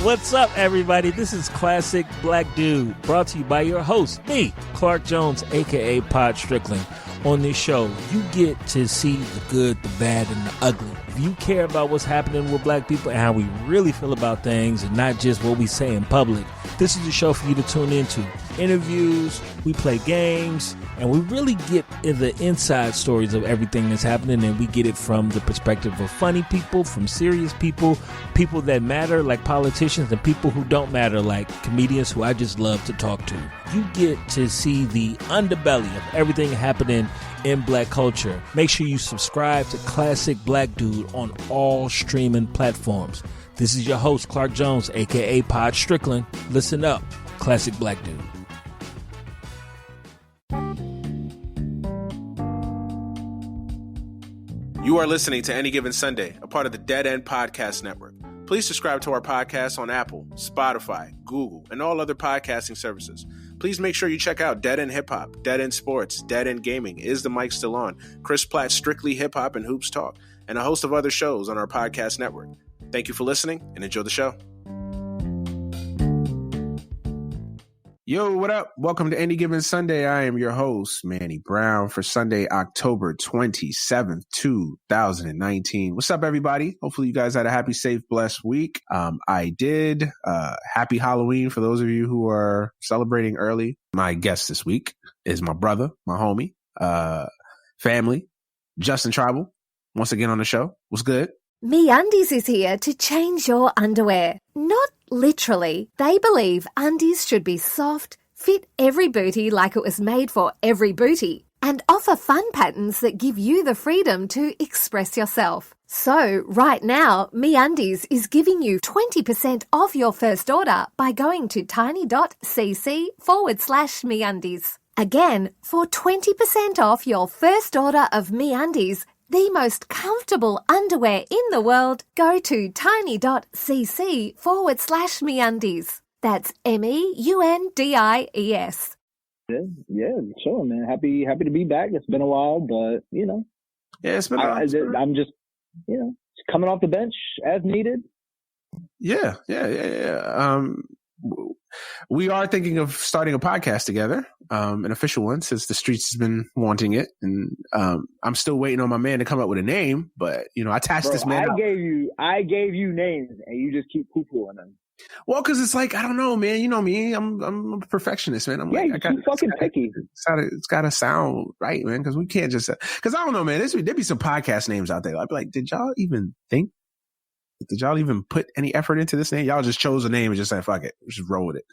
What's up, everybody? This is Classic Black Dude, brought to you by your host, me, Clark Jones, a.k.a. Pod Strickland. On this show, you get to see the good, the bad, and the ugly. If you care about what's happening with black people and how we really feel about things and not just what we say in public, this is the show for you to tune into. Interviews, we play games, and we really get in the inside stories of everything that's happening, and we get it from the perspective of funny people, from serious people, people that matter like politicians, and people who don't matter like comedians who I just love to talk to. You get to see the underbelly of everything happening in black culture. Make sure you subscribe to Classic Black Dude on all streaming platforms. This is your host, Clark Jones, a.k.a. Pod Strickland. Listen up, Classic Black Dude. You are listening to Any Given Sunday, a part of the Dead End Podcast Network. Please subscribe to our podcast on Apple, Spotify, Google, and all other podcasting services. Please make sure you check out Dead End Hip Hop, Dead End Sports, Dead End Gaming, Is the Mic Still On, Chris Platt's Strictly Hip Hop and Hoops Talk, and a host of other shows on our podcast network. Thank you for listening and enjoy the show. Yo, what up? Welcome to Any Given Sunday. I am your host, Manny Brown, for Sunday, October 27th, 2019. What's up, everybody? Hopefully you guys had a happy, safe, blessed week. I did. Happy Halloween for those of you who are celebrating early. My guest this week is my brother, my homie, family, Justin Trible, once again on the show. What's good? MeUndies is here to change your underwear. Not literally. They believe undies should be soft, fit every booty like it was made for every booty, and offer fun patterns that give you the freedom to express yourself. So, right now, MeUndies is giving you 20% off your first order by going to tiny.cc/MeUndies. Again, for 20% off your first order of MeUndies, the most comfortable underwear in the world, go to tiny.cc/MeUndies. That's MEUNDIES. Yeah, sure, man. Happy to be back. It's been a while, but you know, yeah, it's been. I'm just, you know, coming off the bench as needed. Yeah. We are thinking of starting a podcast together, an official one, since the streets has been wanting it, and I'm still waiting on my man to come up with a name. But you know, I tasked this man. I gave you names, and you just keep poo-pooing them. Well, because it's like, I don't know, man. You know me, I'm a perfectionist, man. Picky. It's got to sound right, man. Because we can't just. Because I don't know, man. There'd be some podcast names out there. I'd be like, did y'all even put any effort into this name? Y'all just chose a name and just said, fuck it. Just roll with it.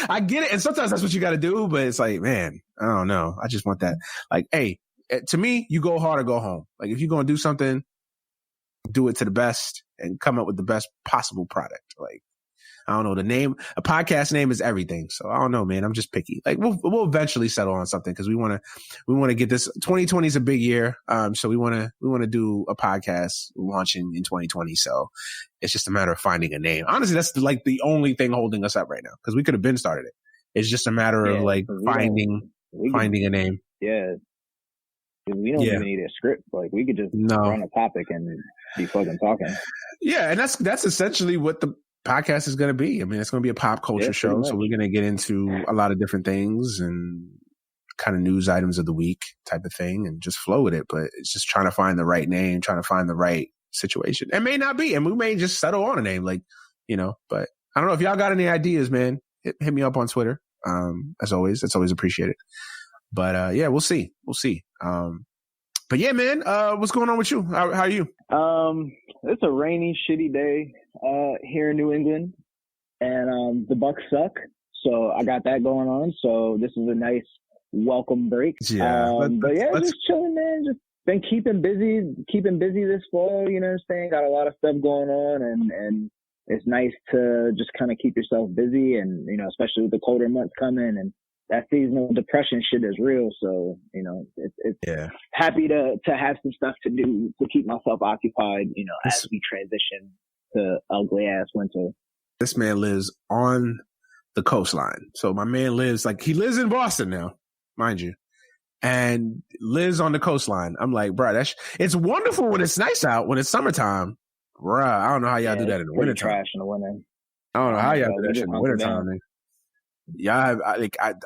I get it. And sometimes that's what you got to do. But it's like, man, I don't know. I just want that. Like, hey, to me, you go hard or go home. Like, if you're going to do something, do it to the best and come up with the best possible product. Like, I don't know. The name, a podcast name is everything. So I don't know, man. I'm just picky. Like we'll eventually settle on something because we want to get this. 2020 is a big year. So we want to do a podcast launching in 2020. So it's just a matter of finding a name. Honestly, that's like the only thing holding us up right now because we could have been started it. It's just a matter of like finding a name. Yeah. We don't even need a script. Like we could just run a topic and be fucking talking. Yeah. And that's essentially what the podcast is going to be. I mean, it's going to be a pop culture show. So we're going to get into a lot of different things and kind of news items of the week type of thing and just flow with it. But it's just trying to find the right name, trying to find the right situation. It may not be, and we may just settle on a name, like, you know, but I don't know if y'all got any ideas, man. Hit me up on Twitter. As always, that's always appreciated. But yeah, we'll see. But yeah, man, what's going on with you? How are you? It's a rainy, shitty day here in New England, and the Bucks suck. So I got that going on. So this is a nice welcome break. Yeah, just chilling, man. Just been keeping busy this fall. You know what I'm saying? Got a lot of stuff going on, and it's nice to just kind of keep yourself busy, and you know, especially with the colder months coming and that seasonal depression shit is real. So, you know, it's happy to have some stuff to do to keep myself occupied, you know, as we transition to ugly ass winter. This man lives on the coastline. So my man he lives in Boston now, mind you, and lives on the coastline. I'm like, bro, it's wonderful when it's nice out, when it's summertime. Bruh, I don't know how y'all do that in the winter. Trash in the winter. I don't know how y'all do we that just shit in the hunker wintertime. down. Y'all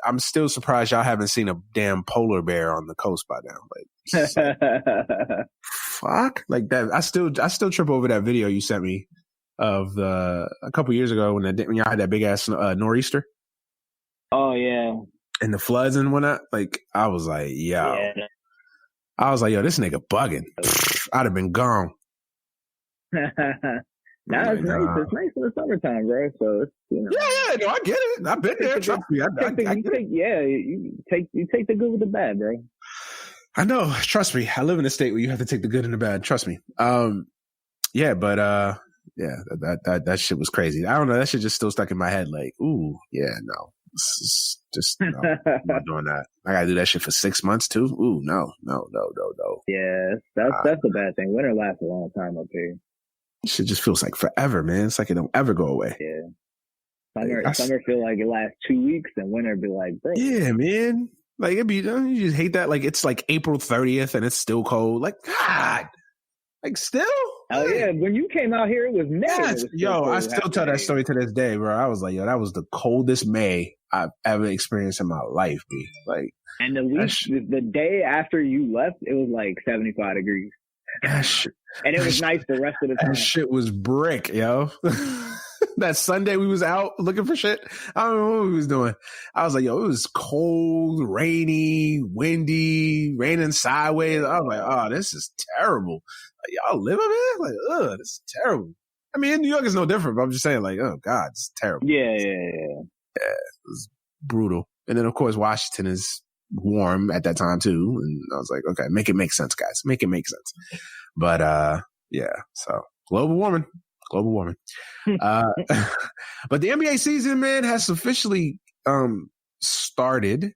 I'm still surprised y'all haven't seen a damn polar bear on the coast by now. Like, it's like, fuck, like that. I still trip over that video you sent me of a couple years ago when y'all had that big ass nor'easter. Oh yeah. And the floods and whatnot. Like, I was like, yo, this nigga bugging. I'd have been gone. Now it's nice. It's nice in the summertime, bro. So it's, you know. Yeah, no, I get it. I've been there. Trust me. You take the good with the bad, bro. I know. Trust me. I live in a state where you have to take the good and the bad. Trust me. Yeah, but that shit was crazy. I don't know. That shit just still stuck in my head. Like, ooh, yeah, no. Just no, I'm not doing that. I gotta do that shit for 6 months too. Ooh, no. Yeah, that's the bad thing. Winter lasts a long time up here. Shit just feels like forever, man. It's like it don't ever go away. Yeah. Summer feel like it lasts 2 weeks, and winter be like, bro. Yeah, man. Like it'd be, you just hate that. Like it's like April 30th and it's still cold. Like, God, like still. Oh yeah, when you came out here, it was May. Yes. I still tell that story to this day, bro. I was like, yo, that was the coldest May I've ever experienced in my life, B. Like, and the day after you left, it was like 75 degrees. And it was nice the rest of the time. That shit was brick, yo. That Sunday we was out looking for shit. I don't know what we was doing. I was like, yo, it was cold, rainy, windy, raining sideways. I was like, oh, this is terrible. Like, y'all live up here? Like, ugh, this is terrible. I mean, in New York is no different, but I'm just saying, like, oh, God, it's terrible. Yeah. Yeah, it was brutal. And then, of course, Washington is warm at that time, too. And I was like, okay, make it make sense, guys. Make it make sense. But, yeah, so global warming. But the NBA season, man, has officially started.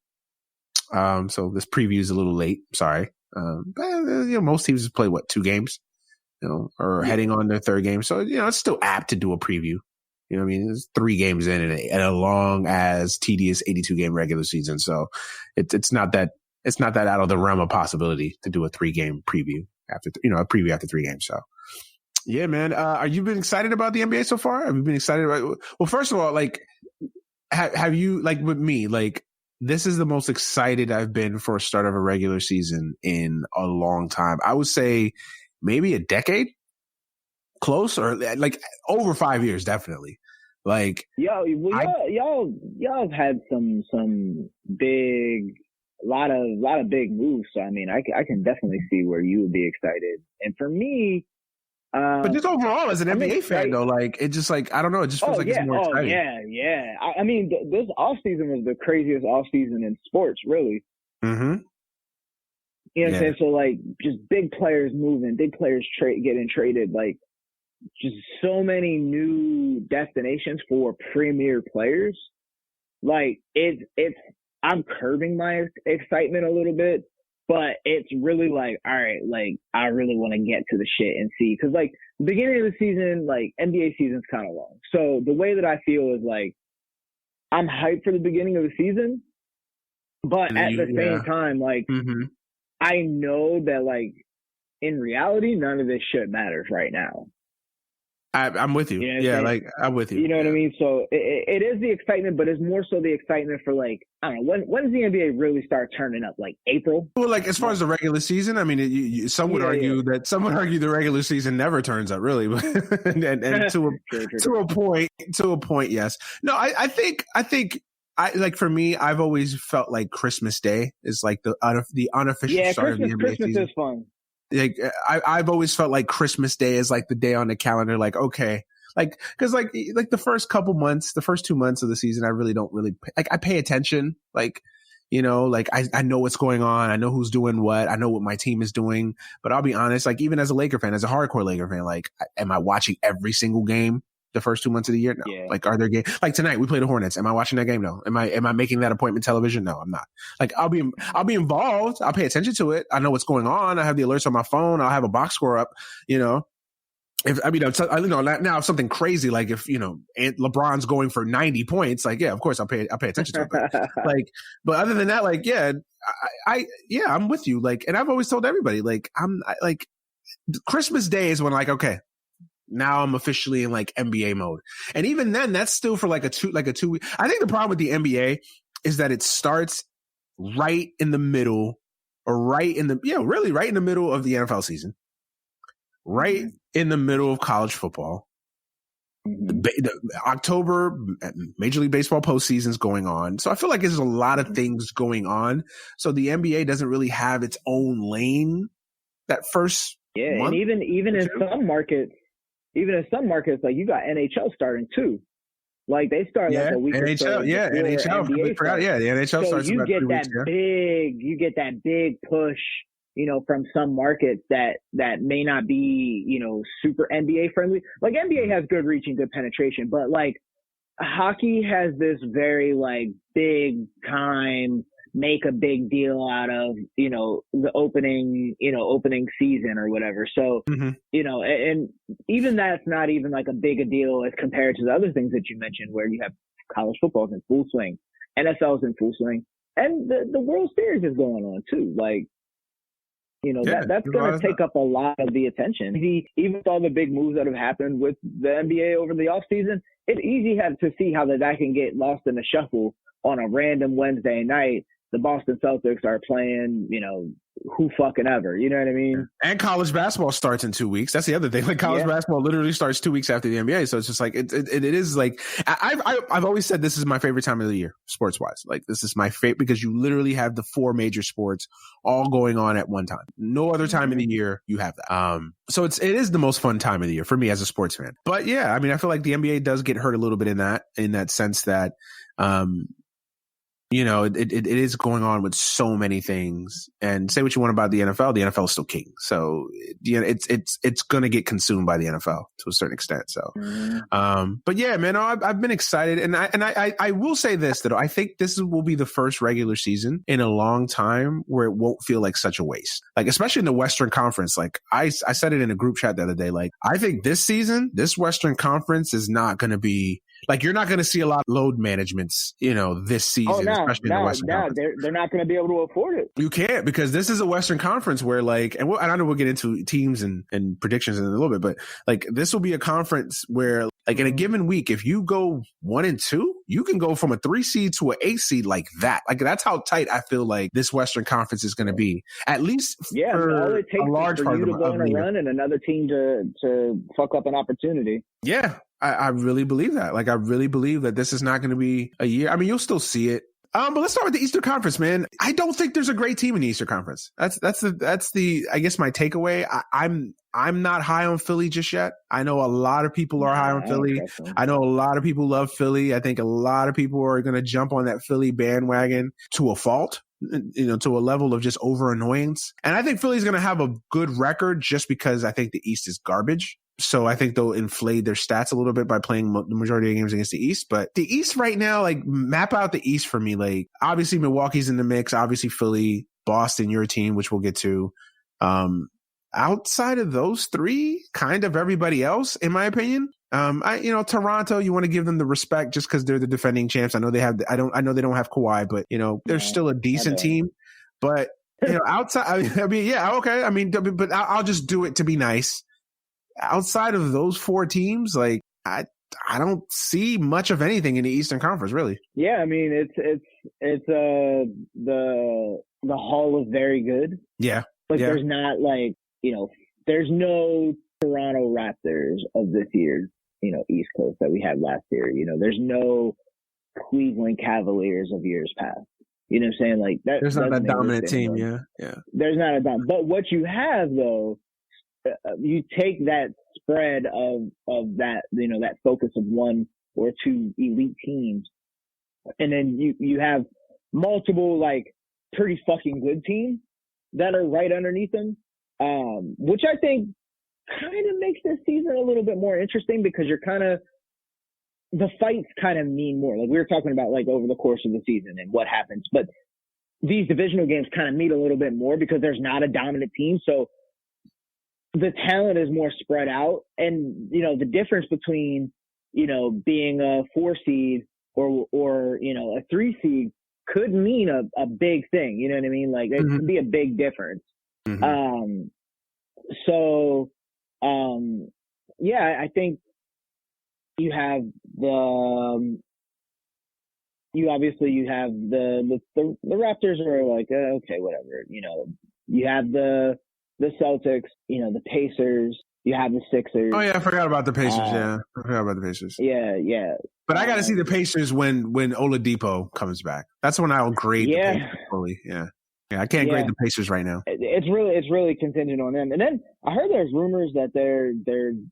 So this preview is a little late. Sorry. But, most teams play 2 games, or heading on their 3rd game. So, it's still apt to do a preview. You know what I mean? There's 3 games in and a long as tedious 82 game regular season. So it's not that out of the realm of possibility to do a 3 game preview after, a preview after 3 games. So yeah, man. Are you been excited about the NBA so far? Have you been excited about, well, first of all, like, have you, like with me, like, this is the most excited I've been for a start of a regular season in a long time. I would say maybe a decade. Close, or like over 5 years, definitely. Like, y'all have had some big, lot of big moves. So I mean, I can definitely see where you would be excited. And for me, but just overall as an NBA fan, though, like it just like I don't know, it just feels like it's more exciting. Yeah. I mean, this offseason was the craziest offseason in sports, really. Mm-hmm. You know what I'm saying? So like, just big players moving, big players getting traded, like. Just so many new destinations for premier players. Like I'm curbing my excitement a little bit, but it's really like, all right, like I really want to get to the shit and see. Cause like the beginning of the season, like NBA season's kind of long. So the way that I feel is like, I'm hyped for the beginning of the season, but at the same time, like I know that like in reality, none of this shit matters right now. I'm with you. Like I'm with you. You know what I mean? So it is the excitement, but it's more so the excitement for like, I don't know, when does the NBA really start turning up? Like April? Well, like as far as the regular season, I mean, some would argue the regular season never turns up, really, and to a point, yes. No, I think like for me, I've always felt like Christmas Day is like the unofficial start of the NBA Christmas season. Is fun. Like I've always felt like Christmas Day is like the day on the calendar. Like, okay, like, cause like the first 2 months of the season, I really don't like, I pay attention. Like, like I know what's going on. I know who's doing what. I know what my team is doing, but I'll be honest, like even as a Laker fan, as a hardcore Laker fan, like, am I watching every single game the first 2 months of the year? No. Yeah. Like, are there games? Like tonight we play the Hornets. Am I watching that game? No. Am I making that appointment television? No, I'm not. Like, I'll be involved. I'll pay attention to it. I know what's going on. I have the alerts on my phone. I'll have a box score up, now if something crazy, like if, LeBron's going for 90 points, like, yeah, of course I'll pay attention to it. But, but other than that, like, yeah, I'm with you. Like, and I've always told everybody, like, Christmas Day is when like, okay, now I'm officially in like NBA mode. And even then, that's still for like a 2 week. I think the problem with the NBA is that it starts right in the middle, or right in the middle of the NFL season, right in the middle of college football. The October Major League Baseball postseason is going on. So I feel like there's a lot of things going on. So the NBA doesn't really have its own lane that first month. And even in some markets, like you got NHL starting too. Like they start like a week or so. NHL. The NHL starts you about get 3 weeks, you get that big push, from some markets that may not be, super NBA friendly. Like NBA has good reach and good penetration, but like hockey has this very like big time, make a big deal out of, the opening season or whatever. So, and even that's not even like a big a deal as compared to the other things that you mentioned, where you have college football's in full swing, NFL's in full swing, and the World Series is going on too. Like, that's going to take up a lot of the attention. Even with all the big moves that have happened with the NBA over the offseason, it's easy to see how that can get lost in the shuffle on a random Wednesday night. The Boston Celtics are playing, who fucking ever. You know what I mean? And college basketball starts in 2 weeks. That's the other thing. Like college basketball literally starts 2 weeks after the NBA. So it's just like, it is like, I've always said this is my favorite time of the year, sports wise. Like this is my favorite because you literally have the 4 major sports all going on at one time. No other time in the year you have that. So it is the most fun time of the year for me as a sports fan. But yeah, I mean, I feel like the NBA does get hurt a little bit in that sense that, it is going on with so many things. And say what you want about the NFL is still king. So it's going to get consumed by the NFL to a certain extent. So, but yeah, man, I've been excited, and I will say this though, I think this will be the first regular season in a long time where it won't feel like such a waste. Like especially in the Western Conference. Like I said it in a group chat the other day. Like I think this season, this Western Conference is not going to be. Like you're not going to see a lot of load managements, this season, especially in the Western Conference. They're not going to be able to afford it. You can't, because this is a Western Conference where like, and I know we'll get into teams and predictions in a little bit, but like this will be a conference where like in a given week, if you go 1-2, you can go from a 3 seed to an 8 seed like that. Like that's how tight I feel like this Western Conference is going to be, at least for all it takes a large is for part you to of go on a run and another team to fuck up an opportunity. Yeah. I really believe that. Like, I really believe that this is not going to be a year. I mean, you'll still see it. But let's start with the Eastern Conference, man. I don't think there's a great team in the Eastern Conference. That's the I guess my takeaway. I'm not high on Philly just yet. I know a lot of people are high on Philly. I know a lot of people love Philly. I think a lot of people are going to jump on that Philly bandwagon to a fault. To a level of just over annoyance. And I think Philly's going to have a good record just because I think the East is garbage. So I think they'll inflate their stats a little bit by playing the majority of games against the East. But the East right now, like map out the East for me. Like obviously Milwaukee's in the mix. Obviously Philly, Boston, your team, which we'll get to. Outside of those 3, kind of everybody else, in my opinion. Toronto, you want to give them the respect just because they're the defending champs. I know they have. I know they don't have Kawhi, but they're still a decent team. But outside, I mean, yeah, okay. I mean, but I'll just do it to be nice. Outside of those 4 teams, like I don't see much of anything in the Eastern Conference, really. Yeah, I mean, it's the Hall of Very Good. Yeah, there's not like there's no Toronto Raptors of this year's East Coast that we had last year. There's no Cleveland Cavaliers of years past. You know what I'm saying? Like that. There's not that dominant team. Yeah. There's not a dominant. But what you have though. You take that spread of that, that focus of 1 or 2 elite teams, and then you have multiple like pretty fucking good teams that are right underneath them, which I think kind of makes this season a little bit more interesting because the fights kind of mean more. Like we were talking about like over the course of the season and what happens, but these divisional games kind of mean a little bit more because there's not a dominant team. So the talent is more spread out, and the difference between being a 4 seed or a 3 seed could mean a big thing. You know what I mean? Like it could be a big difference. So I think you have the Raptors are like, okay, whatever. You have the Celtics, the Pacers, you have the Sixers. Oh yeah, I forgot about the Pacers. I forgot about the Pacers. Yeah. But I got to see the Pacers when Oladipo comes back. That's when I'll grade the Pacers fully. Yeah, I can't grade the Pacers right now. It's really contingent on them. And then I heard there's rumors that they're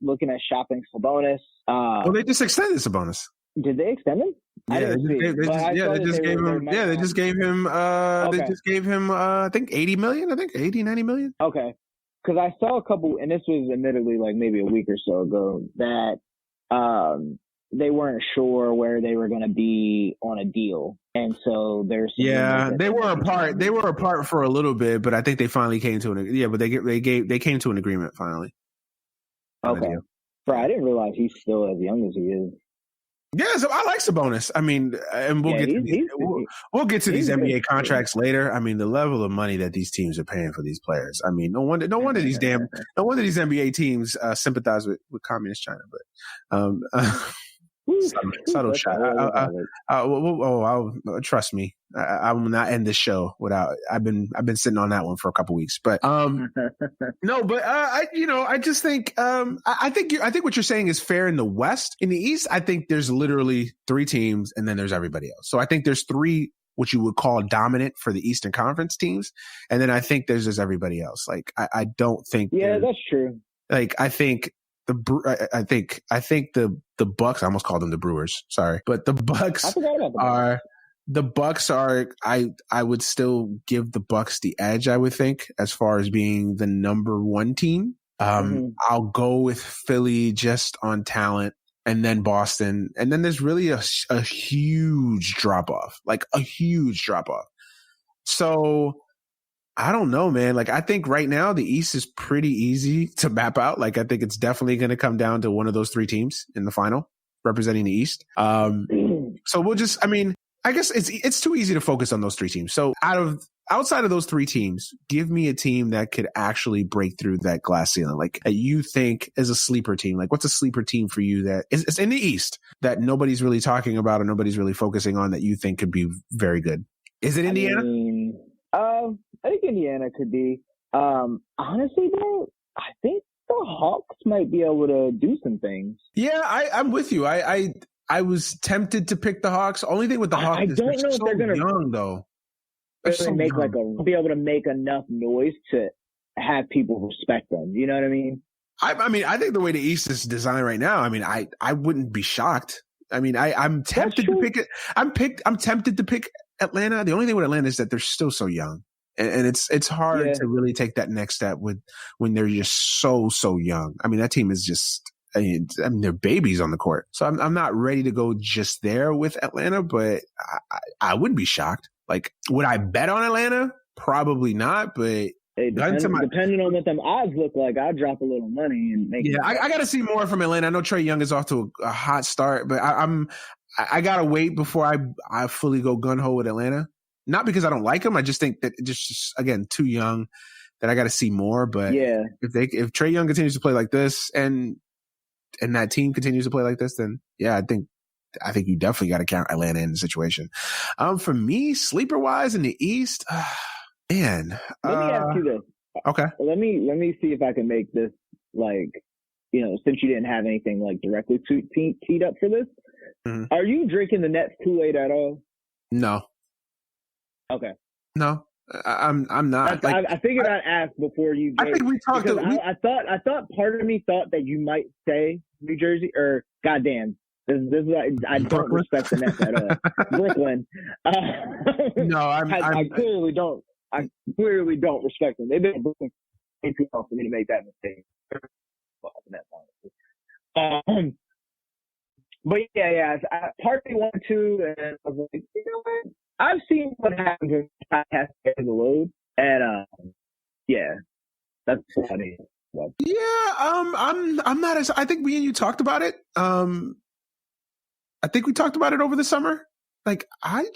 looking at shopping Sabonis. Well, they just extended Sabonis. Did they extend him? Yeah, they just gave him I think 80 million. I think 80, 90 million. Okay. Because I saw a couple, and this was admittedly like maybe a week or so ago, that they weren't sure where they were going to be on a deal, and so there's they were apart. They were apart for a little bit, but I think they finally came to they came to an agreement finally. Okay, bro, I didn't realize he's still as young as he is. Yeah, so I like Sabonis. I mean, and we'll get to these NBA contracts later. I mean, the level of money that these teams are paying for these players. I mean, no wonder these NBA teams sympathize with communist China. But subtle shot. Trust me, I will not end the show without. I've been sitting on that one for a couple weeks, but no, but I just think I think what you're saying is fair in the West. In the East, I think there's literally 3 teams, and then there's everybody else. So I think there's 3 what you would call dominant for the Eastern Conference teams, and then I think there's just everybody else. Like I don't think. Yeah, that's true. Like I think. I think the Bucks. I almost called them the Brewers. Sorry, but the Bucks are. I would still give the Bucks the edge. I would think as far as being the number 1 team. I'll go with Philly just on talent, and then Boston, and then there's really a huge drop off. Like a huge drop off. So. I don't know, man. Like, I think right now the East is pretty easy to map out. Like, I think it's definitely going to come down to one of those 3 teams in the final representing the East. So we'll just, I guess it's too easy to focus on those 3 teams. So outside of those 3 teams, give me a team that could actually break through that glass ceiling. Like that you think is a sleeper team. Like what's a sleeper team for you that is in the East that nobody's really talking about or nobody's really focusing on that you think could be very good? Is it Indiana? I think Indiana could be. Honestly, though, I think the Hawks might be able to do some things. Yeah, I'm with you. I was tempted to pick the Hawks. Only thing with the Hawks is they're so young, though. They're so be able to make enough noise to have people respect them. You know what I mean? I think the way the East is designed right now, I wouldn't be shocked. I'm tempted to pick it. I'm tempted to pick Atlanta. The only thing with Atlanta is that they're still so young. And it's hard to really take that next step when they're just so young. That team is just they're babies on the court. So I'm not ready to go just there with Atlanta, but I wouldn't be shocked. Like, would I bet on Atlanta? Probably not, but depending on what them odds look like, I'll drop a little money and make. Yeah, I got to see more from Atlanta. I know Trae Young is off to a hot start, but I gotta wait before I fully go gun ho with Atlanta. Not because I don't like him. I just think that just again, too young that I got to see more. But if Trae Young continues to play like this and that team continues to play like this, then I think you definitely got to count Atlanta in the situation. For me, sleeper wise in the East, man. Let me ask you this. Okay. Let me see if I can make this since you didn't have anything like directly teed up for this. Mm-hmm. Are you drinking the Nets Kool-Aid at all? No. Okay. No, I'm not. I figured I'd ask before you. I think we talked. I thought part of me thought that you might say New Jersey or goddamn. This is I don't respect the Nets at all. Brooklyn. No, I clearly don't. I clearly don't respect them. They've been Brooklyn too long for me to make that mistake. But part of me wanted to, and I was like, you know what? I've seen what happens when podcasts get the load, and that's funny. Yeah, I'm not as. I think me and you talked about it. I think we talked about it over the summer. Like I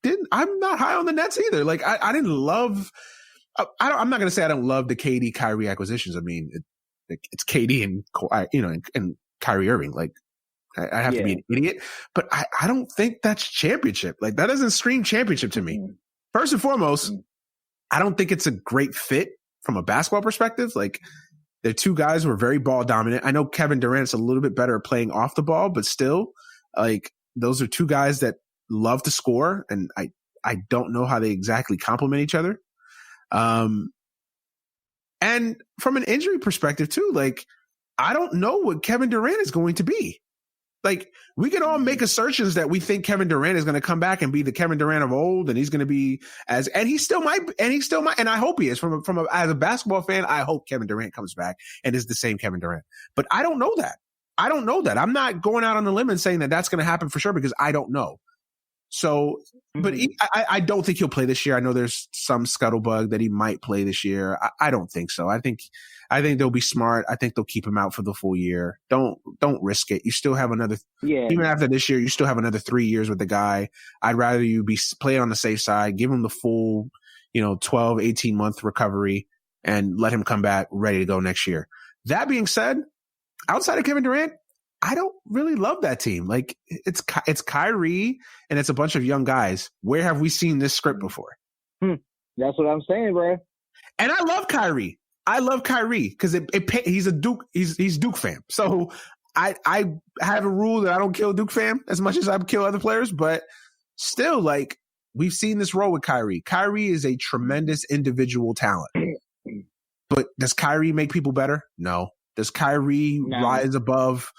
didn't. I'm not high on the Nets either. Like I didn't love. I'm not gonna say I don't love the KD Kyrie acquisitions. it's KD and Kyrie Irving. Like, I have to be an idiot, but I don't think that's championship. Like, that doesn't scream championship to me. First and foremost, I don't think it's a great fit from a basketball perspective. Like, they're two guys who are very ball dominant. I know Kevin Durant's a little bit better at playing off the ball, but still, like, those are two guys that love to score, and I don't know how they exactly complement each other. And from an injury perspective too, like, I don't know what Kevin Durant is going to be. Like, we can all make assertions that we think Kevin Durant is going to come back and be the Kevin Durant of old, and he's going to be and he still might, and I hope he is. As a basketball fan, I hope Kevin Durant comes back and is the same Kevin Durant. But I don't know that. I'm not going out on the limb and saying that that's going to happen for sure, because I don't know. So, but I don't think he'll play this year. I know there's some scuttlebutt that he might play this year. I don't think so. I think they'll be smart. I think they'll keep him out for the full year. Don't risk it. You still have another, even after this year, you still have another 3 years with the guy. I'd rather you play on the safe side, give him the full, 12, 18 month recovery, and let him come back ready to go next year. That being said, outside of Kevin Durant, I don't really love that team. Like, it's Kyrie and it's a bunch of young guys. Where have we seen this script before? That's what I'm saying, bro. And I love Kyrie. Because he's a Duke. He's Duke fam. So I have a rule that I don't kill Duke fam as much as I kill other players. But still, like, we've seen this role with Kyrie. Kyrie is a tremendous individual talent. But does Kyrie make people better? No. Does Kyrie rise above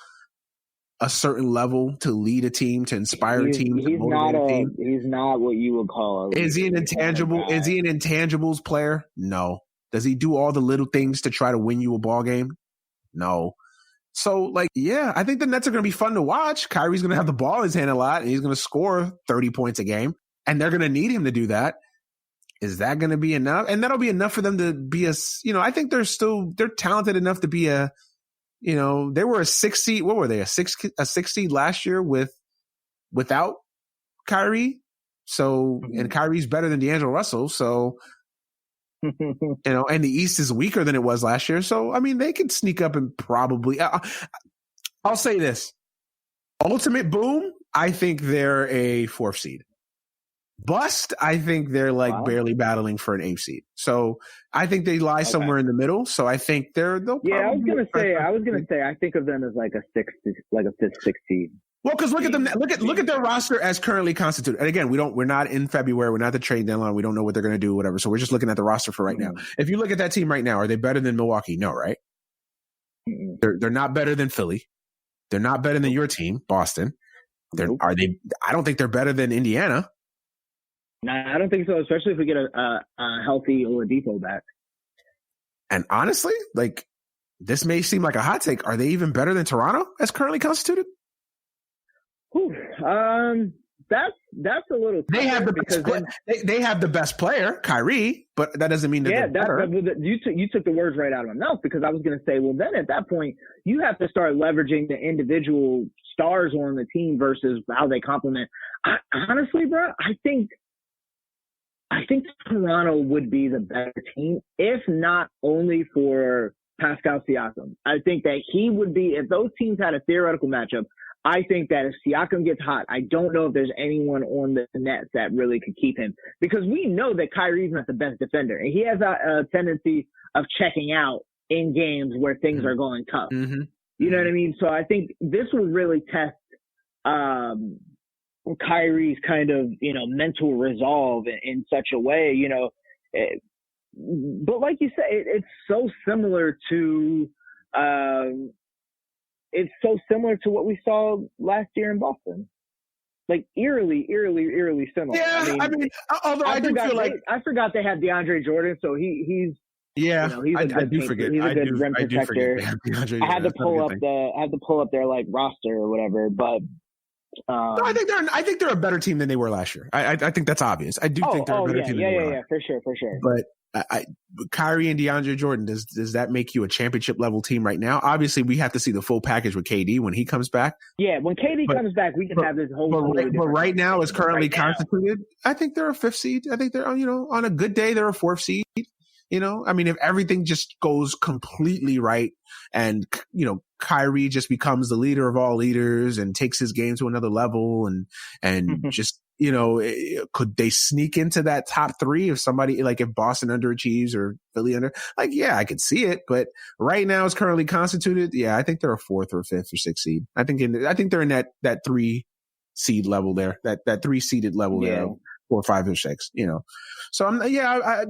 a certain level to lead a team, to inspire a team, to motivate a team? He's not what you would call Is he an intangible? Is he an intangibles player? No. Does he do all the little things to try to win you a ball game? No. So, like, yeah, I think the Nets are going to be fun to watch. Kyrie's going to have the ball in his hand a lot, and he's going to score 30 points a game, and they're going to need him to do that. Is that going to be enough? And that'll be enough for them to be I think they're talented enough to be they were a 6 seed. What were they? A six seed last year without Kyrie. So, and Kyrie's better than D'Angelo Russell. So, and the East is weaker than it was last year. So, I mean, they could sneak up and probably, I'll say this. Ultimate boom, I think they're a 4th seed. Bust, I think they're barely battling for an 8th seed. So I think they lie somewhere in the middle. So I think they'll I was gonna say I think of them as like a 5th, 6th seed. Well, because look at them. Look at their roster as currently constituted. And again, we're not in February. We're not the trade deadline. We don't know what they're going to do, whatever. So we're just looking at the roster for right now. If you look at that team right now, are they better than Milwaukee? No, right? They're not better than Philly. They're not better than your team, Boston. Are they? I don't think they're better than Indiana. No, I don't think so. Especially if we get a healthy Oladipo back. And honestly, like, this may seem like a hot take. Are they even better than Toronto as currently constituted? That's a little. They have they have the best player, Kyrie, but that doesn't mean that they're better. You took the words right out of my mouth, because I was going to say, well, then at that point, you have to start leveraging the individual stars on the team versus how they complement. Honestly, bro, I think Toronto would be the better team, if not only for Pascal Siakam. I think that he would be, if those teams had a theoretical matchup, I think that if Siakam gets hot, I don't know if there's anyone on the Nets that really could keep him, because we know that Kyrie's not the best defender, and he has a tendency of checking out in games where things are going tough. Mm-hmm. You know what I mean? So I think this will really test Kyrie's kind of, mental resolve in such a way, but like you said, it's so similar to what we saw last year in Boston. Like eerily similar. Yeah, I mean although I do feel like I forgot they had DeAndre Jordan, so he's I do forget. He's a good rim protector. I had to pull up their like roster or whatever, but no, I think they're a better team than they were last year. I think that's obvious. I do think they're a better team than they were. Yeah, for sure. But Kyrie and DeAndre Jordan, does that make you a championship level team right now? Obviously, we have to see the full package with KD when he comes back. Yeah, when KD comes back, we can have this whole. But right now, as currently constituted, I think they're a 5th seed. I think they're on a good day they're a 4th seed. You know, I mean, if everything just goes completely right and, you know, Kyrie just becomes the leader of all leaders and takes his game to another level and just, you know, could they sneak into that top 3 if somebody, like if Boston underachieves or Philly like, yeah, I could see it. But right now it's currently constituted. Yeah, I think they're a 4th or 5th or 6th seed. I think they're in that 3 seed level there, that 3 seeded level there. 4, 5, or 6, you know. So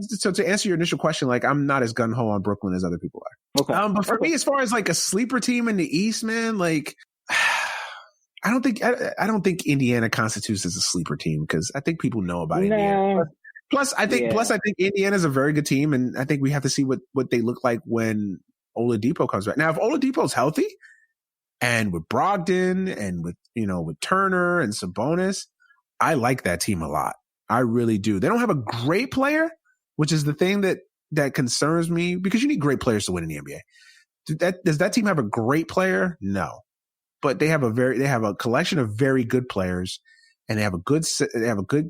so to answer your initial question, like I'm not as gun ho on Brooklyn as other people are. Okay. But for me, as far as like a sleeper team in the East, man, like I don't think Indiana constitutes as a sleeper team because I think people know about Indiana. Plus, I think Indiana is a very good team, and I think we have to see what they look like when Oladipo comes back. Now, if Oladipo's healthy and with Brogdon and with Turner and Sabonis, I like that team a lot. I really do. They don't have a great player, which is the thing that concerns me because you need great players to win in the NBA. Does that team have a great player? No, but they have a collection of very good players, and they have a good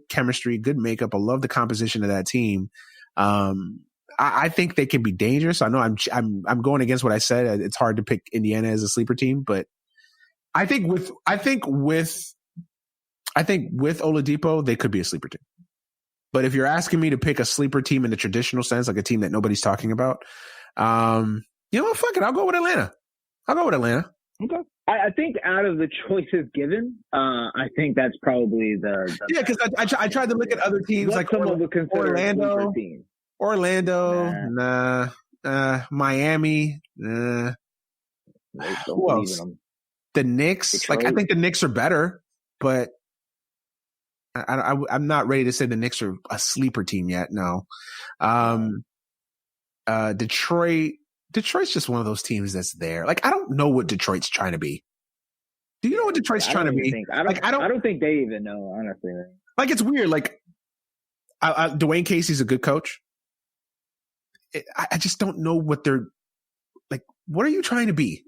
chemistry, good makeup. I love the composition of that team. I think they can be dangerous. I know I'm going against what I said. It's hard to pick Indiana as a sleeper team, but I think with Oladipo, they could be a sleeper team. But if you're asking me to pick a sleeper team in the traditional sense, like a team that nobody's talking about, you know what? Fuck it. I'll go with Atlanta. Okay. I think out of the choices given, I think that's probably the because I tried to look at other teams like Orlando, Miami, who else? The Knicks. Detroit. Like I think the Knicks are better, but I'm not ready to say the Knicks are a sleeper team yet. No. Detroit's just one of those teams that's there. Like, I don't know what Detroit's trying to be. Do you know what Detroit's trying to be? I don't think they even know, honestly. Like, it's weird. Like, Dwayne Casey's a good coach. I just don't know what they're like. What are you trying to be?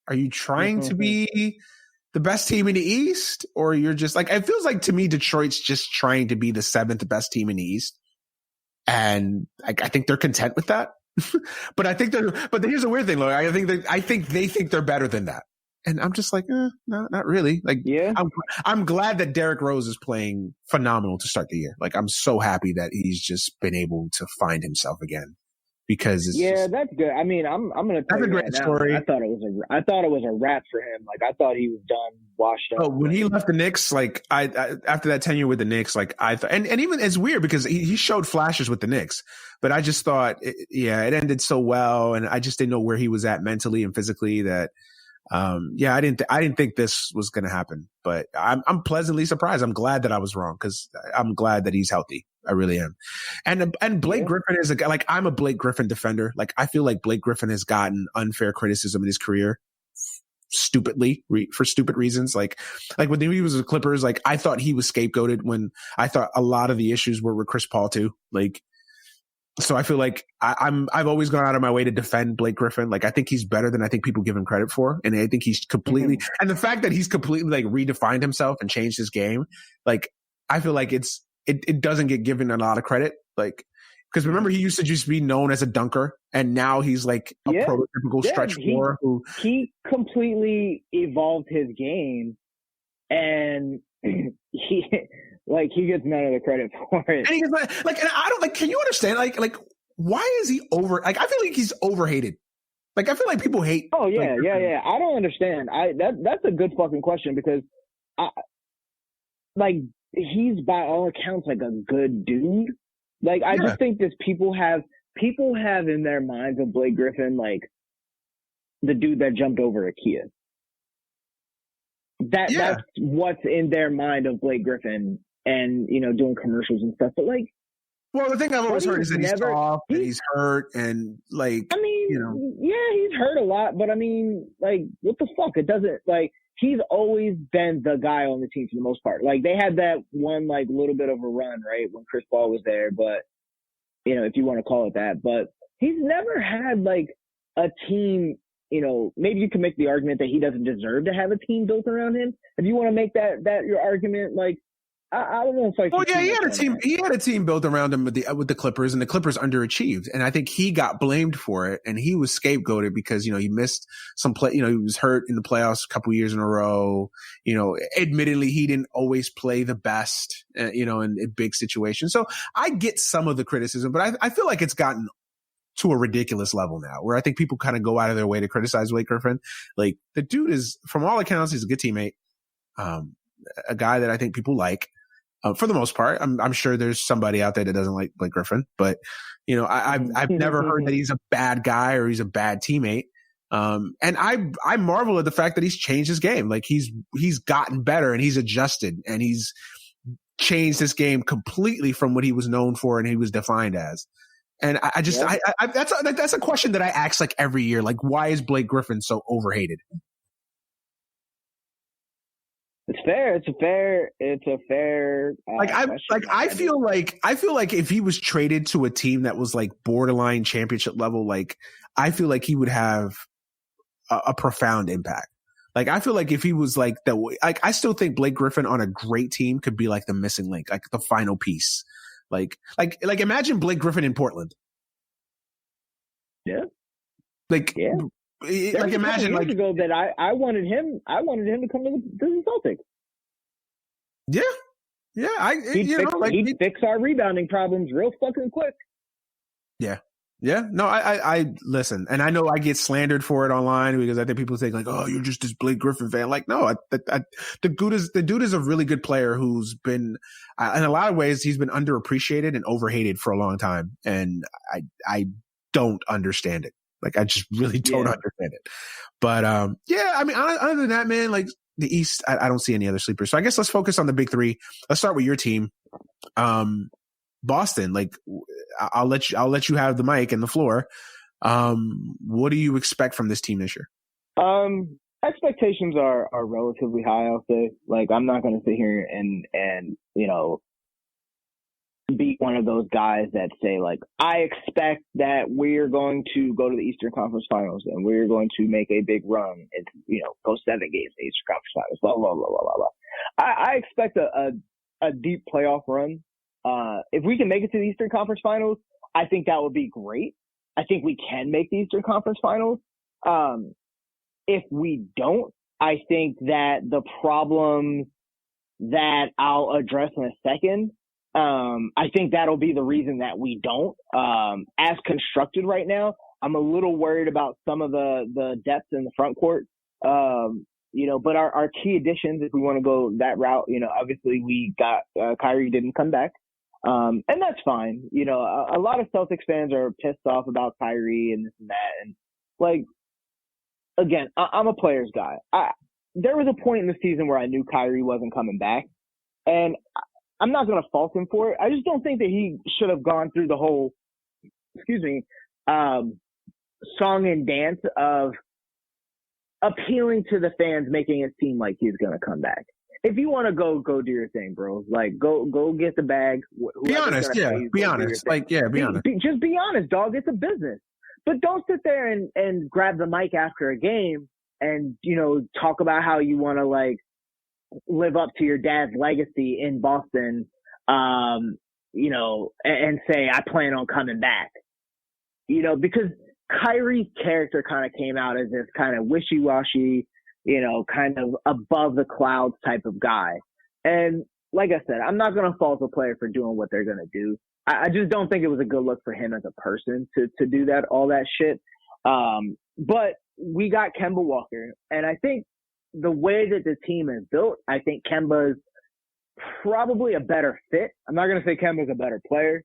Are you trying to be the best team in the East, or you're just like, it feels like to me, Detroit's just trying to be the 7th best team in the East. And I think they're content with that. but here's a weird thing, Lloyd. I think they think they're better than that. And I'm just like, no, not really. Like, yeah, I'm glad that Derrick Rose is playing phenomenal to start the year. Like, I'm so happy that he's just been able to find himself again. Because that's good. I mean, I'm gonna tell you right now, story. I thought it was a wrap for him. Like I thought he was done, washed up. Oh, when he left the Knicks, like I after that tenure with the Knicks, like I thought, and even it's weird because he showed flashes with the Knicks, but I just thought, it ended so well, and I just didn't know where he was at mentally and physically. That, I didn't think this was gonna happen, but I'm pleasantly surprised. I'm glad that I was wrong because I'm glad that he's healthy. I really am. And Blake Griffin is a guy, like I'm a Blake Griffin defender. Like I feel like Blake Griffin has gotten unfair criticism in his career for stupid reasons. Like when he was with the Clippers, like I thought he was scapegoated when I thought a lot of the issues were with Chris Paul too. Like, so I feel like I've always gone out of my way to defend Blake Griffin. Like I think he's better than I think people give him credit for. And I think he's completely, and the fact that he's completely like redefined himself and changed his game, like I feel like it doesn't get given a lot of credit. Like, because remember he used to just be known as a dunker, and now he's like a prototypical stretch four. He completely evolved his game, and he gets none of the credit for it. And he gets like, and I don't like. Can you understand? Like, why is he over? Like, I feel like he's overhated. Like, I feel like people hate. Oh yeah, yeah. I don't understand. That's a good fucking question because he's by all accounts like a good dude. Like I just think this people have in their minds of Blake Griffin like the dude that jumped over a Kia. That's what's in their mind of Blake Griffin, and doing commercials and stuff. But like, well, the thing I've always heard is that he's soft and he's hurt, and like, I mean, he's hurt a lot, but I mean, like, what the fuck? It doesn't like. He's always been the guy on the team for the most part. Like they had that one like little bit of a run, right, when Chris Paul was there, but if you want to call it that. But he's never had like a team, maybe you can make the argument that he doesn't deserve to have a team built around him. If you want to make that your argument, like I don't know if I. Well, yeah, he had a team. He had a team built around him with the Clippers, and the Clippers underachieved. And I think he got blamed for it, and he was scapegoated because he missed some play. He was hurt in the playoffs a couple years in a row. Admittedly, he didn't always play the best. In big situations. So I get some of the criticism, but I feel like it's gotten to a ridiculous level now, where I think people kind of go out of their way to criticize Blake Griffin. Like, the dude is, from all accounts, he's a good teammate, a guy that I think people like. For the most part, I'm sure there's somebody out there that doesn't like Blake Griffin, but I've never heard that he's a bad guy or he's a bad teammate. And I marvel at the fact that he's changed his game. Like, he's gotten better and he's adjusted and he's changed his game completely from what he was known for and he was defined as. And I just that's a question that I ask like every year. Like, why is Blake Griffin so overhated? It's a fair. I feel like if he was traded to a team that was like borderline championship level, like, I feel like he would have a profound impact. Like, I feel like if he was like I still think Blake Griffin on a great team could be like the missing link, like the final piece. Like imagine Blake Griffin in Portland. Yeah. Like imagine years ago that I wanted him to come to the Celtics. Yeah, he'd fix our rebounding problems real fucking quick. Yeah. No, I listen, and I know I get slandered for it online because I think people think like, oh, you're just this Blake Griffin fan. Like, no, the dude is a really good player who's been, in a lot of ways, he's been underappreciated and overhated for a long time, and I don't understand it. Like, I just really don't understand it. But I mean, other than that, man, like the East, I don't see any other sleepers. So I guess let's focus on the big three. Let's start with your team, Boston. Like, I'll let you have the mic and the floor. What do you expect from this team this year? Expectations are relatively high, I'll say. Like, I'm not going to sit here and be one of those guys that say, like, I expect that we're going to go to the Eastern Conference Finals and we're going to make a big run and, go 7 games in the Eastern Conference Finals, blah, blah, blah, blah, blah, blah. I expect a deep playoff run. If we can make it to the Eastern Conference Finals, I think that would be great. I think we can make the Eastern Conference Finals. If we don't, I think that the problems that I'll address in a second, I think that'll be the reason that we don't. As constructed right now, I'm a little worried about some of the depth in the front court. But our key additions, if we want to go that route, obviously we got Kyrie didn't come back. And that's fine. A lot of Celtics fans are pissed off about Kyrie and this and that. And like, again, I'm a player's guy. There was a point in the season where I knew Kyrie wasn't coming back, and I'm not going to fault him for it. I just don't think that he should have gone through the whole, song and dance of appealing to the fans, making it seem like he's going to come back. If you want to go do your thing, bro. Like, go get the bag. Be honest, be honest. Be honest. Just be honest, dog. It's a business. But don't sit there and grab the mic after a game and, talk about how you want to, like, live up to your dad's legacy in Boston, and say, I plan on coming back. Because Kyrie's character kind of came out as this kind of wishy-washy, kind of above the clouds type of guy. And like I said, I'm not going to fault a player for doing what they're going to do. I just don't think it was a good look for him as a person to do that, all that shit. But we got Kemba Walker, and I think the way that the team is built, I think Kemba's probably a better fit. I'm not going to say Kemba's a better player.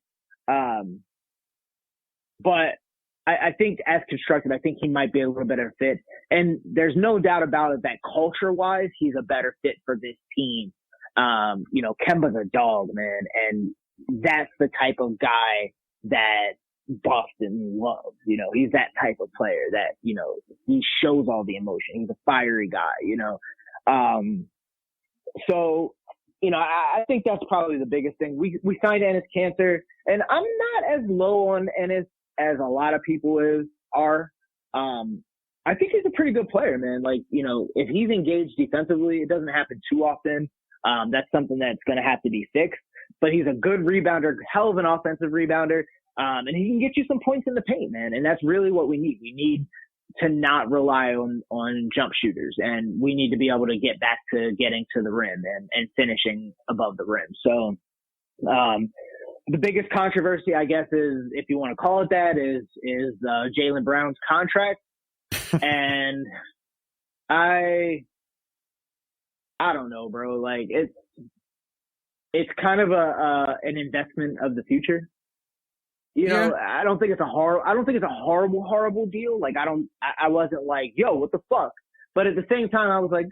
But I think as constructed, I think he might be a little better fit. And there's no doubt about it that culture-wise, he's a better fit for this team. Kemba's a dog, man. And that's the type of guy that Boston loves. He's that type of player that, he shows all the emotion. He's a fiery guy, So, I think that's probably the biggest thing. We signed Enes Kanter, and I'm not as low on Enes as a lot of people are. I think he's a pretty good player, man. Like, if he's engaged defensively, it doesn't happen too often. That's something that's going to have to be fixed. But he's a good rebounder, hell of an offensive rebounder, and he can get you some points in the paint, man. And that's really what we need. We need to not rely on jump shooters, and we need to be able to get back to getting to the rim and finishing above the rim. So the biggest controversy, I guess, is, if you want to call it that, is Jaylen Brown's contract. And I don't know, bro. Like, it's kind of an investment of the future. You know, I don't think it's a horrible deal. Like, I wasn't like, yo, what the fuck? But at the same time, I was like,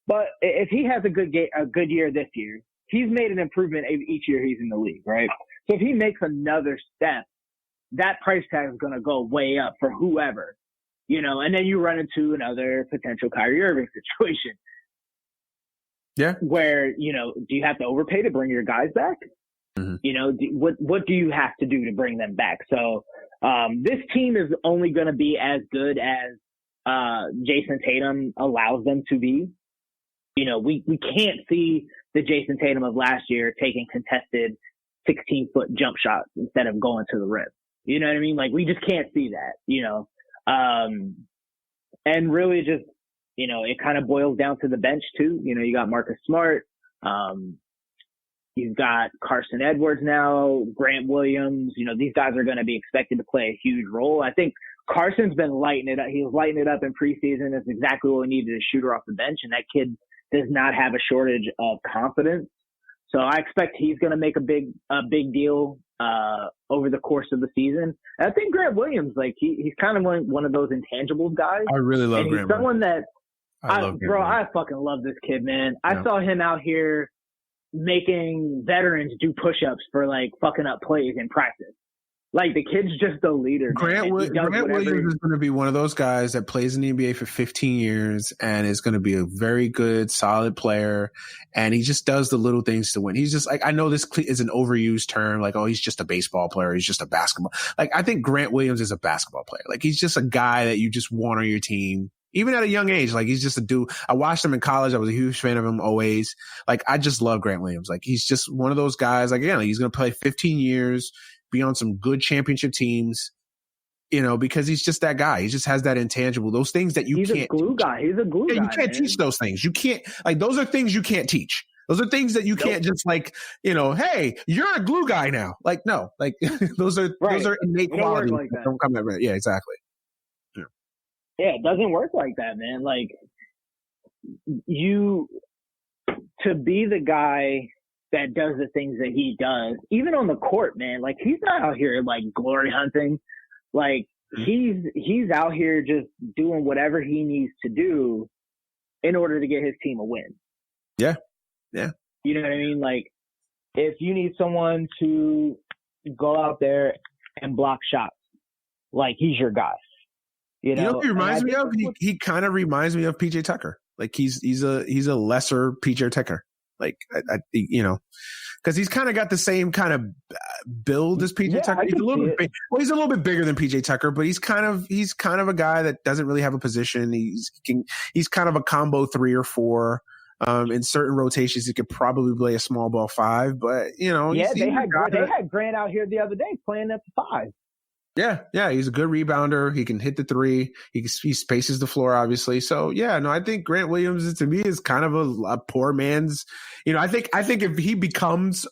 but if he has a good year this year, he's made an improvement each year he's in the league, right? So if he makes another step, that price tag is going to go way up for whoever, you know, and then you run into another potential Kyrie Irving situation. Yeah. Where, you know, do you have to overpay to bring your guys back? Mm-hmm. You know, what do you have to do to bring them back? So this team is only going to be as good as Jason Tatum allows them to be. You know, we can't see the Jason Tatum of last year taking contested 16-foot jump shots instead of going to the rim. You know what I mean? Like, we just can't see that, you know. And really just, you know, it kind of boils down to the bench too. You know, you got Marcus Smart. You've got Carson Edwards now, Grant Williams. You know, these guys are going to be expected to play a huge role. I think Carson's been lighting it up. He was lighting it up in preseason. That's exactly what we needed, a shooter off the bench. And that kid does not have a shortage of confidence. So I expect he's going to make a big deal over the course of the season. And I think Grant Williams, like, he's kind of one of those intangibles guys. I really love Grant. He's someone that, I fucking love this kid, man. Yeah. I saw him out here making veterans do push-ups for, like, fucking up plays in practice. Like, the kid's just a leader. Grant Williams is going to be one of those guys that plays in the NBA for 15 years and is going to be a very good, solid player. And he just does the little things to win. He's just like, I know this is an overused term, like, oh, he's just a baseball player. He's just a basketball. Like, I think Grant Williams is a basketball player. Like, he's just a guy that you just want on your team. Even at a young age, like, he's just a dude. I watched him in college. I was a huge fan of him always. Like, I just love Grant Williams. Like, he's just one of those guys. Like, again, he's going to play 15 years, be on some good championship teams, you know, because he's just that guy. He just has that intangible, those things that you can't. He's a glue guy. He's a glue guy. You can't teach those things. You can't, like, those are things you can't teach. Those are things that you can't just, like, you know, hey, you're a glue guy now. Like, no, like, those are innate qualities like that. Don't come that way. Yeah, exactly. Yeah, it doesn't work like that, man. Like, to be the guy that does the things that he does, even on the court, man, like, he's not out here, like, glory hunting. Like, he's out here just doing whatever he needs to do in order to get his team a win. Yeah. Yeah. You know what I mean? Like, if you need someone to go out there and block shots, like, he's your guy. You know what he reminds me of? He kind of reminds me of PJ Tucker. Like, he's a lesser PJ Tucker. Like, I you know, because he's kind of got the same kind of build as PJ Tucker. He's a little bit he's a little bit bigger than PJ Tucker, but he's kind of a guy that doesn't really have a position. He's kind of a combo 3 or 4. In certain rotations, he could probably play a small ball 5, but, you know, they had Grant out here the other day playing at the 5. Yeah, he's a good rebounder. He can hit the 3. He spaces the floor, obviously. So yeah, no, I think Grant Williams to me is kind of a poor man's. You know, I think if he becomes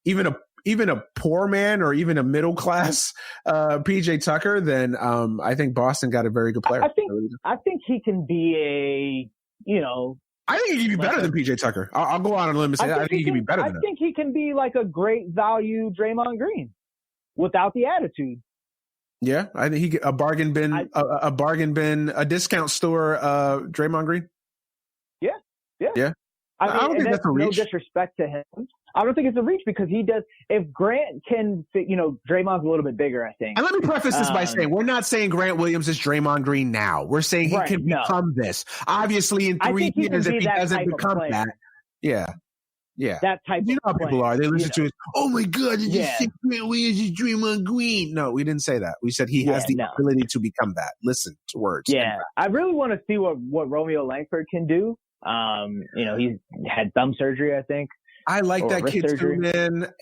even a poor man or even a middle class PJ Tucker, then I think Boston got a very good player. I think he can be I think he can be better than PJ Tucker. I'll go out on a limb and say I think he can be better than him. I think he can be like a great value Draymond Green without the attitude. Yeah, I think a bargain bin, a discount store, Draymond Green. Yeah. I don't think that's a reach. No disrespect to him. I don't think it's a reach because he does. If Grant can, Draymond's a little bit bigger, I think. And let me preface this by saying we're not saying Grant Williams is Draymond Green now. We're saying he can become this. Obviously, in 3 years, if he doesn't become that, yeah. That type you know how people are. They listen to it. Oh my God, did you say Grant Williams is Draymond Green? No, we didn't say that. We said he has the ability to become that. Listen to words. Yeah. I really want to see what Romeo Langford can do. He's had thumb surgery, I think. I like that kid surgery. too, man.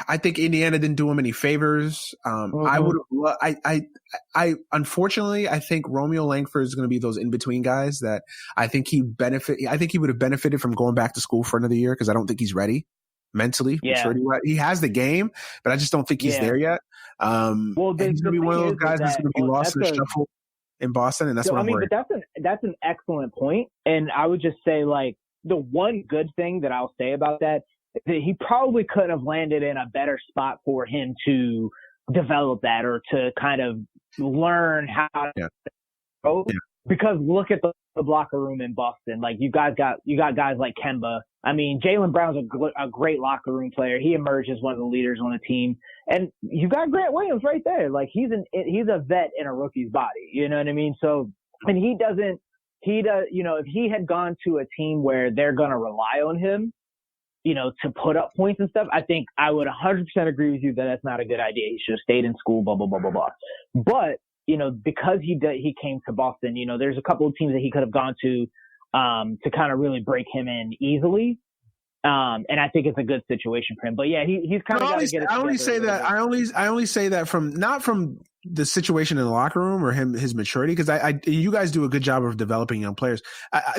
I think Indiana didn't do him any favors. I would have. I unfortunately, I think Romeo Langford is going to be those in between guys that I think he would have benefited from going back to school for another year because I don't think he's ready mentally. Yeah, he has the game, but I just don't think he's there yet. He's going to be one of those guys that's going to be lost in the shuffle in Boston, and that's what I'm worried. But that's an excellent point, and I would just say like. The one good thing that I'll say about that is that he probably could have landed in a better spot for him to develop that or to kind of learn how to go. Yeah. Because look at the locker room in Boston. Like you got guys like Kemba. I mean, Jaylen Brown's a great locker room player. He emerged as one of the leaders on the team. And you got Grant Williams right there. Like he's a vet in a rookie's body. You know what I mean? So, and he does, if he had gone to a team where they're going to rely on him, to put up points and stuff, I think I would 100% agree with you that that's not a good idea. He should have stayed in school, blah, blah, blah, blah, blah. But, because he came to Boston, there's a couple of teams that he could have gone to kind of really break him in easily. And I think it's a good situation for him. But yeah, he's kind of got to get it. I only say that from not from the situation in the locker room or his maturity, because you guys do a good job of developing young players.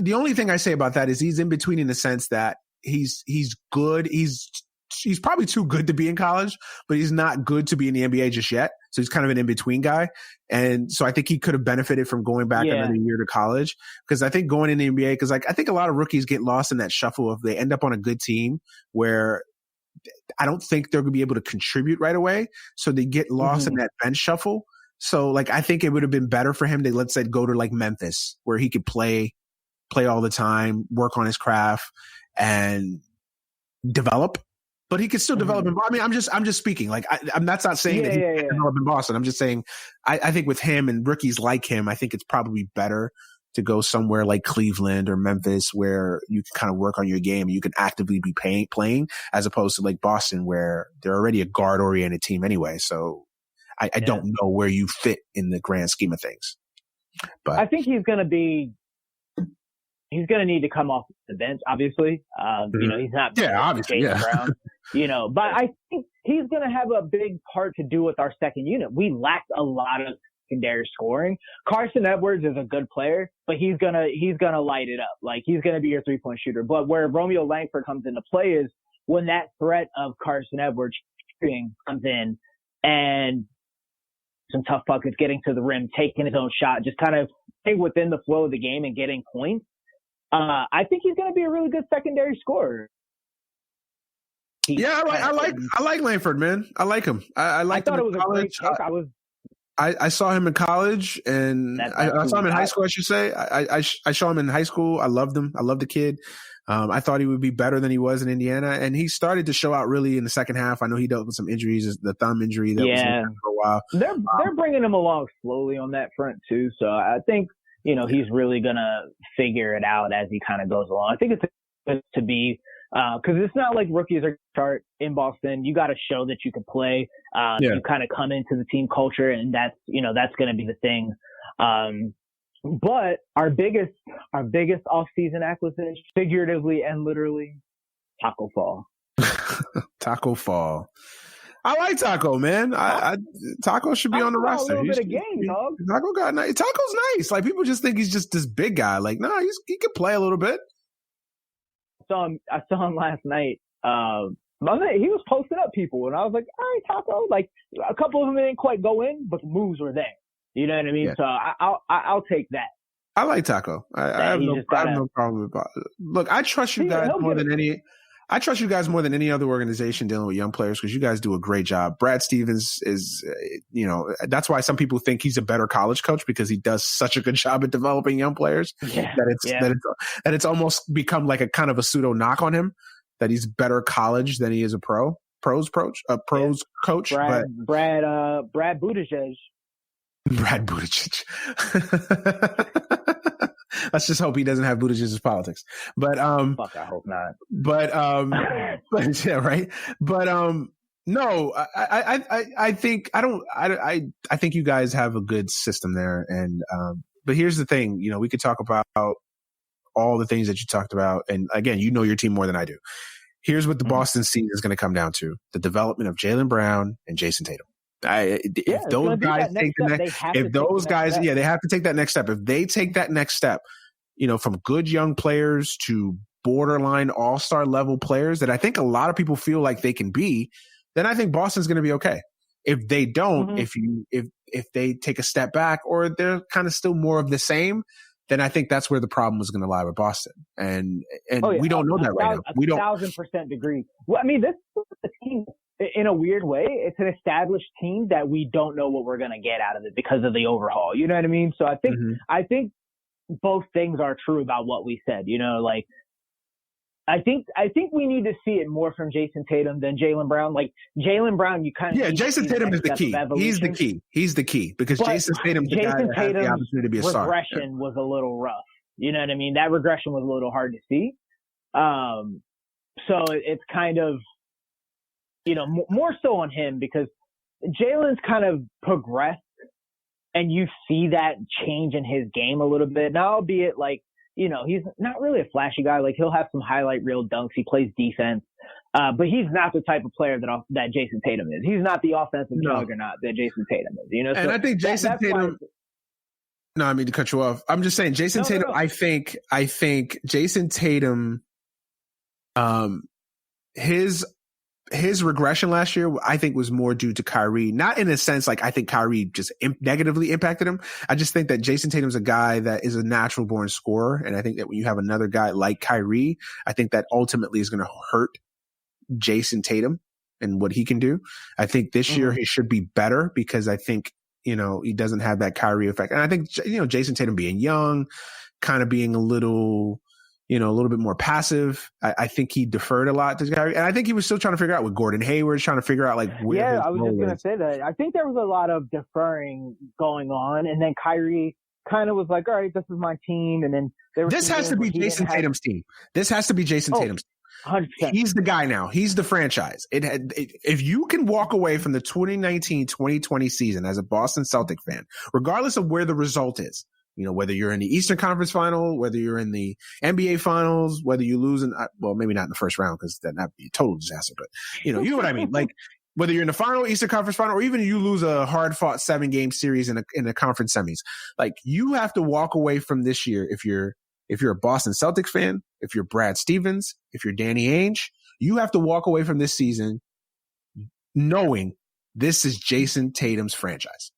The only thing I say about that is he's in between in the sense that he's good. He's probably too good to be in college, but he's not good to be in the NBA just yet. So he's kind of an in-between guy. And so I think he could have benefited from going back another year to college. Because I think going in the NBA, because I think a lot of rookies get lost in that shuffle if they end up on a good team where I don't think they're going to be able to contribute right away. So they get lost in that bench shuffle. So I think it would have been better for him to, let's say, go to Memphis where he could play all the time, work on his craft and develop. But he could still develop in Boston. I mean, I'm just speaking. That's not saying that he can't develop in Boston. I'm just saying I think with him and rookies like him, I think it's probably better to go somewhere like Cleveland or Memphis where you can kind of work on your game and you can actively be playing as opposed to Boston where they're already a guard-oriented team anyway. So I don't know where you fit in the grand scheme of things. But I think he's going to need to come off the bench, obviously. He's not obviously, Brown, but I think he's going to have a big part to do with our second unit. We lacked a lot of secondary scoring. Carson Edwards is a good player, but he's going to light it up. He's going to be your 3-point shooter. But where Romeo Langford comes into play is when that threat of Carson Edwards shooting comes in and some tough buckets, getting to the rim, taking his own shot, just kind of staying within the flow of the game and getting points. I think he's going to be a really good secondary scorer. I like Langford, man. I like him. I thought it was a great pick. I saw him in college, and I saw him in high school. I should say I saw him in high school. I loved him. I loved the kid. I thought he would be better than he was in Indiana, and he started to show out really in the second half. I know he dealt with some injuries, the thumb injury that was for a while. They're bringing him along slowly on that front too. So I think. He's really going to figure it out as he kind of goes along. I think it's good to be, cause it's not like rookies are start in Boston. You got to show that you can play. You kind of come into the team culture and that's going to be the thing. But our biggest off-season acquisition, figuratively and literally, Taco Fall. Taco Fall. I like Taco, man. Taco should be on the roster. A little bit of game, dog. Taco's nice. People just think he's just this big guy. He could play a little bit. I saw him last night. He was posting up people, and I was like, all right, Taco. A couple of them didn't quite go in, but the moves were there. You know what I mean? Yeah. So I'll take that. I like Taco. I have no problem with it. Look, I trust you guys more than any. I trust you guys more than any other organization dealing with young players because you guys do a great job. Brad Stevens is, that's why some people think he's a better college coach because he does such a good job at developing young players that it's almost become like a kind of a pseudo knock on him that he's better college than he is a pros coach. Brad Buttigieg. Brad Buttigieg. Let's just hope he doesn't have Buttigieg's politics. But fuck, I hope not. But yeah, right. But no, I think I think you guys have a good system there. And but here's the thing, we could talk about all the things that you talked about. And again, you know your team more than I do. Here's what the Boston season is going to come down to: the development of Jaylen Brown and Jason Tatum. If those guys take the next, if those guys, yeah, they have to take that next step. If they take that next step, from good young players to borderline all-star level players that I think a lot of people feel like they can be, then I think Boston's going to be okay. If they don't, if they take a step back or they're kind of still more of the same, then I think that's where the problem was going to lie with Boston. And we don't know that right now. We don't 1,000% agree. Well, I mean, this is a team in a weird way. It's an established team that we don't know what we're going to get out of it because of the overhaul. You know what I mean? So I think both things are true about what we said. I think we need to see it more from Jason Tatum than Jaylen Brown. Like Jaylen Brown, you kind of Jason Tatum is the key. He's the key because Jason Tatum's the guy that has the opportunity to be a star. Regression was a little rough. You know what I mean? That regression was a little hard to see. So it's kind of more so on him because Jaylen's kind of progressed, and you see that change in his game a little bit. Now, albeit he's not really a flashy guy. Like he'll have some highlight reel dunks. He plays defense, but he's not the type of player that Jason Tatum is. He's not the offensive juggernaut that Jason Tatum is. And I think Jason Tatum. No, I mean to cut you off. I'm just saying Jason Tatum. No. I think Jason Tatum. His regression last year, I think, was more due to Kyrie. Not in a sense like I think Kyrie just negatively impacted him. I just think that Jason Tatum's a guy that is a natural born scorer. And I think that when you have another guy like Kyrie, I think that ultimately is going to hurt Jason Tatum and what he can do. I think this year he should be better because I think, he doesn't have that Kyrie effect. And I think, Jason Tatum being young, kind of being a little bit more passive. I think he deferred a lot to Kyrie. And I think he was still trying to figure out with Gordon Hayward, trying to figure out where. Yeah, I was just going to say that. I think there was a lot of deferring going on. And then Kyrie kind of was like, all right, this is my team. And then this has to be Jason Tatum's team. This has to be Jason Tatum's team. 100%. He's the guy now. He's the franchise. If you can walk away from the 2019-2020 season as a Boston Celtic fan, regardless of where the result is, whether you're in the Eastern Conference Final, whether you're in the NBA Finals, whether you lose maybe not in the first round because that'd be a total disaster, but you know what I mean? Like whether you're in the final, Eastern Conference Final, or even you lose a hard fought 7-game series in a conference semis, like you have to walk away from this year. If you're a Boston Celtics fan, if you're Brad Stevens, if you're Danny Ainge, you have to walk away from this season knowing this is Jason Tatum's franchise.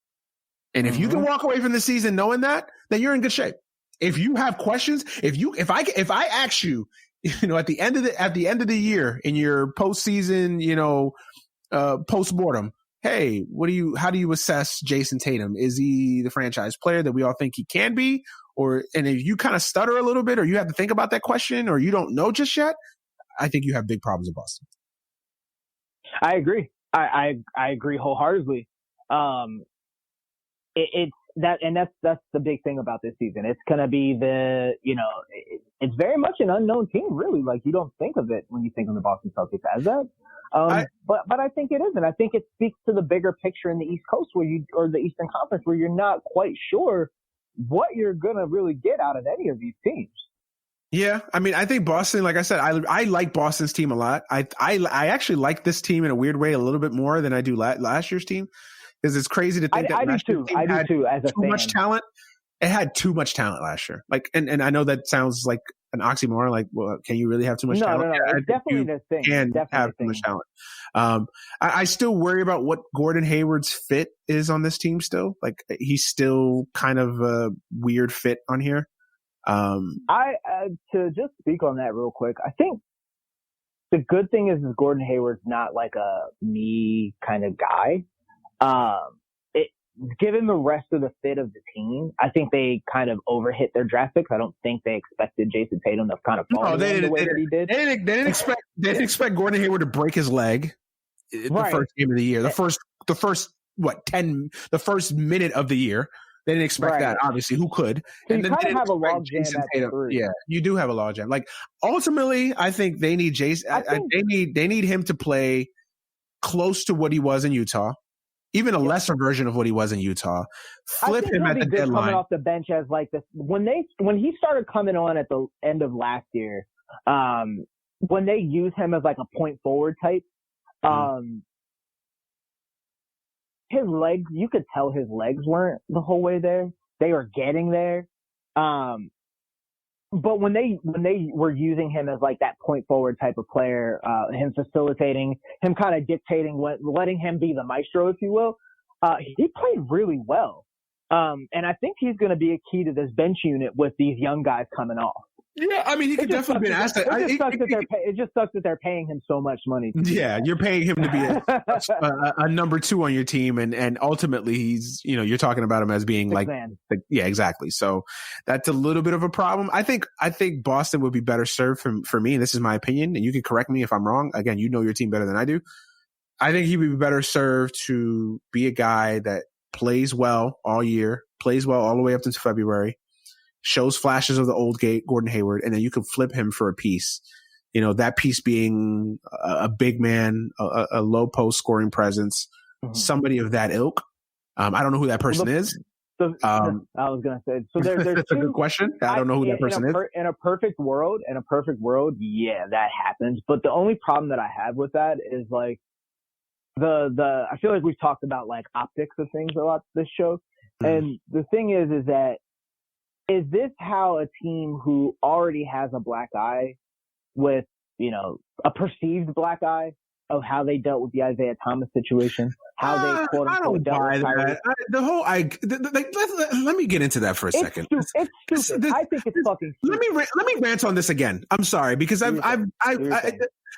And if you can walk away from the season knowing that, then you're in good shape. If you have questions, if I ask you, at the end of the year in your postseason, postmortem, hey, how do you assess Jason Tatum? Is he the franchise player that we all think he can be? And if you kind of stutter a little bit, or you have to think about that question, or you don't know just yet, I think you have big problems in Boston. I agree. I agree wholeheartedly. That's the big thing about this season. It's going to be it's very much an unknown team, really. Like you don't think of it when you think of the Boston Celtics as that. But I think it is. And I think it speaks to the bigger picture in the East Coast or the Eastern Conference where you're not quite sure what you're going to really get out of any of these teams. Yeah. I mean, I think Boston, like I said, I like Boston's team a lot. I actually like this team in a weird way a little bit more than I do last year's team. Because it's crazy to think I do too. As a fan, much talent. It had too much talent last year. Like, and I know that sounds like an oxymoron. Like, well, can you really have too much talent? No. It's definitely the thing. Can have too much talent. I still worry about what Gordon Hayward's fit is on this team. Still, like, he's still kind of a weird fit on here. To just speak on that real quick, I think the good thing is Gordon Hayward's not like a me kind of guy. Given the rest of the fit of the team, I think they kind of overhit their draft picks. I don't think they expected Jason Tatum to kind of fall the way that he did. They didn't expect Gordon Hayward to break his leg the first game of the year. The first minute of the year. They didn't expect that, obviously. Who could? So and you kind of have a log jam at 3. Yeah, you do have a log jam. Like, ultimately, I think they need Jason. They need him to play close to what he was in Utah. even a lesser version of what he was in Utah. Flip him at the deadline. Coming off the bench as like this when he started coming on at the end of last year, when they use him as like a point forward type, his legs, you could tell his legs weren't the whole way there. They were getting there. But when they were using him as like that point forward type of player, him facilitating, him kind of dictating letting him be the maestro, if you will, he played really well. And I think he's going to be a key to this bench unit with these young guys coming off. Yeah, I mean, he could definitely be an asset. It just sucks that they're paying him so much money. Yeah, you're paying him to be a number 2 on your team, and ultimately he's, you're talking about him as being like, yeah, exactly. So that's a little bit of a problem. I think Boston would be better served for me, and this is my opinion, and you can correct me if I'm wrong. Again, you know your team better than I do. I think he would be better served to be a guy that plays well all year, plays well all the way up into February, shows flashes of the old Gordon Hayward, and then you can flip him for a piece. That piece being a big man, a low post scoring presence, somebody of that ilk. I don't know who that person is. I was going to say, so there's that's a good question. I don't know who that person is. In a perfect world, yeah, that happens. But the only problem that I have with that is like I feel like we've talked about like optics of things a lot this show. And the thing is that, is this how a team who already has a black eye with, a perceived black eye of how they dealt with the Isaiah Thomas situation, how they quote unquote dealt with Kyrie? Let me get into that for a second. It's stupid. I think it's fucking stupid. Let me rant on this again. I'm sorry, because I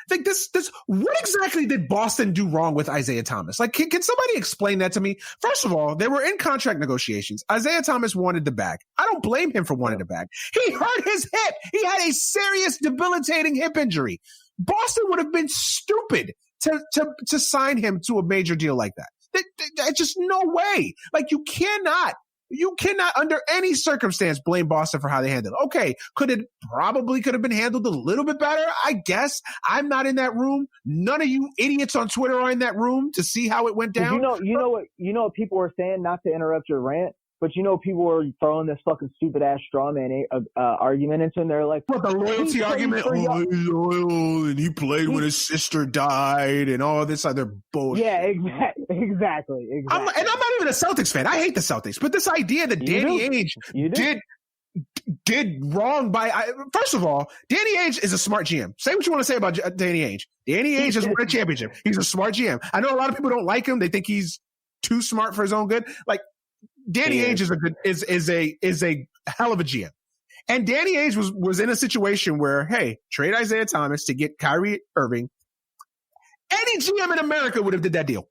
think this, what exactly did Boston do wrong with Isaiah Thomas? Like, can somebody explain that to me? First of all, they were in contract negotiations. Isaiah Thomas wanted the bag. I don't blame him for wanting the bag. He hurt his hip. He had a serious debilitating hip injury. Boston would have been stupid to sign him to a major deal like that. There's just no way. Like, you cannot under any circumstance blame Boston for how they handled it. Okay, could have been handled a little bit better? I guess. I'm not in that room. None of you idiots on Twitter are in that room to see how it went down. You know what people were saying, not to interrupt your rant, but people were throwing this fucking stupid ass straw man argument into, and they're like, what, the loyalty argument? Oh, he's loyal, and he played when his sister died, and all this other bullshit. Yeah, exactly. I'm not even a Celtics fan. I hate the Celtics, but this idea that Danny Ainge did wrong by, first of all, Danny Ainge is a smart GM. Say what you want to say about Danny Ainge. Danny Ainge has won a championship. He's a smart GM. I know a lot of people don't like him. They think he's too smart for his own good. Like, Danny Ainge is a hell of a GM. And Danny Ainge was in a situation where, hey, trade Isaiah Thomas to get Kyrie Irving. Any GM in America would have did that deal.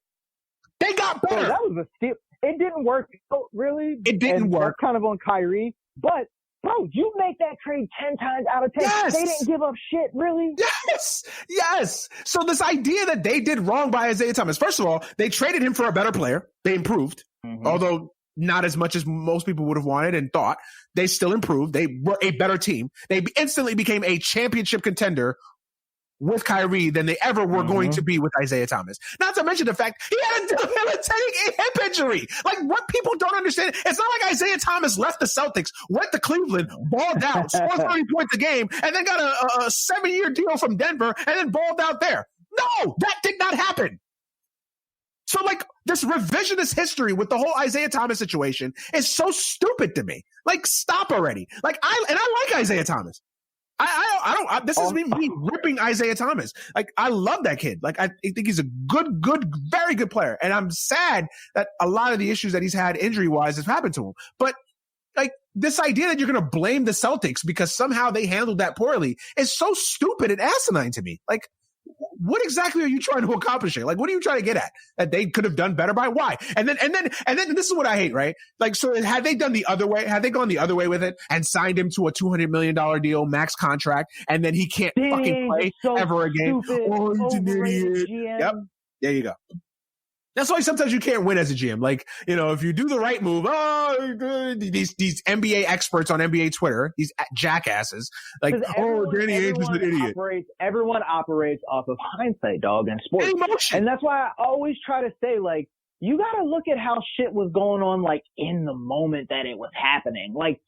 They got better. Bro, that was a steal. It didn't work. Really? It didn't work. That's kind of on Kyrie. But, bro, you make that trade 10 times out of 10. Yes. They didn't give up shit, really? Yes. So this idea that they did wrong by Isaiah Thomas, first of all, they traded him for a better player. They improved, although not as much as most people would have wanted and thought. They still improved. They were a better team. They instantly became a championship contender with Kyrie than they ever were going to be with Isaiah Thomas. Not to mention the fact he had a debilitating hip injury. Like, what people don't understand, it's not like Isaiah Thomas left the Celtics, went to Cleveland, balled out, scored 30 points a game, and then got a 7-year deal from Denver, and then balled out there. No, that did not happen. So, like, this revisionist history with the whole Isaiah Thomas situation is so stupid to me. Like, stop already. Like, I like Isaiah Thomas. This is me ripping Isaiah Thomas. Like, I love that kid. Like, I think he's a good, very good player. And I'm sad that a lot of the issues that he's had injury-wise has happened to him. But, like, this idea that you're going to blame the Celtics because somehow they handled that poorly is so stupid and asinine to me. Like, what exactly are you trying to accomplish here? Like, what are you trying to get at? That they could have done better by? Why? And then this is what I hate, right? Like, so had they done the other way, had they gone the other way with it and signed him to a $200 million deal, max contract, and then he can't fucking play ever again? Oh, he's an idiot. Yep. There you go. That's why sometimes you can't win as a GM. Like, if you do the right move, these NBA experts on NBA Twitter, these jackasses, like, Danny Ainge is an idiot. Everyone operates off of hindsight, dog, in sports. Emotion. And that's why I always try to say, like, you got to look at how shit was going on, like, in the moment that it was happening. Like,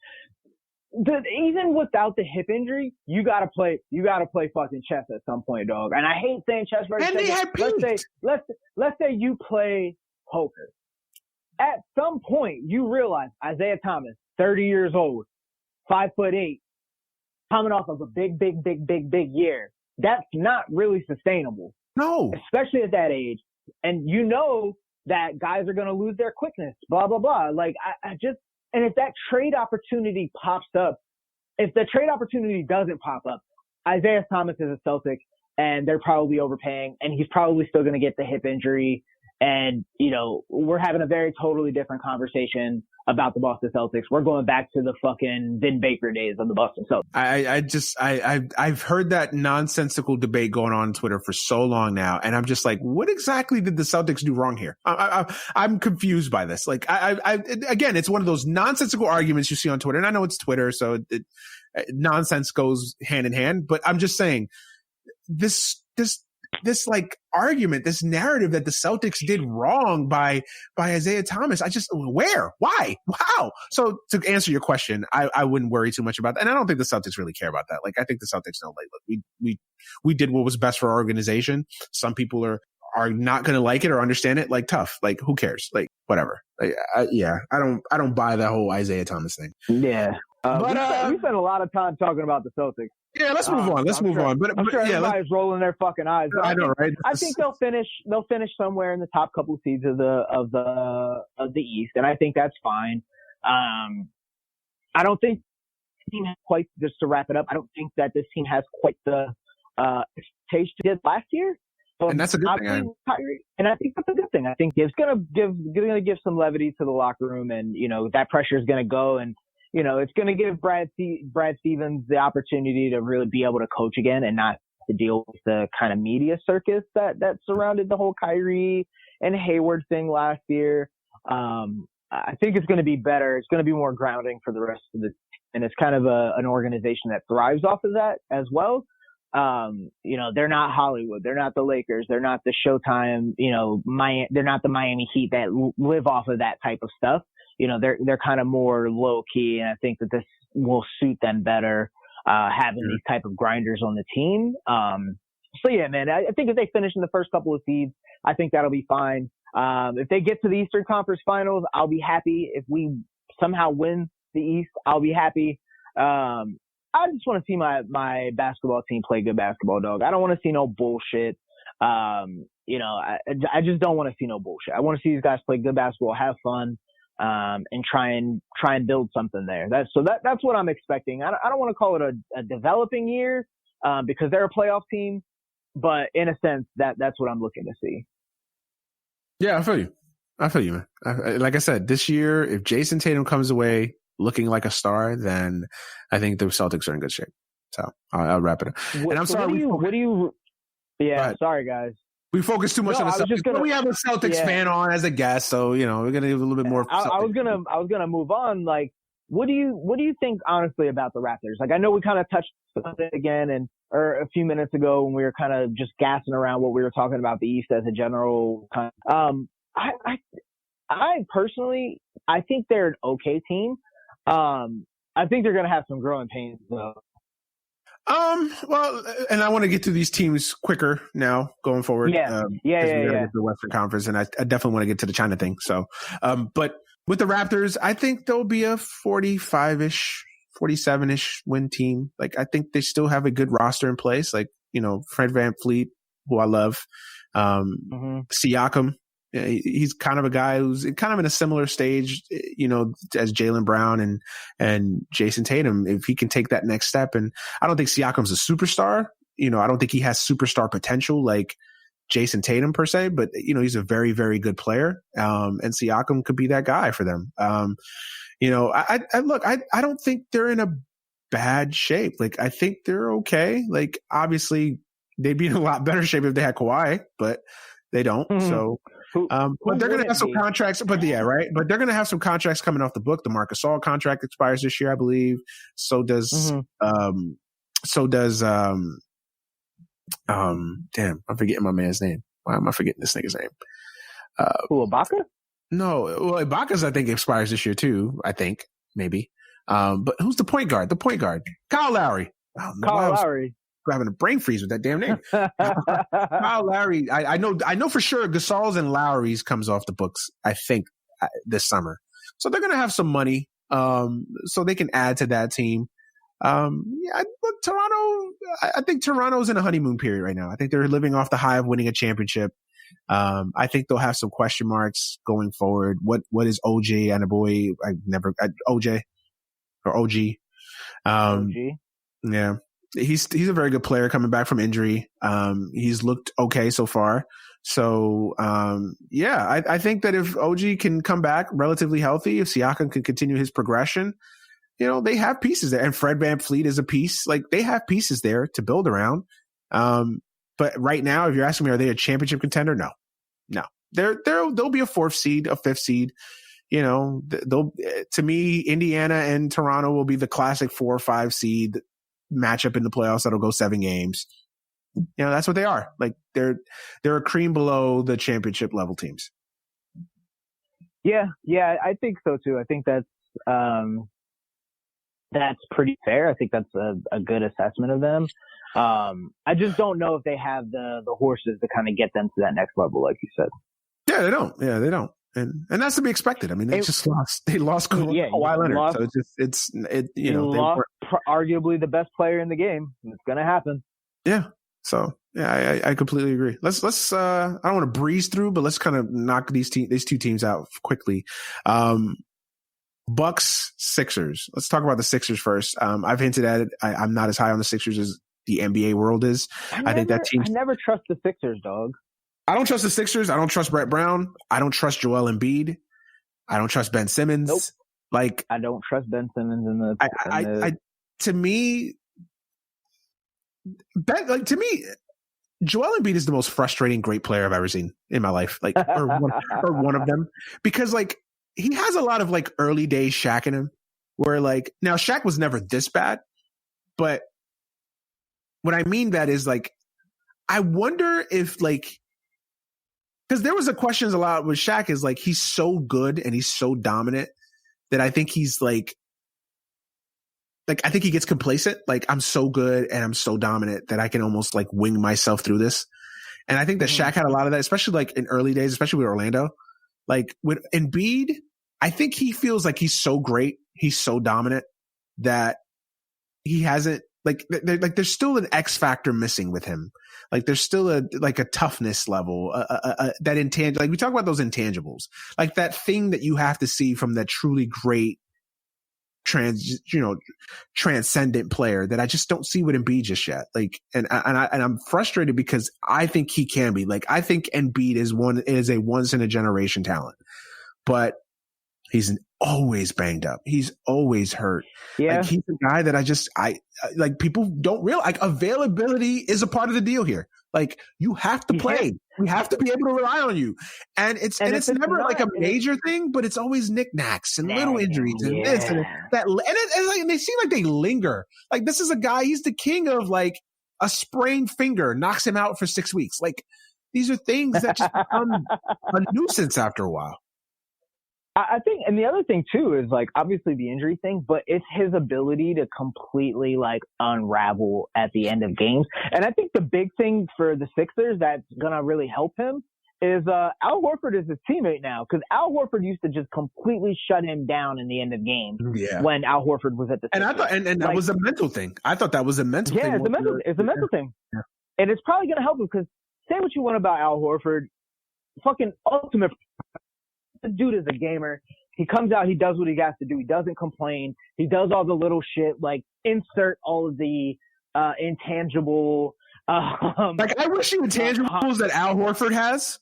even without the hip injury, you got to play fucking chess at some point, dog. And I hate saying chess versus And they had peaked. Let's say you play poker. At some point, you realize Isaiah Thomas, 30 years old, 5'8", coming off of a big year. That's not really sustainable. No. Especially at that age. And you know that guys are going to lose their quickness, blah, blah, blah. Like, and if that trade opportunity pops up, if the trade opportunity doesn't pop up, Isaiah Thomas is a Celtic and they're probably overpaying and he's probably still going to get the hip injury. And, you know, we're having a very totally different conversation about the Boston Celtics. We're going back to the fucking Vin Baker days of the Boston Celtics. I've heard that nonsensical debate going on Twitter for so long now. And I'm just like, what exactly did the Celtics do wrong here? I'm confused by this. Like, again, it's one of those nonsensical arguments you see on Twitter. And I know it's Twitter, so nonsense goes hand in hand, but I'm just saying this like argument, this narrative that the Celtics did wrong by Isaiah Thomas. Where? Why? How? So to answer your question, I wouldn't worry too much about that. And I don't think the Celtics really care about that. Like, I think the Celtics know, like, look, we did what was best for our organization. Some people are not going to like it or understand it. Like, tough. Like, who cares? Like, whatever. Like, I don't buy that whole Isaiah Thomas thing. Yeah. We spent a lot of time talking about the Celtics. Yeah, let's move on. Let's move on. But I'm sure everybody's rolling their fucking eyes. I know, right? I think they'll finish somewhere in the top couple of seeds of the East, and I think that's fine. I don't think the team has quite, just to wrap it up, I don't think that this team has quite the expectation it did last year. So and that's a good thing. And I think that's a good thing. I think it's gonna give some levity to the locker room, and you know that pressure is gonna go, and you know it's gonna give Brad Stevens the opportunity to really be able to coach again and not to deal with the kind of media circus that surrounded the whole Kyrie and Hayward thing last year. I think it's going to be better. It's going to be more grounding for the rest of the, and it's kind of an organization that thrives off of that as well. You know, they're not Hollywood. They're not the Lakers. They're not the Showtime, you know, they're not the Miami Heat that live off of that type of stuff. You know, they're kind of more low key. And I think that this will suit them better, having these type of grinders on the team. So yeah, man, I think if they finish in the first couple of seeds, I think that'll be fine. If they get to the Eastern Conference Finals, I'll be happy. If we somehow win the East, I'll be happy. I just want to see my basketball team play good basketball, dog. I don't want to see no bullshit. You know, I just don't want to see no bullshit. I want to see these guys play good basketball, have fun, and try and build something there. That's what I'm expecting. I don't want to call it a developing year, because they're a playoff team, but in a sense that's what I'm looking to see. Yeah, I feel you, man. Like I said, this year, if Jason Tatum comes away looking like a star, then I think the Celtics are in good shape. So I'll wrap it up. And I'm sorry. Sorry, guys. We focus too much on the Celtics. We have a Celtics fan on as a guest, so you know we're gonna give a little bit more. I was gonna move on. Like, what do you think honestly about the Raptors? Like, I know we kind of touched on it again, or a few minutes ago when we were kind of just gassing around what we were talking about the East as a general. I personally, I think they're an okay team. I think they're going to have some growing pains though. Well, and I want to get to these teams quicker now going forward. Yeah. The Western Conference, and I definitely want to get to the China thing. So, but with the Raptors, I think they'll be a 45-ish, 47-ish win team. Like, I think they still have a good roster in place. Like, you know, Fred VanVleet, who I love, Siakam. He's kind of a guy who's kind of in a similar stage, you know, as Jaylen Brown and Jason Tatum, if he can take that next step. And I don't think Siakam's a superstar. You know, I don't think he has superstar potential like Jason Tatum per se, but you know, he's a very, very good player. And Siakam could be that guy for them. You know, I don't think they're in a bad shape. Like, I think they're okay. Like, obviously they'd be in a lot better shape if they had Kawhi, but they don't. So, but they're going to have some contracts, but right. But they're going to have some contracts coming off the book. The Marc Gasol contract expires this year, I believe. So does, damn, I'm forgetting my man's name. Why am I forgetting this nigga's name? Ibaka? No, well, Ibaka's I think expires this year too. I think maybe. But who's the point guard? The point guard, Kyle Lowry. Oh, no, Kyle Lowry. Having a brain freeze with that damn name. Kyle Lowry. I know for sure Gasol's and Lowry's comes off the books, I think, this summer. So they're going to have some money, so they can add to that team. Look, Toronto, I think Toronto's in a honeymoon period right now. I think they're living off the high of winning a championship. I think they'll have some question marks going forward. What is OJ and a boy? OJ or OG. OG. Yeah. He's a very good player coming back from injury. He's looked okay so far. So, I think that if OG can come back relatively healthy, if Siakam can continue his progression, they have pieces there. And Fred VanVleet is a piece. Like, they have pieces there to build around. But right now, if you're asking me, are they a championship contender? No. They'll be a 4th seed, a 5th seed. To me, Indiana and Toronto will be the classic 4 or 5 seed matchup in the playoffs that'll go 7 games. That's what they are. Like, they're a cream below the championship level teams. Yeah, I think so too. I think that's pretty fair. I think that's a good assessment of them. I just don't know if they have the horses to kind of get them to that next level, like you said. Yeah, they don't. And that's to be expected. I mean, they lost Kawhi Leonard. So it's lost arguably the best player in the game. It's going to happen. Yeah. So yeah, I completely agree. Let's I don't want to breeze through, but let's kind of knock these two teams out quickly. Bucks, Sixers. Let's talk about the Sixers first. I've hinted at it. I'm not as high on the Sixers as the NBA world is. I think that team. I never trust the Sixers, dog. I don't trust the Sixers. I don't trust Brett Brown. I don't trust Joel Embiid. I don't trust Ben Simmons. Nope. Like, I don't trust Ben Simmons in the. To me, Joel Embiid is the most frustrating great player I've ever seen in my life. Like, or one of them, because like he has a lot of like early days Shaq in him, where like now Shaq was never this bad, but what I mean that is like I wonder if like. Because there was a questions a lot with Shaq is like he's so good and he's so dominant that I think he's like I think he gets complacent. Like, I'm so good and I'm so dominant that I can almost like wing myself through this. And I think that Shaq had a lot of that, especially like in early days, especially with Orlando. Like with Embiid, I think he feels like he's so great, he's so dominant that he hasn't there's still an X factor missing with him. Like there's still a toughness level, that intangible. Like we talk about those intangibles, like that thing that you have to see from that truly great transcendent player that I just don't see with Embiid just yet. Like, and I'm frustrated because I think he can be. Like, I think Embiid is a once in a generation talent, but he's always banged up. He's always hurt. Yeah. Like, he's a guy that I like people don't realize, like, availability is a part of the deal here. Like, you have to play. We have to be able to rely on you. And it's never like a major thing, but it's always knickknacks and little injuries and this and that. And they seem like they linger. Like, this is a guy, he's the king of like a sprained finger knocks him out for 6 weeks. Like, these are things that just become a nuisance after a while. I think, and the other thing too is like obviously the injury thing, but it's his ability to completely like unravel at the end of games. And I think the big thing for the Sixers that's gonna really help him is Al Horford is his teammate now, because Al Horford used to just completely shut him down in the end of games when Al Horford was at the Sixers. And I thought, and that was a mental thing. I thought that was a mental thing. Yeah, it's a mental thing. Yeah. And it's probably gonna help him, because say what you want about Al Horford, fucking ultimate. The dude is a gamer. He comes out, he does what he has to do. He doesn't complain. He does all the little shit, like insert all of the intangible. Like, I wish the intangibles that Al Horford has,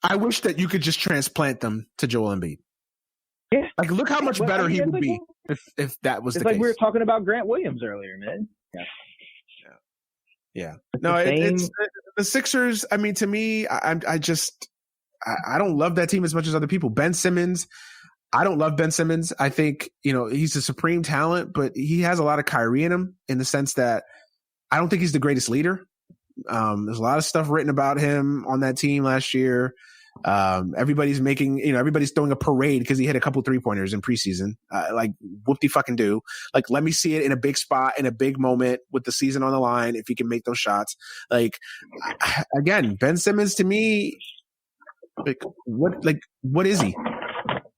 I wish that you could just transplant them to Joel Embiid. Yeah. Like, look how much better he would be if that was the case. It's like we were talking about Grant Williams earlier, man. Yeah. No, it's the Sixers. I mean, to me, I don't love that team as much as other people. Ben Simmons, I don't love Ben Simmons. I think, he's a supreme talent, but he has a lot of Kyrie in him, in the sense that I don't think he's the greatest leader. There's a lot of stuff written about him on that team last year. Everybody's making, everybody's throwing a parade because he hit a couple 3-pointers in preseason. Like, whoop-de fucking do. Like, let me see it in a big spot, in a big moment with the season on the line, if he can make those shots. Like, again, Ben Simmons to me, what is he?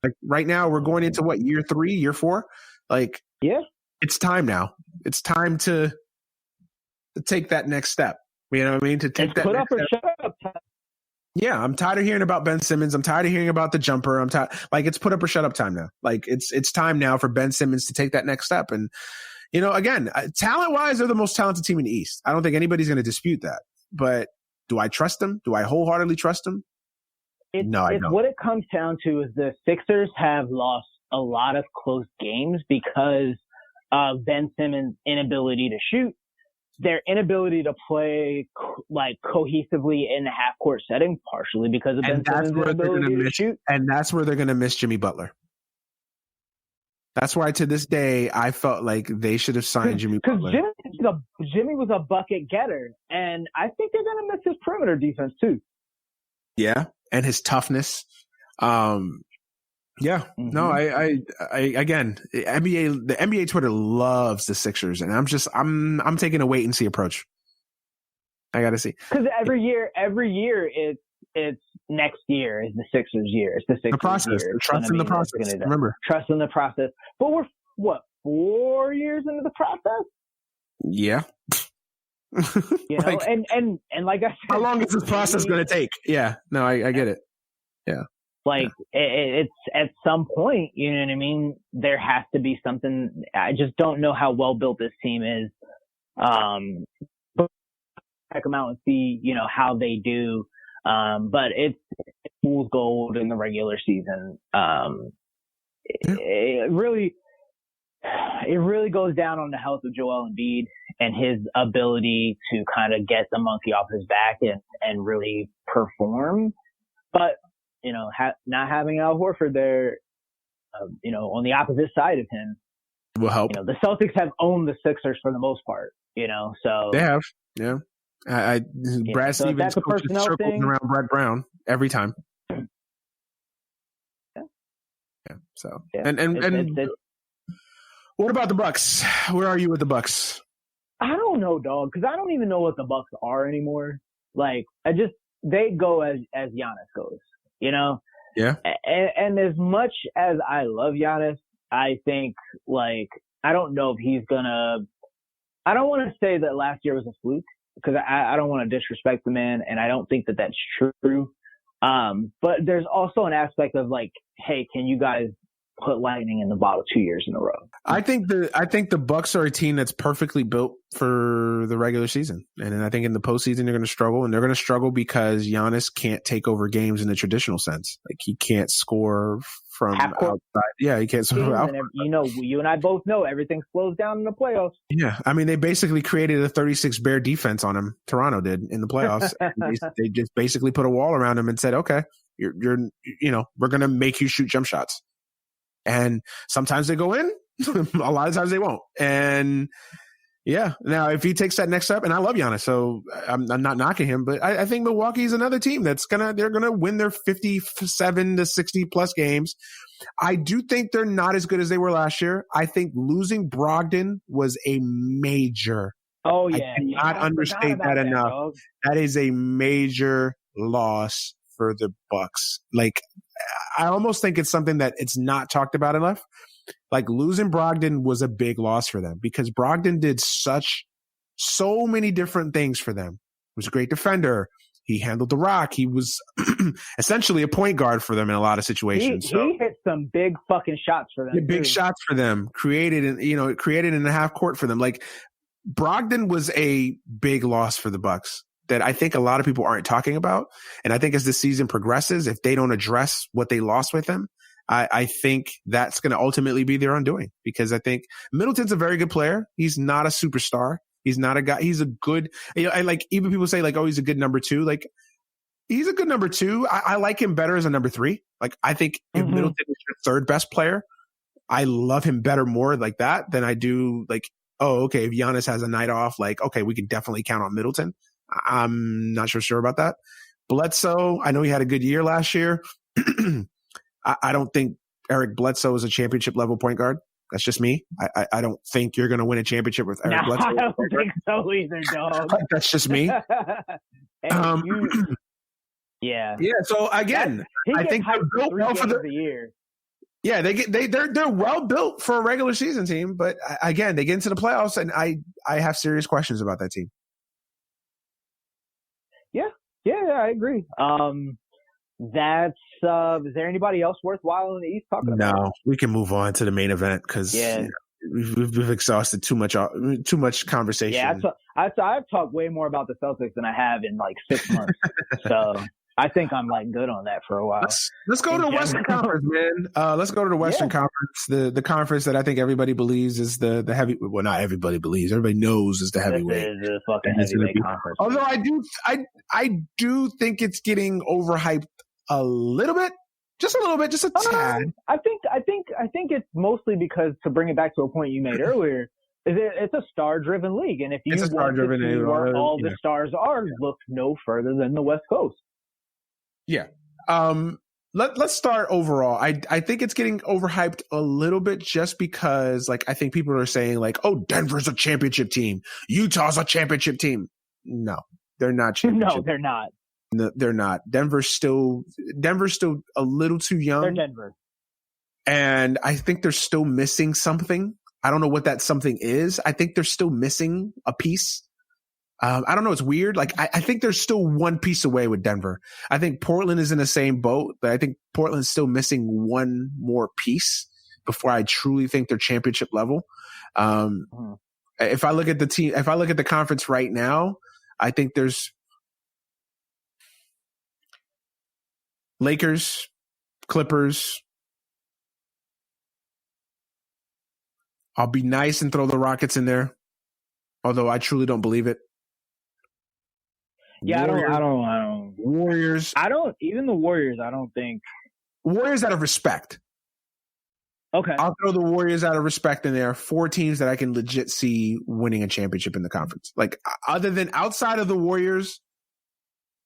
Like, right now we're going into what, year 3, year 4? Like, yeah, it's time now. It's time to take that next step. You know what I mean? To take that put up next or step. shut up. Yeah, I'm tired of hearing about Ben Simmons. I'm tired of hearing about the jumper. I'm tired. Like, it's put up or shut up time now. Like, it's time now for Ben Simmons to take that next step. And, again, talent-wise, they're the most talented team in the East. I don't think anybody's going to dispute that. But do I trust them? Do I wholeheartedly trust them? No, I don't. What it comes down to is the Sixers have lost a lot of close games because of Ben Simmons' inability to shoot, their inability to play like cohesively in the half court setting, partially because of Ben Simmons' inability to shoot. And that's where they're going to miss Jimmy Butler. That's why to this day, I felt like they should have signed Jimmy Butler. Because Jimmy was a bucket getter, and I think they're going to miss his perimeter defense too. Yeah, and his toughness. Yeah, no, I again, the NBA Twitter loves the Sixers, and I'm taking a wait and see approach. I got to see, because every year it's next year is the Sixers' year. It's the Sixers' process. year. Trust in the process. Remember, trust in the process. But we're 4 years into the process. Yeah. Like, and like I said, how long is this process going to take? Yeah, no, I get it. Yeah. Like, it's at some point, you know what I mean? There has to be something. I just don't know how well built this team is. Check them out and see, how they do. But it's fool's gold in the regular season. It really goes down on the health of Joel Embiid and his ability to kind of get the monkey off his back and really perform. But not having Al Horford there, on the opposite side of him will help. The Celtics have owned the Sixers for the most part, so they have. Yeah. Brad Stevens coaches circles around Brett Brown every time. Yeah. So, and what about the Bucks? Where are you with the Bucks? I don't know, dog, because I don't even know what the Bucks are anymore. Like, they go as Giannis goes. Yeah. And as much as I love Giannis, I think, like, I don't know if he's gonna, I don't want to say that last year was a fluke because I don't want to disrespect the man. And I don't think that that's true. But there's also an aspect of like, hey, can you guys put lightning in the bottle 2 years in a row? I think the Bucks are a team that's perfectly built for the regular season, and then I think in the postseason they're going to struggle, and they're going to struggle because Giannis can't take over games in the traditional sense. Like, he can't score from outside. Yeah, he can't score out. You and I both know everything slows down in the playoffs. Yeah, I mean, they basically created a 36 bear defense on him. Toronto did in the playoffs. they just basically put a wall around him and said, "Okay, you're we're going to make you shoot jump shots." And sometimes they go in, a lot of times they won't. And yeah, now if he takes that next step, and I love Giannis, so I'm not knocking him, but I think Milwaukee's another team they're gonna win their 57 to 60 plus games. I do think they're not as good as they were last year. I think losing Brogdon was a major. Oh yeah, I cannot understate that enough. Dog. That is a major loss for the Bucks. Like, I almost think it's something that it's not talked about enough. Like, losing Brogdon was a big loss for them because Brogdon did so many different things for them. He was a great defender. He handled the rock. He was essentially a point guard for them in a lot of situations. He hit some big fucking shots for them. Big shots for them. Created in the half court for them. Like, Brogdon was a big loss for the Bucks that I think a lot of people aren't talking about. And I think as the season progresses, if they don't address what they lost with him, I think that's going to ultimately be their undoing, because I think Middleton's a very good player. He's not a superstar. He's not a guy. He's a good, I like, even people say like, oh, he's a good number 2. Like, he's a good number 2. I like him better as a number 3. Like, I think if Middleton is your third best player, I love him better more like that than I do like, oh, okay, if Giannis has a night off, like, okay, we can definitely count on Middleton. I'm not sure about that. Bledsoe, I know he had a good year last year. I don't think Eric Bledsoe is a championship level point guard. That's just me. I don't think you're going to win a championship with Eric Bledsoe. I don't think so either, dog. That's just me. Yeah. So again, I think they're built well for the year. Yeah, they're well built for a regular season team, but again, they get into the playoffs, and I have serious questions about that team. Yeah, I agree. That's is there anybody else worthwhile in the East talking about? No, we can move on to the main event because we've exhausted too much conversation. Yeah, I've talked way more about the Celtics than I have in like 6 months. So I think I'm like good on that for a while. Let's go to the Western Conference, man. Let's go to the Western Conference, the conference that I think everybody believes is the heavy. Well, not everybody believes. Everybody knows is the heavyweight. This is a fucking heavyweight conference. Although I do think it's getting overhyped a little bit, just a tad. I think it's mostly because, to bring it back to a point you made earlier, it's a star-driven league, and if you want to see where all the stars are, look no further than the West Coast. Yeah. Let's start overall. I think it's getting overhyped a little bit just because, like, I think people are saying, like, oh, Denver's a championship team. Utah's a championship team. No, they're not championship. No, they're not. No, they're not. Denver's still a little too young. They're Denver. And I think they're still missing something. I don't know what that something is. I think they're still missing a piece. I don't know. It's weird. Like, I think they're still one piece away with Denver. I think Portland is in the same boat, but I think Portland's still missing one more piece before I truly think they're championship level. If I look at the team, if I look at the conference right now, I think there's Lakers, Clippers. I'll be nice and throw the Rockets in there, although I truly don't believe it. Yeah, I don't. Warriors. Even the Warriors, I don't think. Warriors out of respect. Okay. I'll throw the Warriors out of respect in there. 4 teams that I can legit see winning a championship in the conference. Like, outside of the Warriors,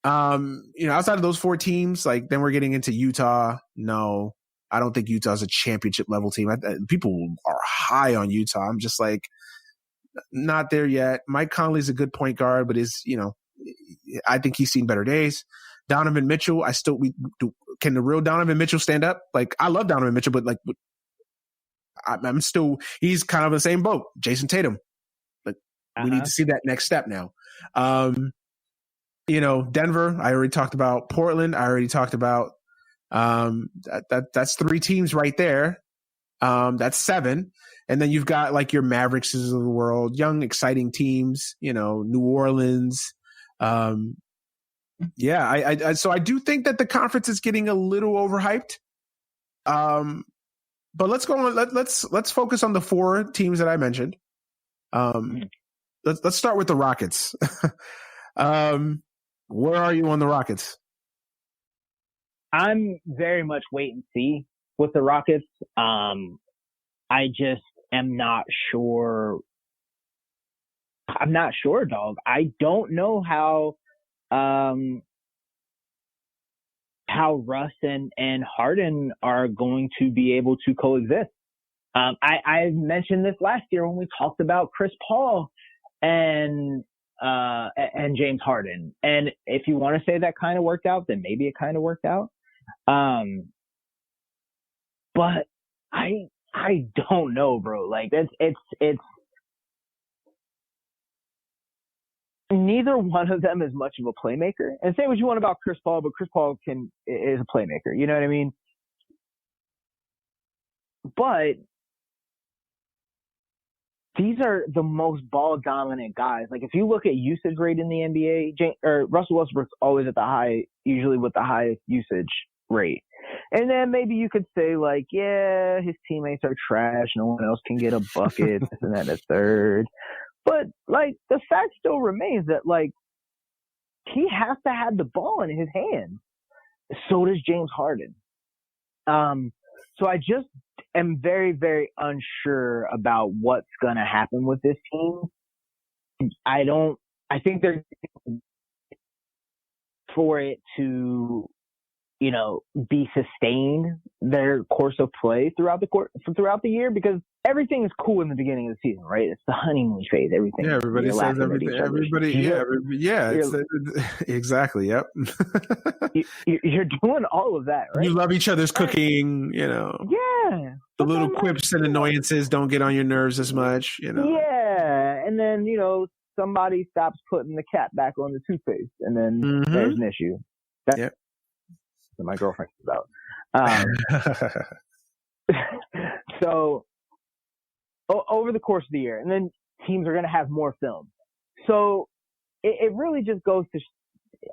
outside of those 4 teams, like, then we're getting into Utah. No, I don't think Utah's a championship level team. People are high on Utah. I'm just like, not there yet. Mike Conley's a good point guard, but I think he's seen better days. Donovan Mitchell, can the real Donovan Mitchell stand up? Like, I love Donovan Mitchell, but like, he's kind of the same boat. Jason Tatum. Like, we need to see that next step now. Denver, I already talked about. Portland, I already talked about. That's 3 teams right there. That's 7. And then you've got like your Mavericks of the world, young, exciting teams, New Orleans. So I do think that the conference is getting a little overhyped. But let's go on. Let's focus on the 4 teams that I mentioned. Let's start with the Rockets. Where are you on the Rockets? I'm very much wait and see with the Rockets. I just am not sure. I'm not sure, dog. I don't know how Russ and Harden are going to be able to coexist. I mentioned this last year when we talked about Chris Paul and James Harden. And if you want to say that kind of worked out, then maybe it kind of worked out. But I don't know, bro. Like, it's neither one of them is much of a playmaker. And say what you want about Chris Paul, but Chris Paul is a playmaker. You know what I mean? But these are the most ball dominant guys. Like, if you look at usage rate in the NBA, Russell Westbrook's always usually with the highest usage rate. And then maybe you could say, like, yeah, his teammates are trash. No one else can get a bucket. This and that, and a third. But, like, the fact still remains that, like, he has to have the ball in his hands. So does James Harden. So I just am very, very unsure about what's going to happen with this team. I think they're for it to, you know, be sustained, their course of play throughout the year, because everything is cool in the beginning of the season, right? It's the honeymoon phase. Everything. Yeah, everybody says everything. Exactly. Yep. You're doing all of that, right? You love each other's cooking, you know. Yeah. The little quips and annoyances don't get on your nerves as much, you know. Yeah. And then, you know, somebody stops putting the cap back on the toothpaste, and then there's an issue. That's what my girlfriend's about. So over the course of the year, and then teams are going to have more film. So it really just goes to,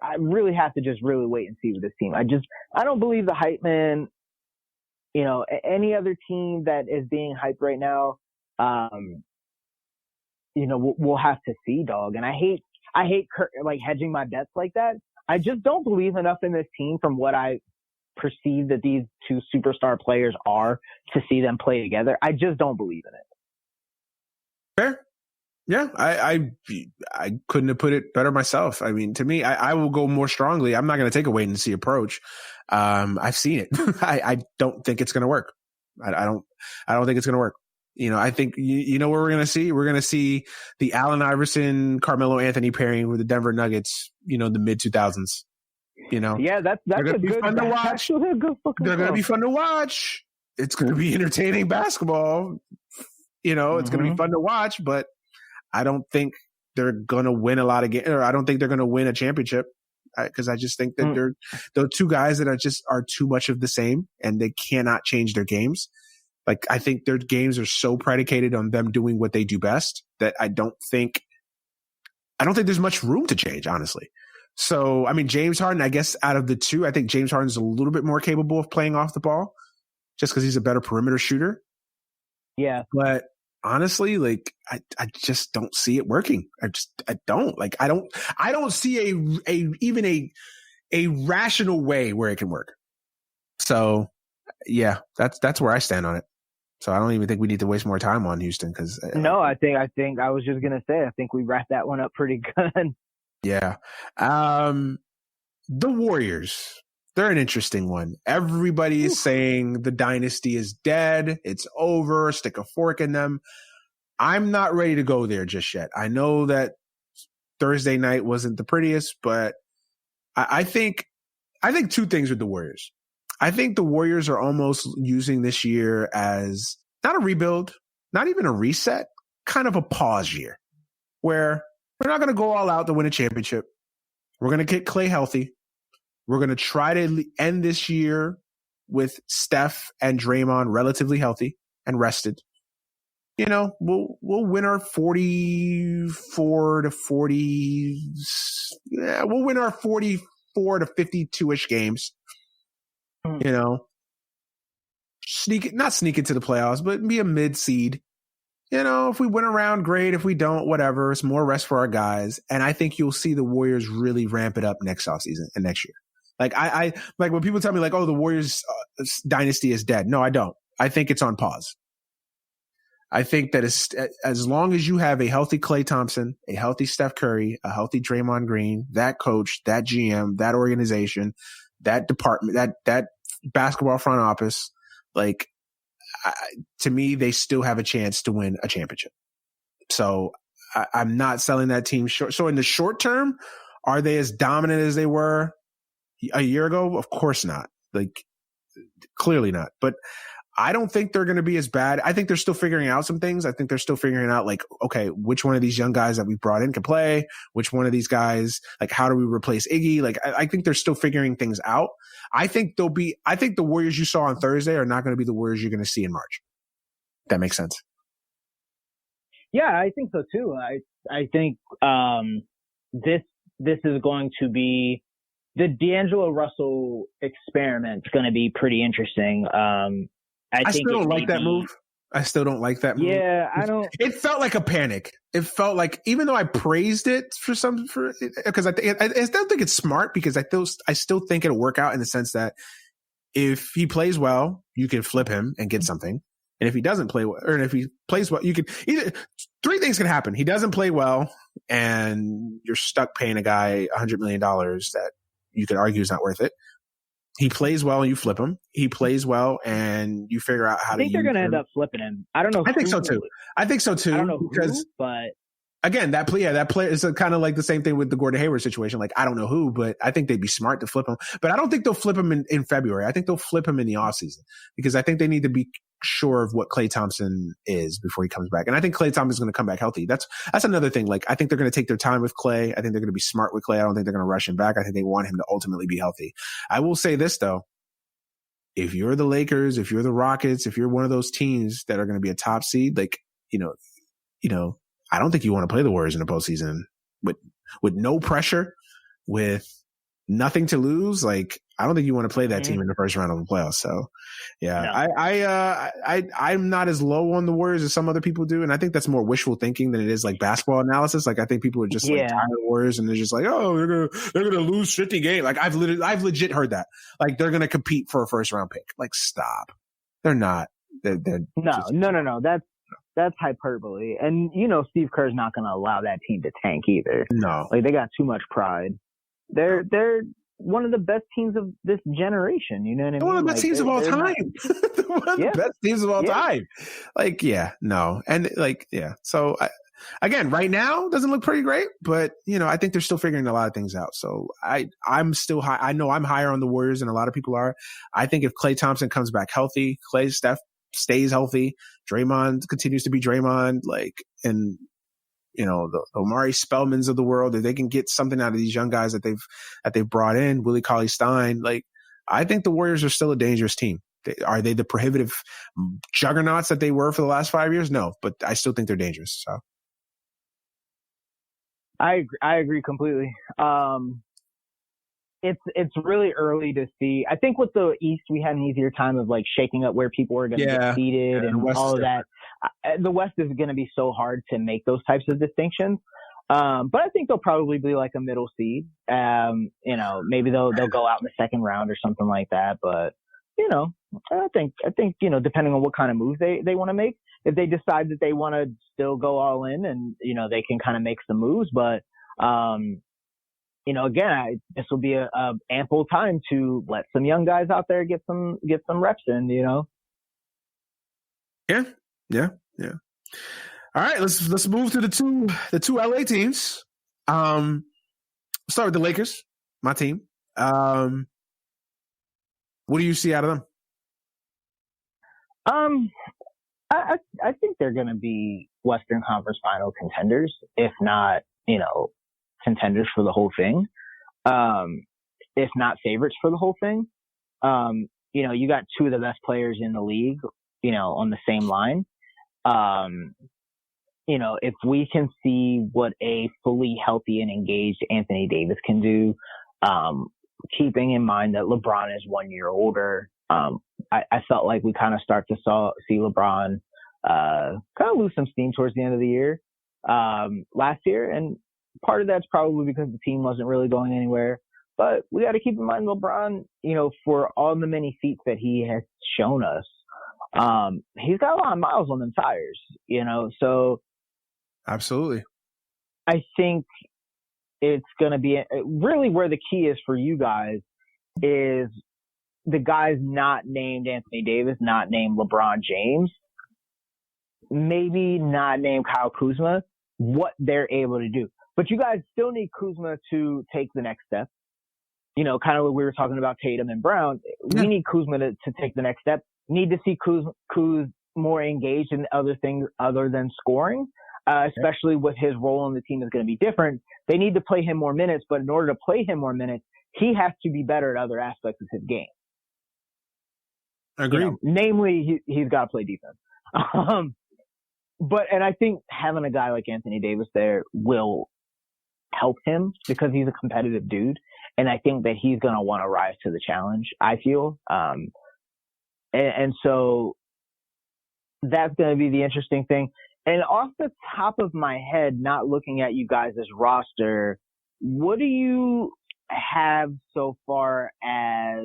I really have to just really wait and see with this team. I don't believe the hype man, you know, any other team that is being hyped right now, you know, we'll have to see, dog. And I hate like hedging my bets like that. I just don't believe enough in this team from what I perceive that these two superstar players are to see them play together. I just don't believe in it. Fair. Yeah, I couldn't have put it better myself. I mean, to me, I will go more strongly. I'm not going to take a wait and see approach. I've seen it. I don't think it's going to work. I don't think it's going to work. You know, I think you know what we're going to see. We're going to see the Allen Iverson, Carmelo Anthony pairing with the Denver Nuggets. You know, the mid 2000s. You know, yeah, that's going to be fun to watch. They're going to be fun to watch. It's going to be entertaining basketball. You know, it's going to be fun to watch, but I don't think they're going to win a lot of games, or I don't think they're going to win a championship, because I just think that they're two guys that are too much of the same, and they cannot change their games. Like, I think their games are so predicated on them doing what they do best that I don't think there's much room to change, honestly. So, I mean, James Harden, I guess out of the two, I think James Harden's a little bit more capable of playing off the ball just because he's a better perimeter shooter. Yeah. But honestly, like, I just don't see it working. I don't see even a rational way where it can work. So yeah, that's where I stand on it. So I don't even think we need to waste more time on Houston, because no, I think I was just gonna say, I think we wrapped that one up pretty good. Yeah. The Warriors, they're an interesting one. Everybody is saying the dynasty is dead. It's over. Stick a fork in them. I'm not ready to go there just yet. I know that Thursday night wasn't the prettiest, but I think two things with the Warriors. I think the Warriors are almost using this year as not a rebuild, not even a reset, kind of a pause year where we're not going to go all out to win a championship. We're going to get Klay healthy. We're going to try to end this year with Steph and Draymond relatively healthy and rested. You know, we'll win our 44 to 40. Yeah, we'll win our 44 to 52-ish games. You know, not sneak into the playoffs, but be a mid seed. You know, if we win a round, great. If we don't, whatever. It's more rest for our guys. And I think you'll see the Warriors really ramp it up next offseason and next year. Like I like when people tell me like, oh, the Warriors dynasty is dead. No, I don't. I think it's on pause. I think that as long as you have a healthy Klay Thompson, a healthy Steph Curry, a healthy Draymond Green, that coach, that GM, that organization, that department, that basketball front office, like, to me, they still have a chance to win a championship. So I'm not selling that team short. So in the short term, are they as dominant as they were a year ago? Of course not. Like, clearly not. But I don't think they're going to be as bad. I think they're still figuring out some things. I think they're still figuring out, like, okay, which one of these young guys that we brought in can play? Which one of these guys, like, how do we replace Iggy? Like, I think they're still figuring things out. I think the Warriors you saw on Thursday are not going to be the Warriors you're going to see in March. That makes sense. Yeah, I think so too. I think this is going to be the D'Angelo Russell experiment. Is going to be pretty interesting. I think still don't like that move. I still don't like that move. Yeah, I don't. It felt like a panic. It felt like, even though I praised it because I still think it's smart, because I still think it'll work out in the sense that if he plays well, you can flip him and get something. And if he doesn't play well, or if he plays well, you can either, three things can happen. He doesn't play well and you're stuck paying a guy $100 million that, you could argue is not worth it. He plays well and you flip him. He plays well and you figure out how to use him. I think they're going to end up flipping him. I don't know. I think so too. I don't know because but again, that player is kind of like the same thing with the Gordon Hayward situation. Like, I don't know who, but I think they'd be smart to flip him. But I don't think they'll flip him in February. I think they'll flip him in the offseason because I think they need to be sure of what Klay Thompson is before he comes back. And I think Klay Thompson is going to come back healthy. That's another thing. Like, I think they're going to take their time with Klay. I think they're going to be smart with Klay. I don't think they're going to rush him back. I think they want him to ultimately be healthy. I will say this, though. If you're the Lakers, if you're the Rockets, if you're one of those teams that are going to be a top seed, like, you know, I don't think you want to play the Warriors in the postseason with no pressure, with nothing to lose. Like, I don't think you want to play that team in the first round of the playoffs. So, yeah, no. I'm not as low on the Warriors as some other people do, and I think that's more wishful thinking than it is like basketball analysis. Like, I think people are just like tired of the Warriors, and they're just like, oh, they're gonna lose 50 games. Like, I've legit heard that. Like, they're gonna compete for a first round pick. Like, stop. They're not. They're no. That's hyperbole. And, you know, Steve Kerr's not going to allow that team to tank either. No. Like, they got too much pride. They're one of the best teams of this generation. You know what I mean? One of the best teams of all time. One of the best teams of all time. Like, yeah, no. And, like, yeah. So, again, right now, doesn't look pretty great. But, you know, I think they're still figuring a lot of things out. So, I'm still high. I know I'm higher on the Warriors than a lot of people are. I think if Klay Thompson comes back healthy, Steph stays healthy, Draymond continues to be Draymond, like, and you know, the Omari Spellmans of the world, if they can get something out of these young guys that they've brought in, Willie Cauley-Stein, like, I think the Warriors are still a dangerous team. Are they the prohibitive juggernauts that they were for the last 5 years? No, but I still think they're dangerous. So I agree completely. It's really early to see. I think with the East, we had an easier time of like shaking up where people are going to get seated and all of that. The West is going to be so hard to make those types of distinctions. But I think they'll probably be like a middle seed. You know, maybe they'll go out in the second round or something like that. But, you know, I think, you know, depending on what kind of moves they want to make, if they decide that they want to still go all in and, you know, they can kind of make some moves. But, you know, again, this will be a ample time to let some young guys out there get some reps in, you know? Yeah. All right, let's move to the two LA teams. Start with the Lakers, my team. What do you see out of them? I think they're going to be Western Conference Final contenders, if not, you know, contenders for the whole thing. If not favorites for the whole thing. You know, you got two of the best players in the league, you know, on the same line. You know, if we can see what a fully healthy and engaged Anthony Davis can do, keeping in mind that LeBron is 1 year older, I felt like we kind of start to see LeBron kind of lose some steam towards the end of the year last year. And part of that's probably because the team wasn't really going anywhere. But we got to keep in mind LeBron, you know, for all the many feats that he has shown us, he's got a lot of miles on them tires, you know, so. Absolutely. I think it's going to be really where the key is for you guys is the guys not named Anthony Davis, not named LeBron James, maybe not named Kyle Kuzma, what they're able to do. But you guys still need Kuzma to take the next step. You know, kind of what we were talking about Tatum and Brown. We need Kuzma to take the next step. Need to see Kuz more engaged in other things other than scoring, especially with his role on the team is going to be different. They need to play him more minutes, but in order to play him more minutes, he has to be better at other aspects of his game. Agreed. You know, namely, he's got to play defense. And I think having a guy like Anthony Davis there will help him because he's a competitive dude. And I think that he's going to want to rise to the challenge, I feel. And so that's going to be the interesting thing. And off the top of my head, not looking at you guys' roster, what do you have so far as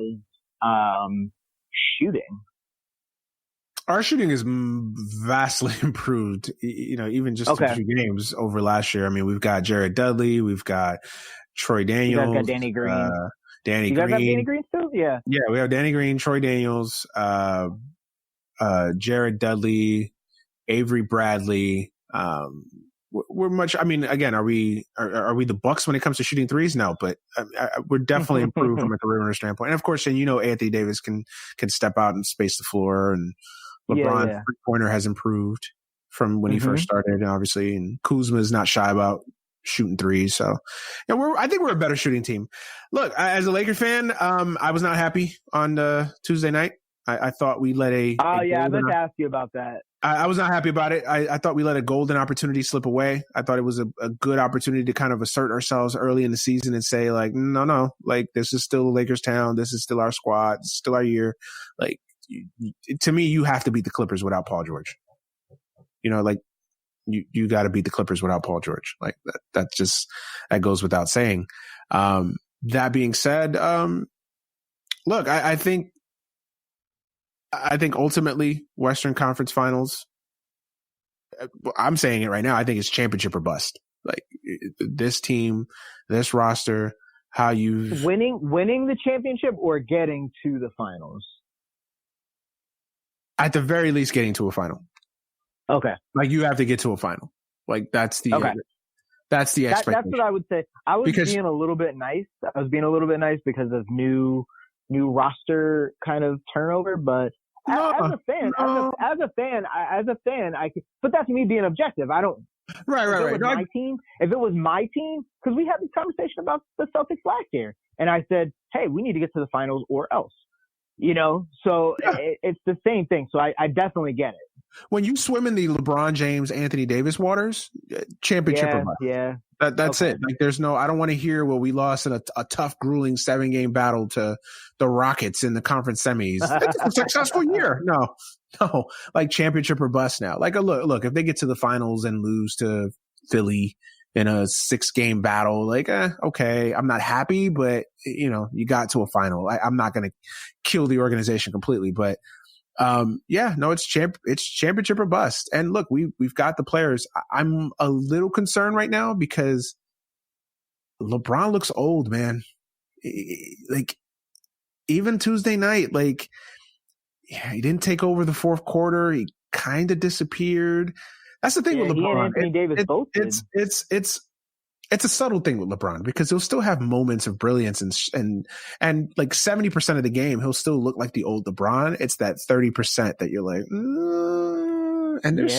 shooting? Our shooting is vastly improved, you know, even just a few games over last year. I mean, we've got Jared Dudley, we've got Troy Daniels. You guys got Danny Green. Danny You Green. guys have Danny Green still? Yeah. Yeah, we have Danny Green, Troy Daniels, Jared Dudley, Avery Bradley. We're much. I mean, again, are we the Bucks when it comes to shooting threes? No, but we're definitely improved from a perimeter standpoint. And of course, and Anthony Davis can step out and space the floor, and LeBron's three-pointer has improved from when he first started, obviously. And Kuzma is not shy about shooting threes. So, I think we're a better shooting team. Look, as a Laker fan, I was not happy on Tuesday night. I thought we let a. Oh yeah, I meant to ask you about that. I was not happy about it. I thought we let a golden opportunity slip away. I thought it was a good opportunity to kind of assert ourselves early in the season and say, like, no, like, this is still Lakers town. This is still our squad. It's still our year. Like, to me, you have to beat the Clippers without Paul George. Like, you got to beat the Clippers without Paul George. Like, that goes without saying. That being said, look, I think ultimately Western Conference Finals, I'm saying it right now, I think it's championship or bust. Like, this team, this roster, how you winning the championship or getting to the finals. At the very least, getting to a final. Okay. Like, you have to get to a final. Like, that's the expectation. That's what I would say. I was being a little bit nice. Because of new roster kind of turnover, but as a fan, I could, but that's me being objective. I don't. Right. If it was my team, because we had this conversation about the Celtics last year, and I said, hey, we need to get to the finals or else. So it's the same thing. So I definitely get it. When you swim in the LeBron James, Anthony Davis waters, championship or bust. Yeah. That's it. Like, there's no, I don't want to hear, well, we lost in a tough, grueling 7-game battle to the Rockets in the conference semis. It's a successful year. No, like, championship or bust now. Like, look, if they get to the finals and lose to Philly in a 6-game battle, like, okay, I'm not happy, but you got to a final. I'm not going to kill the organization completely, but it's championship or bust. And look, we've got the players. I'm a little concerned right now because LeBron looks old, man. Like, even Tuesday night, like, he didn't take over the fourth quarter. He kind of disappeared. That's the thing with LeBron. He and Anthony Davis both did. It's a subtle thing with LeBron because he'll still have moments of brilliance and like 70% of the game, he'll still look like the old LeBron. It's that 30% that you're like, and there's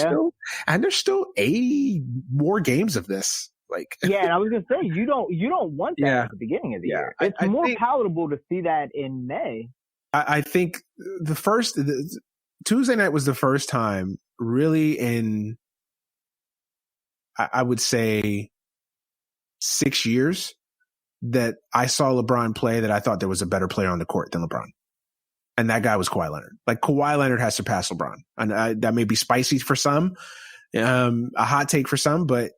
still 80 more games of this. Like, and I was gonna say, you don't want that at the beginning of the year. It's more palatable to see that in May. I think Tuesday night was the first time really in, I would say, 6 years that I saw LeBron play that I thought there was a better player on the court than LeBron. And that guy was Kawhi Leonard. Like, Kawhi Leonard has surpassed LeBron. And that may be spicy for some, a hot take for some, but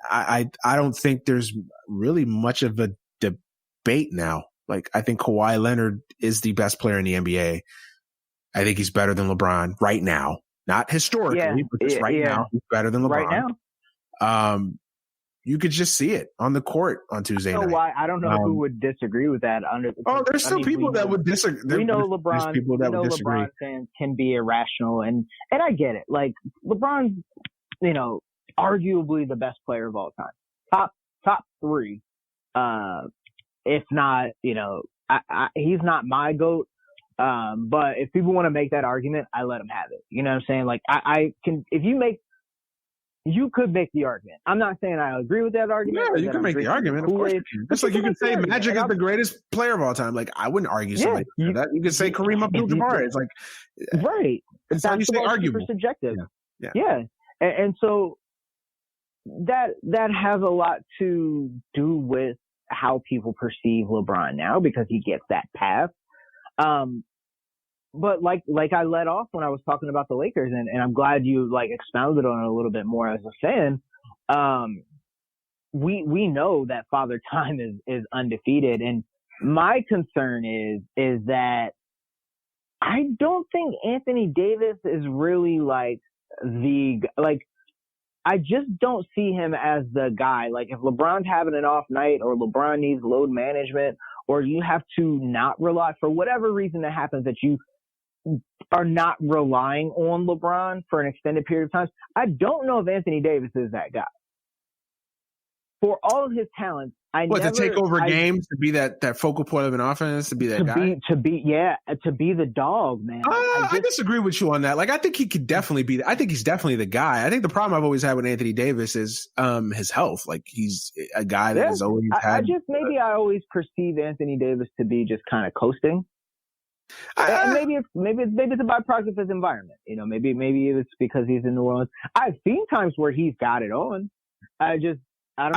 I don't think there's really much of a debate now. Like, I think Kawhi Leonard is the best player in the NBA. I think he's better than LeBron right now. Not historically, but just right now, he's better than LeBron. Right now. You could just see it on the court on Tuesday night. I don't know who would disagree with that. There's still people that would disagree. We know LeBron. People that would disagree. LeBron fans can be irrational, and I get it. Like, LeBron's, arguably the best player of all time, top 3, if not, he's not my GOAT. But if people want to make that argument, I let them have it. You know what I'm saying? Like, I can, you could make the argument. I'm not saying I agree with that argument. Yeah, you can make the argument. Of course you can. Just like you can say Magic is the greatest player of all time. Like, I wouldn't argue something like that. You could say Kareem Abdul-Jabbar. It's like, right. That's how you say arguable. Super subjective. Yeah. And so that has a lot to do with how people perceive LeBron now, because he gets that path. But like I let off when I was talking about the Lakers, and I'm glad you expounded on it a little bit more as a fan. We know that Father Time is undefeated, and my concern is that I don't think Anthony Davis is really I just don't see him as the guy. Like, if LeBron's having an off night, or LeBron needs load management, or you have to not rely, for whatever reason that happens, that you are not relying on LeBron for an extended period of time. I don't know if Anthony Davis is that guy. For all of his talents, to take over games, to be that focal point of an offense, to be that guy? To be the dog, man. I disagree with you on that. Like, I think he could definitely be. I think he's definitely the guy. I think the problem I've always had with Anthony Davis is his health. Like, he's a guy that has always had. I always perceive Anthony Davis to be just kind of coasting. And maybe it's a byproduct of his environment. You know, maybe it's because he's in New Orleans. I've seen times where he's got it on. I don't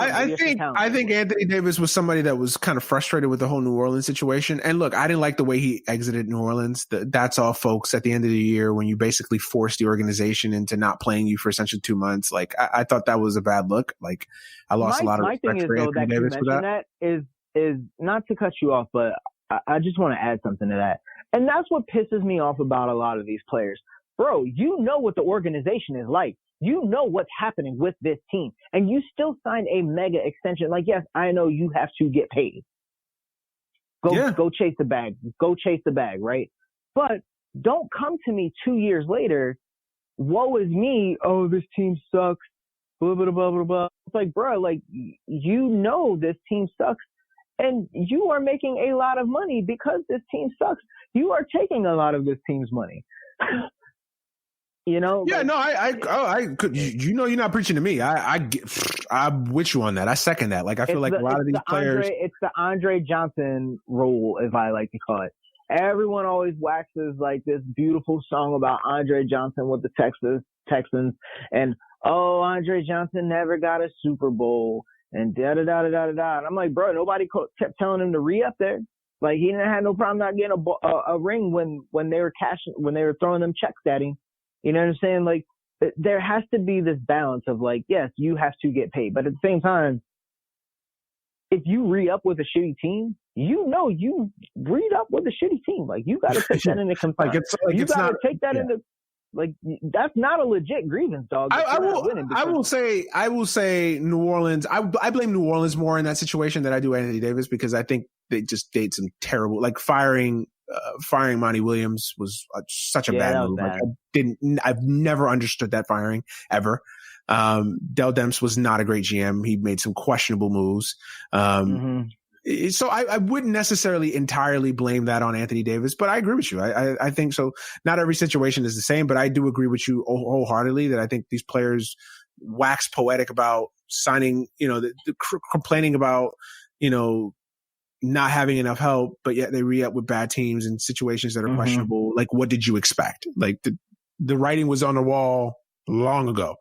know. I think Anthony Davis was somebody that was kind of frustrated with the whole New Orleans situation. And look, I didn't like the way he exited New Orleans. That's all, folks. At the end of the year, when you basically force the organization into not playing you for essentially 2 months, like I thought that was a bad look. Like, I lost a lot of respect for Anthony Davis for that. That is not to cut you off, but I just want to add something to that. And that's what pisses me off about a lot of these players. Bro, you know what the organization is like. You know what's happening with this team, and you still signed a mega extension. Like, yes, I know you have to get paid. Go chase the bag. Go chase the bag, right? But don't come to me 2 years later, woe is me, oh, this team sucks, blah, blah, blah, blah, blah. It's like, bro, like, you know this team sucks, and you are making a lot of money because this team sucks. You are taking a lot of this team's money. You know? Yeah, no, I could. You know, you're not preaching to me. I'm with you on that. I second that. Like, I feel like a lot of these players. It's the Andre Johnson rule, as I like to call it. Everyone always waxes like this beautiful song about Andre Johnson with the Texans, and Andre Johnson never got a Super Bowl, and da da da da da da. And I'm like, bro, nobody kept telling him to re-up there. Like, he didn't have no problem not getting a ring when they were throwing them checks at him. You know what I'm saying? Like, there has to be this balance of, like, yes, you have to get paid. But at the same time, if you re-up with a shitty team, you know you re-up with a shitty team. Like, you got to take that into consideration. You got to take that into, like, that's not a legit grievance, dog. I will say New Orleans. I blame New Orleans more in that situation than I do Anthony Davis, because I think they just did some terrible, like, firing Monty Williams was such a bad move. Like, I've never understood that firing ever. Dell Demps was not a great GM. He made some questionable moves. So I wouldn't necessarily entirely blame that on Anthony Davis, but I agree with you. I think so. Not every situation is the same, but I do agree with you wholeheartedly that I think these players wax poetic about signing, you know, complaining about, you know, not having enough help, but yet they re-up with bad teams in situations that are questionable. Like, what did you expect? Like, the writing was on the wall long ago.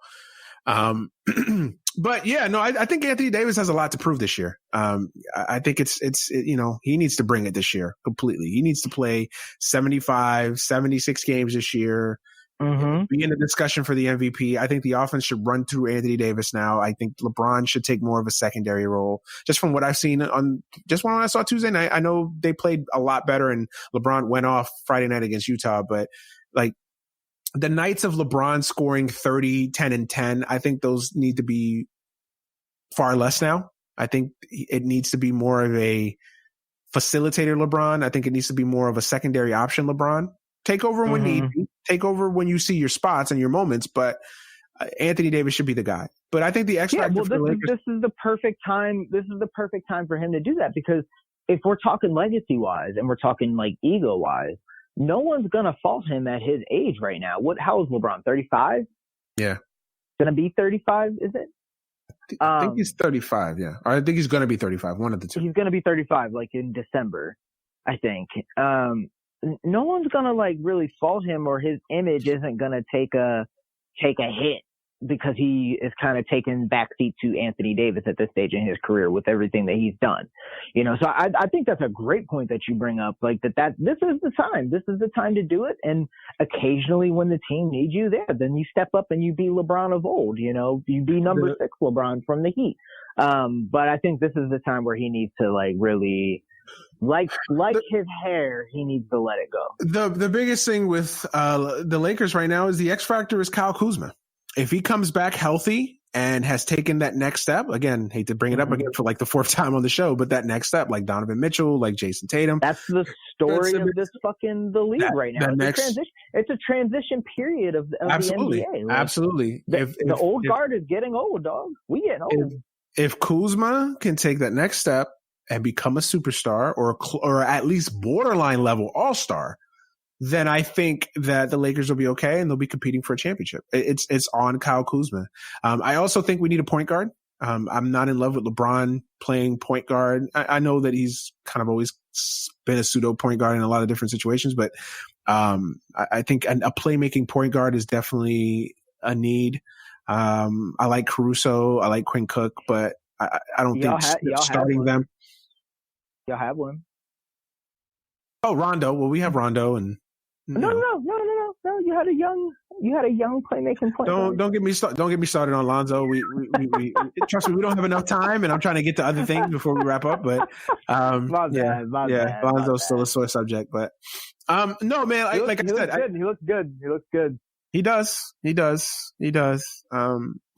But yeah, no, I think Anthony Davis has a lot to prove this year. I think it's you know, he needs to bring it this year completely. He needs to play 75, 76 games this year. Be in the discussion for the MVP. I think the offense should run through Anthony Davis now. I think LeBron should take more of a secondary role. Just from what I've seen just when I saw Tuesday night, I know they played a lot better and LeBron went off Friday night against Utah, but like the nights of LeBron scoring 30, 10 and 10, I think those need to be far less now. I think it needs to be more of a facilitator LeBron. I think it needs to be more of a secondary option LeBron. Take over when need be. Take over when you see your spots and your moments, but Anthony Davis should be the guy. But I think the X factor for the Lakers. This is the perfect time. This is the perfect time for him to do that, because if we're talking legacy wise and we're talking like ego wise, no one's gonna fault him at his age right now. How is LeBron? 35? Yeah, gonna be 35. Is it? I think he's 35. Yeah, or I think he's gonna be 35. One of the two. He's gonna be 35, like in December, I think. No one's gonna like really fault him, or his image isn't gonna take a hit because he is kind of taking backseat to Anthony Davis at this stage in his career with everything that he's done. You know, so I think that's a great point that you bring up. Like that this is the time. This is the time to do it. And occasionally when the team needs you there, then you step up and you be LeBron of old. You know, you be number 6 LeBron from the Heat. But I think this is the time where he needs to like really. Like his hair, he needs to let it go. The biggest thing with the Lakers right now is the X factor is Kyle Kuzma. If he comes back healthy and has taken that next step. Again, hate to bring it up again for like the fourth time on the show, but that next step, like Donovan Mitchell, like Jason Tatum. That's the story of this fucking the league right now. It's a transition period of the NBA. Like, absolutely. The old guard is getting old, dog. We getting old. If Kuzma can take that next step and become a superstar or at least borderline level all-star, then I think that the Lakers will be okay and they'll be competing for a championship. It's on Kyle Kuzma. I also think we need a point guard. I'm not in love with LeBron playing point guard. I know that he's kind of always been a pseudo point guard in a lot of different situations, but I think a playmaking point guard is definitely a need. I like Caruso. I like Quinn Cook, but I don't think starting them. Y'all have one. Oh, Rondo. Well, we have Rondo and. No. You had a young playmaking point. Don't get me started on Lonzo. We trust me. We don't have enough time, and I'm trying to get to other things before we wrap up. But Lonzo's still a sore subject. But no, man. He looks good. He does.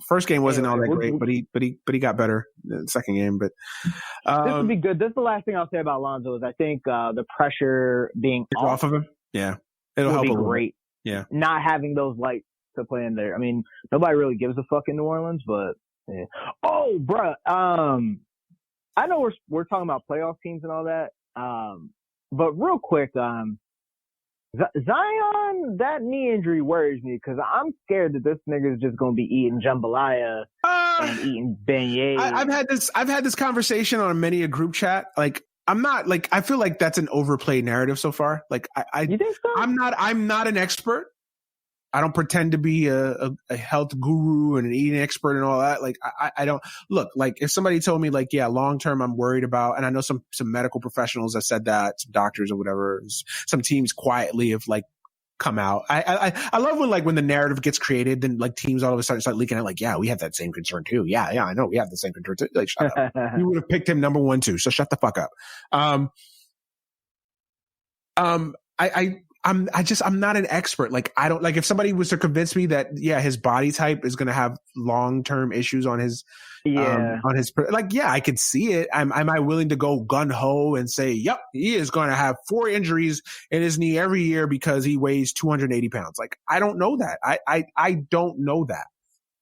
First game wasn't all that great, but he got better in the second game. But this would be good. This is the last thing I'll say about Lonzo is I think the pressure being off of him. Yeah. It'll help be great. Yeah. Not having those lights to play in there. I mean, nobody really gives a fuck in New Orleans, but yeah. Oh, bruh. I know we're talking about playoff teams and all that. But real quick, Zion, that knee injury worries me because I'm scared that this nigga is just gonna be eating jambalaya and eating beignets. I've had this conversation on many a group chat. Like, I'm not like, I feel like that's an overplayed narrative so far. Like you think so? I'm not an expert. I don't pretend to be a health guru and an eating expert and all that. Like I don't look like if somebody told me like, yeah, long term I'm worried about, and I know some medical professionals have said that, some doctors or whatever, some teams quietly have like come out. I love when the narrative gets created, then like teams all of a sudden start leaking out like, yeah, we have that same concern too. Yeah, I know we have the same concern too. Like, shut up. You would have picked him number 1 too, so shut the fuck up. I'm not an expert. Like, I don't like if somebody was to convince me that, yeah, his body type is going to have long-term issues on his, I could see it. Am I willing to go gun ho and say, yep, he is going to have 4 injuries in his knee every year because he weighs 280 pounds. Like, I don't know that. I don't know that.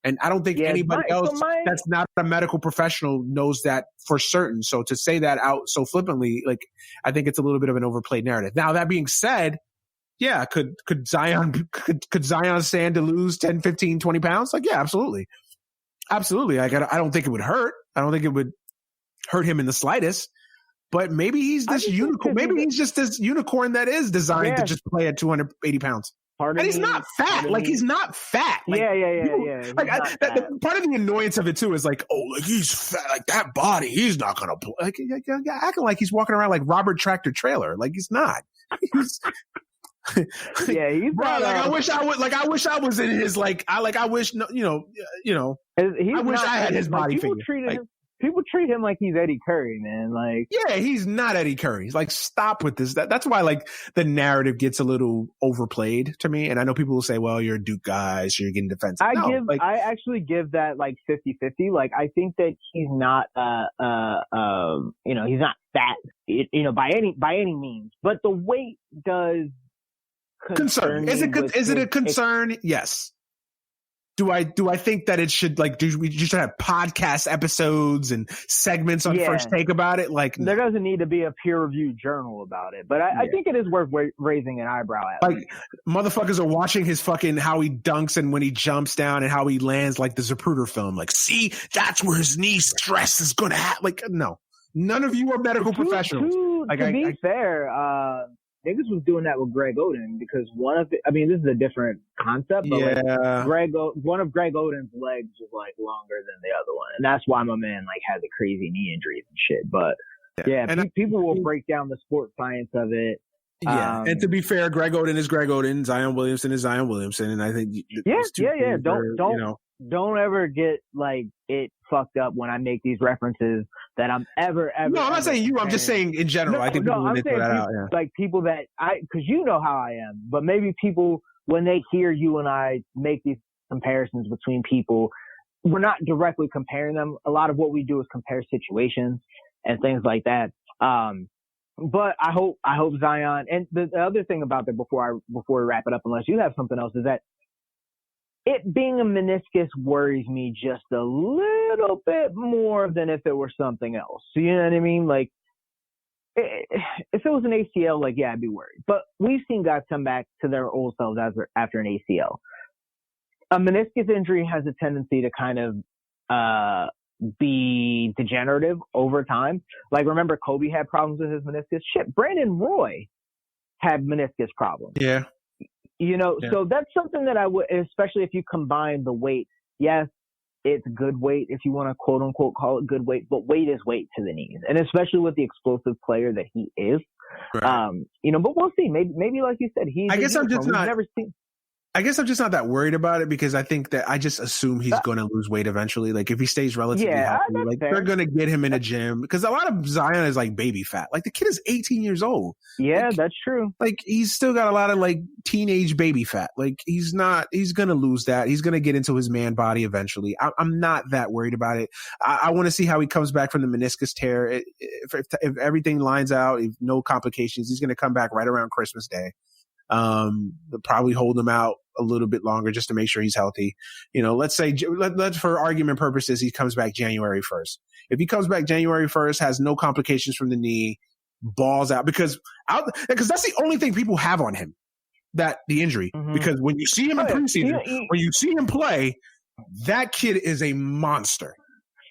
And I don't think anybody else that's not a medical professional knows that for certain. So to say that out so flippantly, like, I think it's a little bit of an overplayed narrative. Now, that being said, yeah, could Zion stand to lose 10, 15, 20 pounds? Like, yeah, absolutely. Absolutely. I don't think it would hurt. I don't think it would hurt him in the slightest. But maybe he's this unicorn. Maybe he's just this unicorn that is designed to just play at 280 pounds. And he's not fat. Like, he's not fat. Like, Like, part of the annoyance of it too is like, oh, like he's fat. Like, that body, he's not gonna play. Like, acting like he's walking around like Robert Tractor Trailer. Like, he's not. He's he's bro. I wish I was in his I wish I had his body figure. People treat him like he's Eddie Curry, man. Like, yeah, he's not Eddie Curry. Like, stop with this. That's why like the narrative gets a little overplayed to me. And I know people will say, well, you're a Duke guy, so you're getting defensive. I actually give that like 50-50. Like, I think that he's not he's not fat, by any means. But the weight does concern. Is it a concern? Yes. Do I think that it should we just have podcast episodes and segments on First Take about it? Like, there doesn't need to be a peer reviewed journal about it, but I think it is worth raising an eyebrow at. Like, motherfuckers are watching his fucking how he dunks and when he jumps down and how he lands, like the Zapruder film. Like, see, that's where his knee stress is going to happen. Like, no, none of you are medical professionals. To be fair, niggas was doing that with Greg Oden because this is a different concept, but one of Greg Oden's legs was like longer than the other one. And that's why my man like had the crazy knee injuries and shit. But people will break down the sports science of it. Yeah. And to be fair, Greg Oden is Greg Oden, Zion Williamson is Zion Williamson. And I think don't ever get like it fucked up when I make these references that I'm ever. No, I'm not saying you. I'm just saying in general. I think people need to throw that out. Yeah. Like people that because you know how I am, but maybe people when they hear you and I make these comparisons between people, we're not directly comparing them. A lot of what we do is compare situations and things like that. But I hope Zion, and the other thing about that before we wrap it up, unless you have something else, is that it being a meniscus worries me just a little bit more than if it were something else. So you know what I mean? Like, if it was an ACL, like, yeah, I'd be worried. But we've seen guys come back to their old selves after an ACL. A meniscus injury has a tendency to kind of be degenerative over time. Like, remember Kobe had problems with his meniscus? Shit, Brandon Roy had meniscus problems. Yeah. You know, so that's something that I would, especially if you combine the weight. Yes, it's good weight if you want to quote unquote call it good weight, but weight is weight to the knees, and especially with the explosive player that he is. Right. You know, but we'll see. Maybe like you said, I guess I'm just not that worried about it, because I think that I just assume he's going to lose weight eventually. Like, if he stays relatively healthy, like, they're going to get him in a gym, because a lot of Zion is like baby fat. Like, the kid is 18 years old. Yeah, like, that's true. Like, he's still got a lot of like teenage baby fat. Like, he's going to lose that. He's going to get into his man body eventually. I'm not that worried about it. I want to see how he comes back from the meniscus tear. If everything lines out, if no complications, he's going to come back right around Christmas Day. They'll probably hold him out a little bit longer just to make sure he's healthy. You know, let's say, let's for argument purposes, he comes back January 1st. If he comes back January 1st, has no complications from the knee, balls out, because that's the only thing people have on him, that the injury. Mm-hmm. Because when you see him in preseason, when you see him play, that kid is a monster.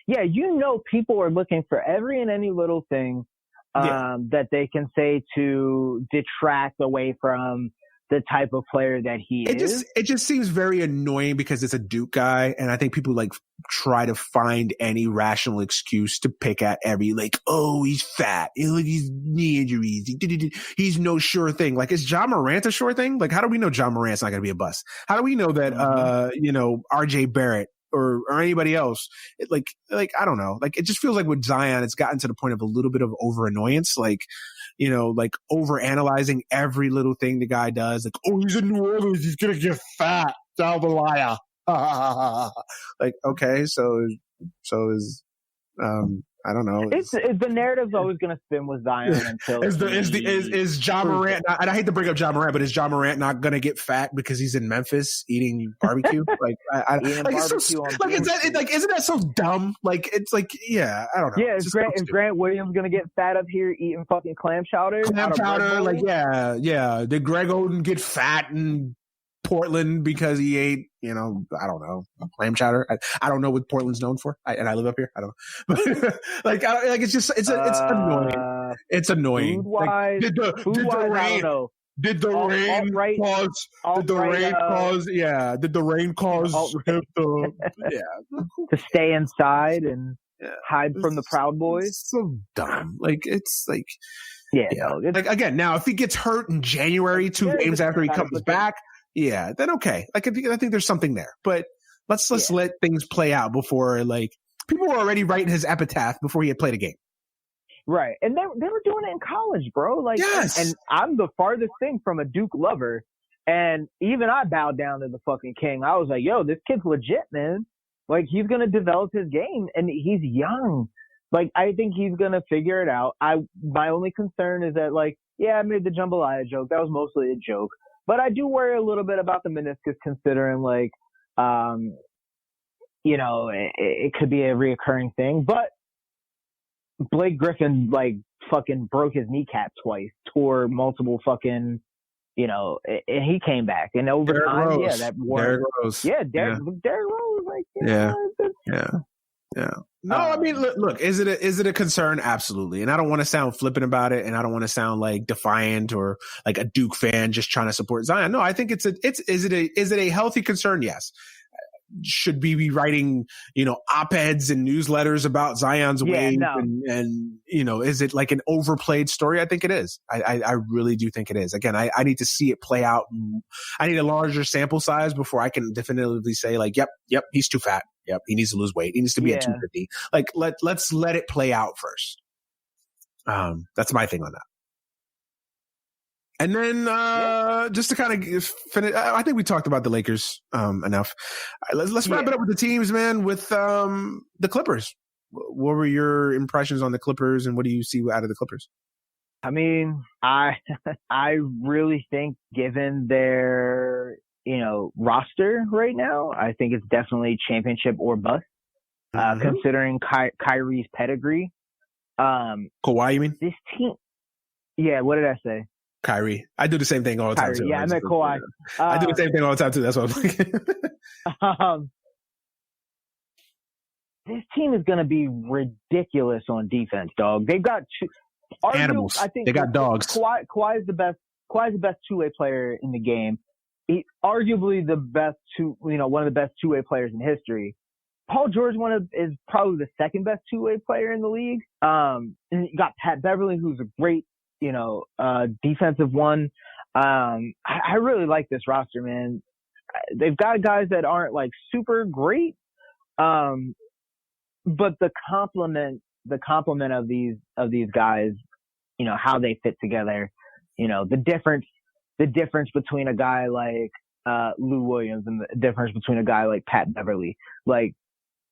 Yeah, you know, people are looking for every and any little thing that they can say to detract away from the type of player that he is. It just seems very annoying, because it's a Duke guy, and I think people like try to find any rational excuse to pick at every, like, oh, he's fat, he's knee injuries, he's no sure thing. Like, is Ja Morant a sure thing? Like, how do we know Ja Morant's not going to be a bust? How do we know that RJ Barrett or anybody else, like I don't know. Like, it just feels like with Zion, it's gotten to the point of a little bit of over annoyance. Like, you know, like over analyzing every little thing the guy does. Like, oh, he's in New Orleans, he's gonna get fat. Dalbalaya. Like, okay, so is I don't know. It's the narrative's always going to spin with Zion until is Ja Morant? And I hate to bring up Ja Morant, but is Ja Morant not going to get fat because he's in Memphis eating barbecue? Like, isn't that so dumb? Like, it's like, yeah, I don't know. Yeah, is Grant Williams going to get fat up here eating fucking clam chowder? Like, yeah. Did Greg Oden get fat in Portland because he ate, I don't know, clam chowder? I don't know what Portland's known for, and I live up here. I don't know. But it's annoying. It's annoying. Food-wise, did the rain cause him to stay inside and hide from the Proud Boys? It's so dumb. Like, it's like, like, again, now if he gets hurt in January, 2 games after he comes back, yeah, then okay. Like, I think there's something there, but let's let things play out before, like, people were already writing his epitaph before he had played a game. Right. And they were doing it in college, bro. Like, yes. And I'm the farthest thing from a Duke lover. And even I bowed down to the fucking king. I was like, yo, this kid's legit, man. Like, he's going to develop his game, and he's young. Like, I think he's going to figure it out. My only concern is that, like, yeah, I made the jambalaya joke. That was mostly a joke. But I do worry a little bit about the meniscus, considering, like, it could be a reoccurring thing. But Blake Griffin, like, fucking broke his kneecap twice, tore multiple fucking, and he came back. And over Derrick time, Rose. Derrick Rose. Yeah, Derrick Rose, like, yeah. No, I mean, look, is it a concern? Absolutely. And I don't want to sound flippant about it, and I don't want to sound like defiant or like a Duke fan just trying to support Zion. No, I think is it a healthy concern? Yes. Should be writing, op-eds and newsletters about Zion's weight? No. And is it like an overplayed story? I think it is. I really do think it is. Again, I need to see it play out. I need a larger sample size before I can definitively say, like, yep, he's too fat. Yep, he needs to lose weight. He needs to be at 250. Like, let's let it play out first. That's my thing on that. And then just to kind of finish, I think we talked about the Lakers enough. All right, let's wrap it up with the teams, man. With the Clippers, what were your impressions on the Clippers, and what do you see out of the Clippers? I mean, I really think, given their roster right now, I think it's definitely championship or bust. Considering Kyrie's pedigree. Kawhi, you mean? This team. Yeah. What did I say? Kyrie. I do the same thing all the time too. Yeah, I meant Kawhi. I do the same thing all the time too. That's what I'm thinking. This team is going to be ridiculous on defense, dog. They've got animals. I think they got dogs. Kawhi is the best. Kawhi is the best two-way player in the game. He's arguably the best one of the best two-way players in history. Paul George is probably the second best two-way player in the league. And you got Pat Beverly, who's a great, defensive one. I really like this roster, man. They've got guys that aren't like super great. But the complement of these guys, how they fit together, the difference between a guy like Lou Williams and the difference between a guy like Pat Beverly, like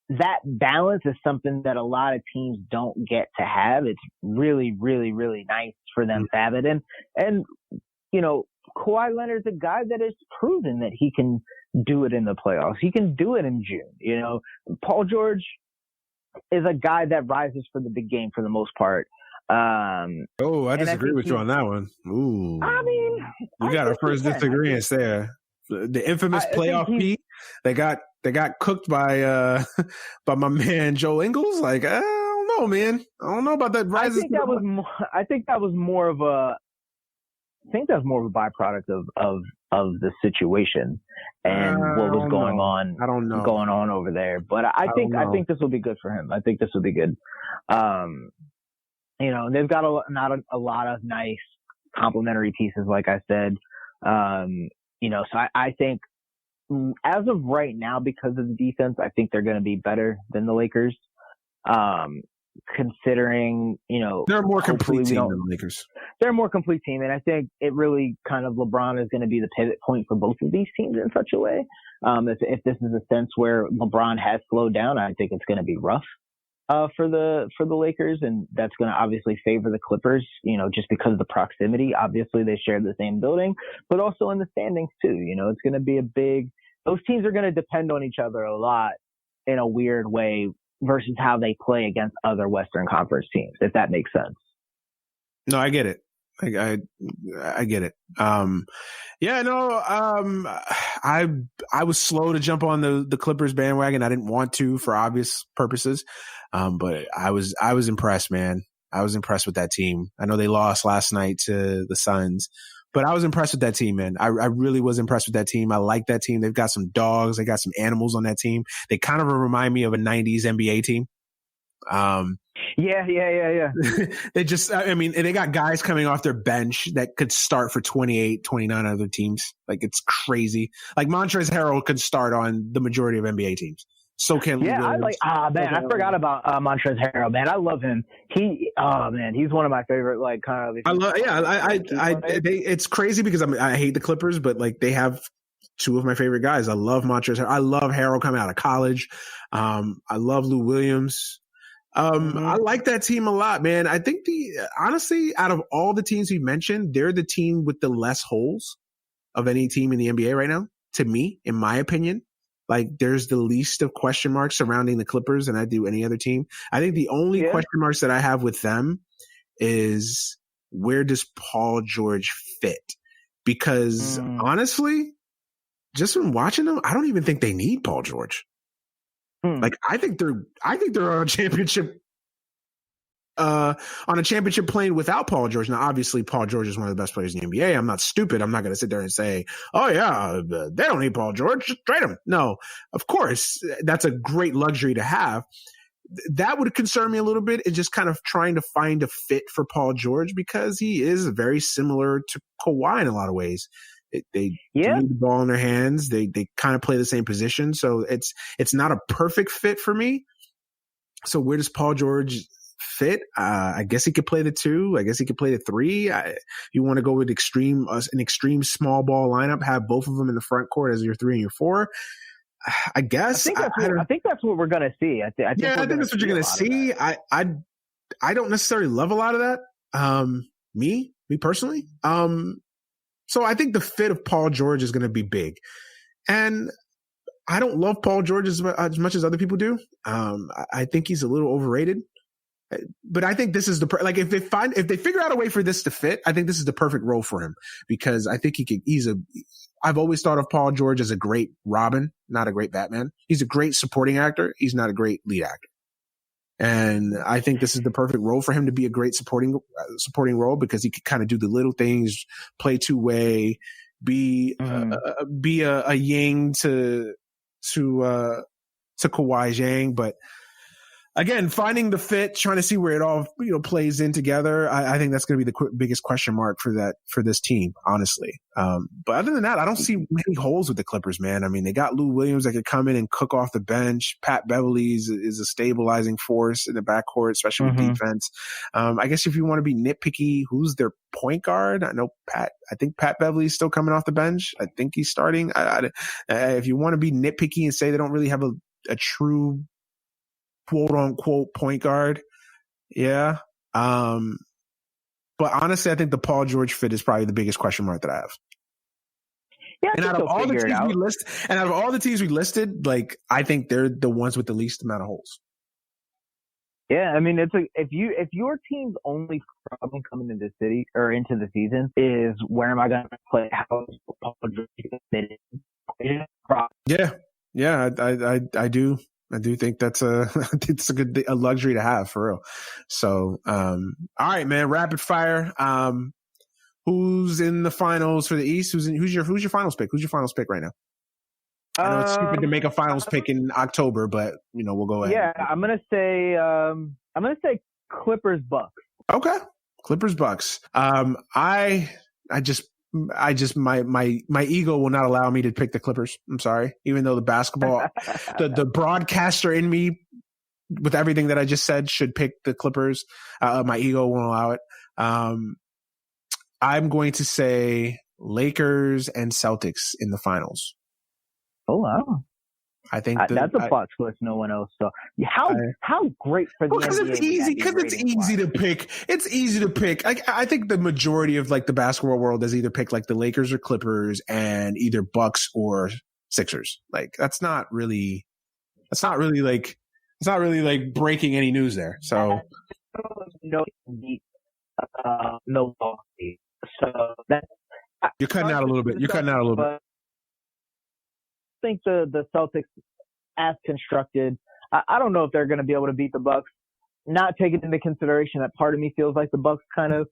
that balance is something that a lot of teams don't get to have. It's really, really, really nice for them to have it. And Kawhi Leonard's a guy that has proven that he can do it in the playoffs. He can do it in June. Paul George is a guy that rises for the big game for the most part. I disagree with you on that one. Ooh. I mean, we got our first disagreement there. The infamous playoff P. They got cooked by my man Joel Ingles. Like, I don't know, man. I don't know about that. I think that was more of a byproduct of the situation and what was going on. I don't know going on over there. But I think this will be good for him. I think this will be good. They've got a lot of nice complementary pieces, like I said. So I think as of right now, because of the defense, I think they're going to be better than the Lakers. Considering, they're a more complete team than the Lakers. They're a more complete team. And I think it really kind of LeBron is going to be the pivot point for both of these teams in such a way. If this is a sense where LeBron has slowed down, I think it's going to be rough for the Lakers, and that's going to obviously favor the Clippers, just because of the proximity. Obviously, they share the same building, but also in the standings too. It's going to be those teams are going to depend on each other a lot in a weird way versus how they play against other Western Conference teams, if that makes sense. No, I get it. I get it. I was slow to jump on the Clippers bandwagon. I didn't want to for obvious purposes. But I was impressed, man. I was impressed with that team. I know they lost last night to the Suns, but I was impressed with that team, man. I really was impressed with that team. I like that team. They've got some dogs. They got some animals on that team. They kind of remind me of a 90s NBA team. Yeah. They just, they got guys coming off their bench that could start for 28, 29 other teams. Like, it's crazy. Like, Montrezl Harrell could start on the majority of NBA teams. So can Lou Williams. I forgot about Montrezl Harrell, man. I love him. He's one of my favorite, it's crazy because I hate the Clippers, but like they have two of my favorite guys. I love Montrezl Harrell. I love Harrell coming out of college. I love Lou Williams. I like that team a lot, man. I think honestly, out of all the teams we mentioned, they're the team with the less holes of any team in the NBA right now, to me, in my opinion. Like, there's the least of question marks surrounding the Clippers than I do any other team. I think the only question marks that I have with them is, where does Paul George fit? Because honestly, just from watching them, I don't even think they need Paul George. Like, I think they're on a championship plane without Paul George. Now, obviously, Paul George is one of the best players in the NBA. I'm not stupid. I'm not going to sit there and say, oh, yeah, they don't need Paul George. Just trade him. No, of course, that's a great luxury to have. That would concern me a little bit, is just kind of trying to find a fit for Paul George, because he is very similar to Kawhi in a lot of ways. They need the ball in their hands. They kind of play the same position. So it's not a perfect fit for me. So where does Paul George fit fit. I guess he could play the 2. I guess he could play the 3. You want to go with an extreme small ball lineup, have both of them in the front court as your 3 and your 4. I guess. I think that's what we're gonna see. I think that's what you're gonna see. I don't necessarily love a lot of that. Me personally. So I think the fit of Paul George is going to be big, and I don't love Paul George as much as other people do. I think he's a little overrated, but I think this is if they figure out a way for this to fit, I think this is the perfect role for him, because I think I've always thought of Paul George as a great Robin, not a great Batman. He's a great supporting actor. He's not a great lead actor. And I think this is the perfect role for him to be a great supporting role, because he could kind of do the little things, play two-way, be a Yang to Kawhi Yang. But again, finding the fit, trying to see where it all plays in together. I think that's going to be the biggest question mark for this team, honestly. But other than that, I don't see many holes with the Clippers, man. I mean, they got Lou Williams that could come in and cook off the bench. Pat Beverly is a stabilizing force in the backcourt, especially with defense. I guess if you want to be nitpicky, who's their point guard? I think Pat Beverly's still coming off the bench. I think he's starting. If you want to be nitpicky and say they don't really have a true quote unquote point guard. Yeah. But honestly, I think the Paul George fit is probably the biggest question mark that I have. Yeah, and out of all the teams we listed, like, I think they're the ones with the least amount of holes. Yeah, I mean, it's like if your team's only problem coming into the city or into the season is where am I going to play? How is Paul George fit in? Yeah, I do. I do think it's a luxury to have, for real. So, all right, man, rapid fire. Who's in the finals for the East? Who's your finals pick? Who's your finals pick right now? I know it's stupid to make a finals pick in October, but we'll go ahead. Yeah, I'm gonna say Clippers Bucks. Okay, Clippers Bucks. I just my ego will not allow me to pick the Clippers. I'm sorry. Even though the basketball, the broadcaster in me, with everything that I just said, should pick the Clippers. My ego won't allow it. I'm going to say Lakers and Celtics in the finals. Oh, wow. I think that's a plot twist no one else saw. How great for the NBA. Because it's easy to pick. It's easy to pick. I think the majority of like the basketball world has either picked like the Lakers or Clippers and either Bucks or Sixers. Like it's not really like breaking any news there. So Milwaukee. So that's you're cutting out a little bit. I think the Celtics, as constructed, I don't know if they're going to be able to beat the Bucks. Not taking into consideration that part of me feels like the Bucks kind of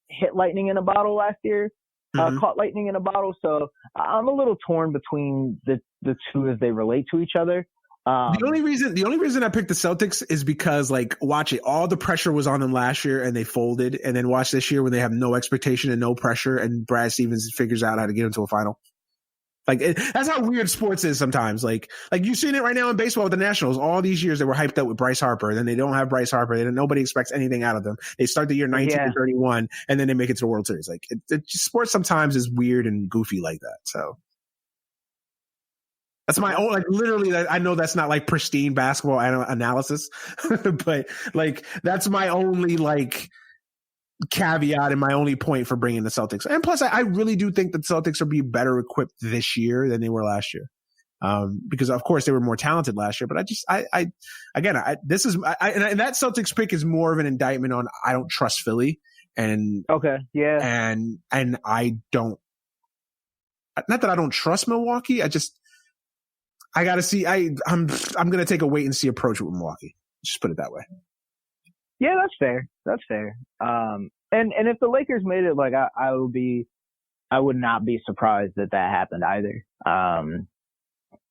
hit lightning in a bottle last year, caught lightning in a bottle. So I'm a little torn between the two as they relate to each other. The only reason I picked the Celtics is because, like, watch it. All the pressure was on them last year and they folded. And then watch this year when they have no expectation and no pressure and Brad Stevens figures out how to get them to a final. Like, that's how weird sports is sometimes. Like you've seen it right now in baseball with the Nationals. All these years they were hyped up with Bryce Harper. Then they don't have Bryce Harper. Nobody expects anything out of them. They start the year 19-31 and then they make it to the World Series. Like, sports sometimes is weird and goofy like that. So. That's my own, like, literally, I know that's not like pristine basketball analysis, but like, that's my only like caveat and my only point for bringing the Celtics. And plus, I really do think that the Celtics will be better equipped this year than they were last year. Because of course they were more talented last year, but and that Celtics pick is more of an indictment on, I don't trust Philly and I don't, not that I don't trust Milwaukee. I got to see. I'm going to take a wait and see approach with Milwaukee. Just put it that way. Yeah, that's fair. And if the Lakers made it, like I would not be surprised that happened either.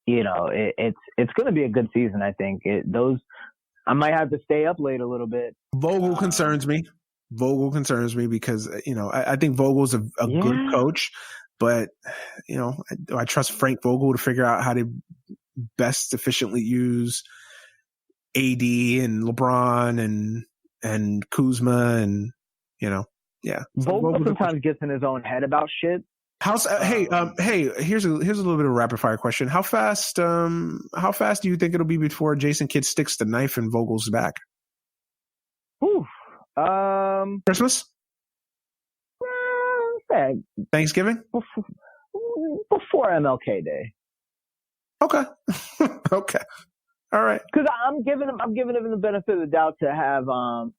It's going to be a good season. I think I might have to stay up late a little bit. Vogel concerns me. Because I think Vogel's a good coach. But, I trust Frank Vogel to figure out how to best efficiently use AD and LeBron and Kuzma and, yeah. So Vogel sometimes gets in his own head about shit. Hey, here's a little bit of a rapid fire question. How fast do you think it'll be before Jason Kidd sticks the knife in Vogel's back? Whew. Christmas? Thanksgiving? Before MLK Day. Okay. Okay. All right. Because I'm giving him the benefit of the doubt to have a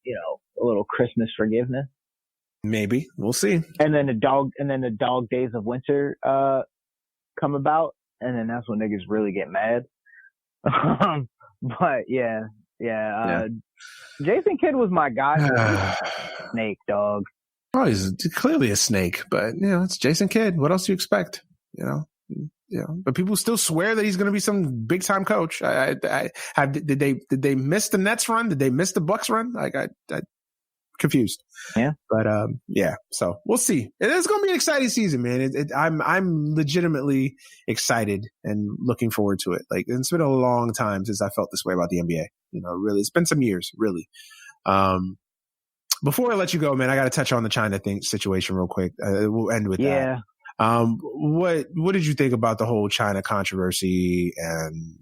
little Christmas forgiveness. Maybe. We'll see. And then the dog days of winter come about, and then that's when niggas really get mad. But yeah. Jason Kidd was my guy. He's a snake, dog. Oh, he's clearly a snake, but it's Jason Kidd. What else do you expect? But people still swear that he's going to be some big time coach. Did they miss the Nets run? Did they miss the Bucks run? I confused. Yeah. But so we'll see. It's going to be an exciting season, man. I'm legitimately excited and looking forward to it. Like, it's been a long time since I felt this way about the NBA. Really, it's been some years, really. Before I let you go, man, I got to touch on the China situation real quick. We'll end with that. What did you think about the whole China controversy and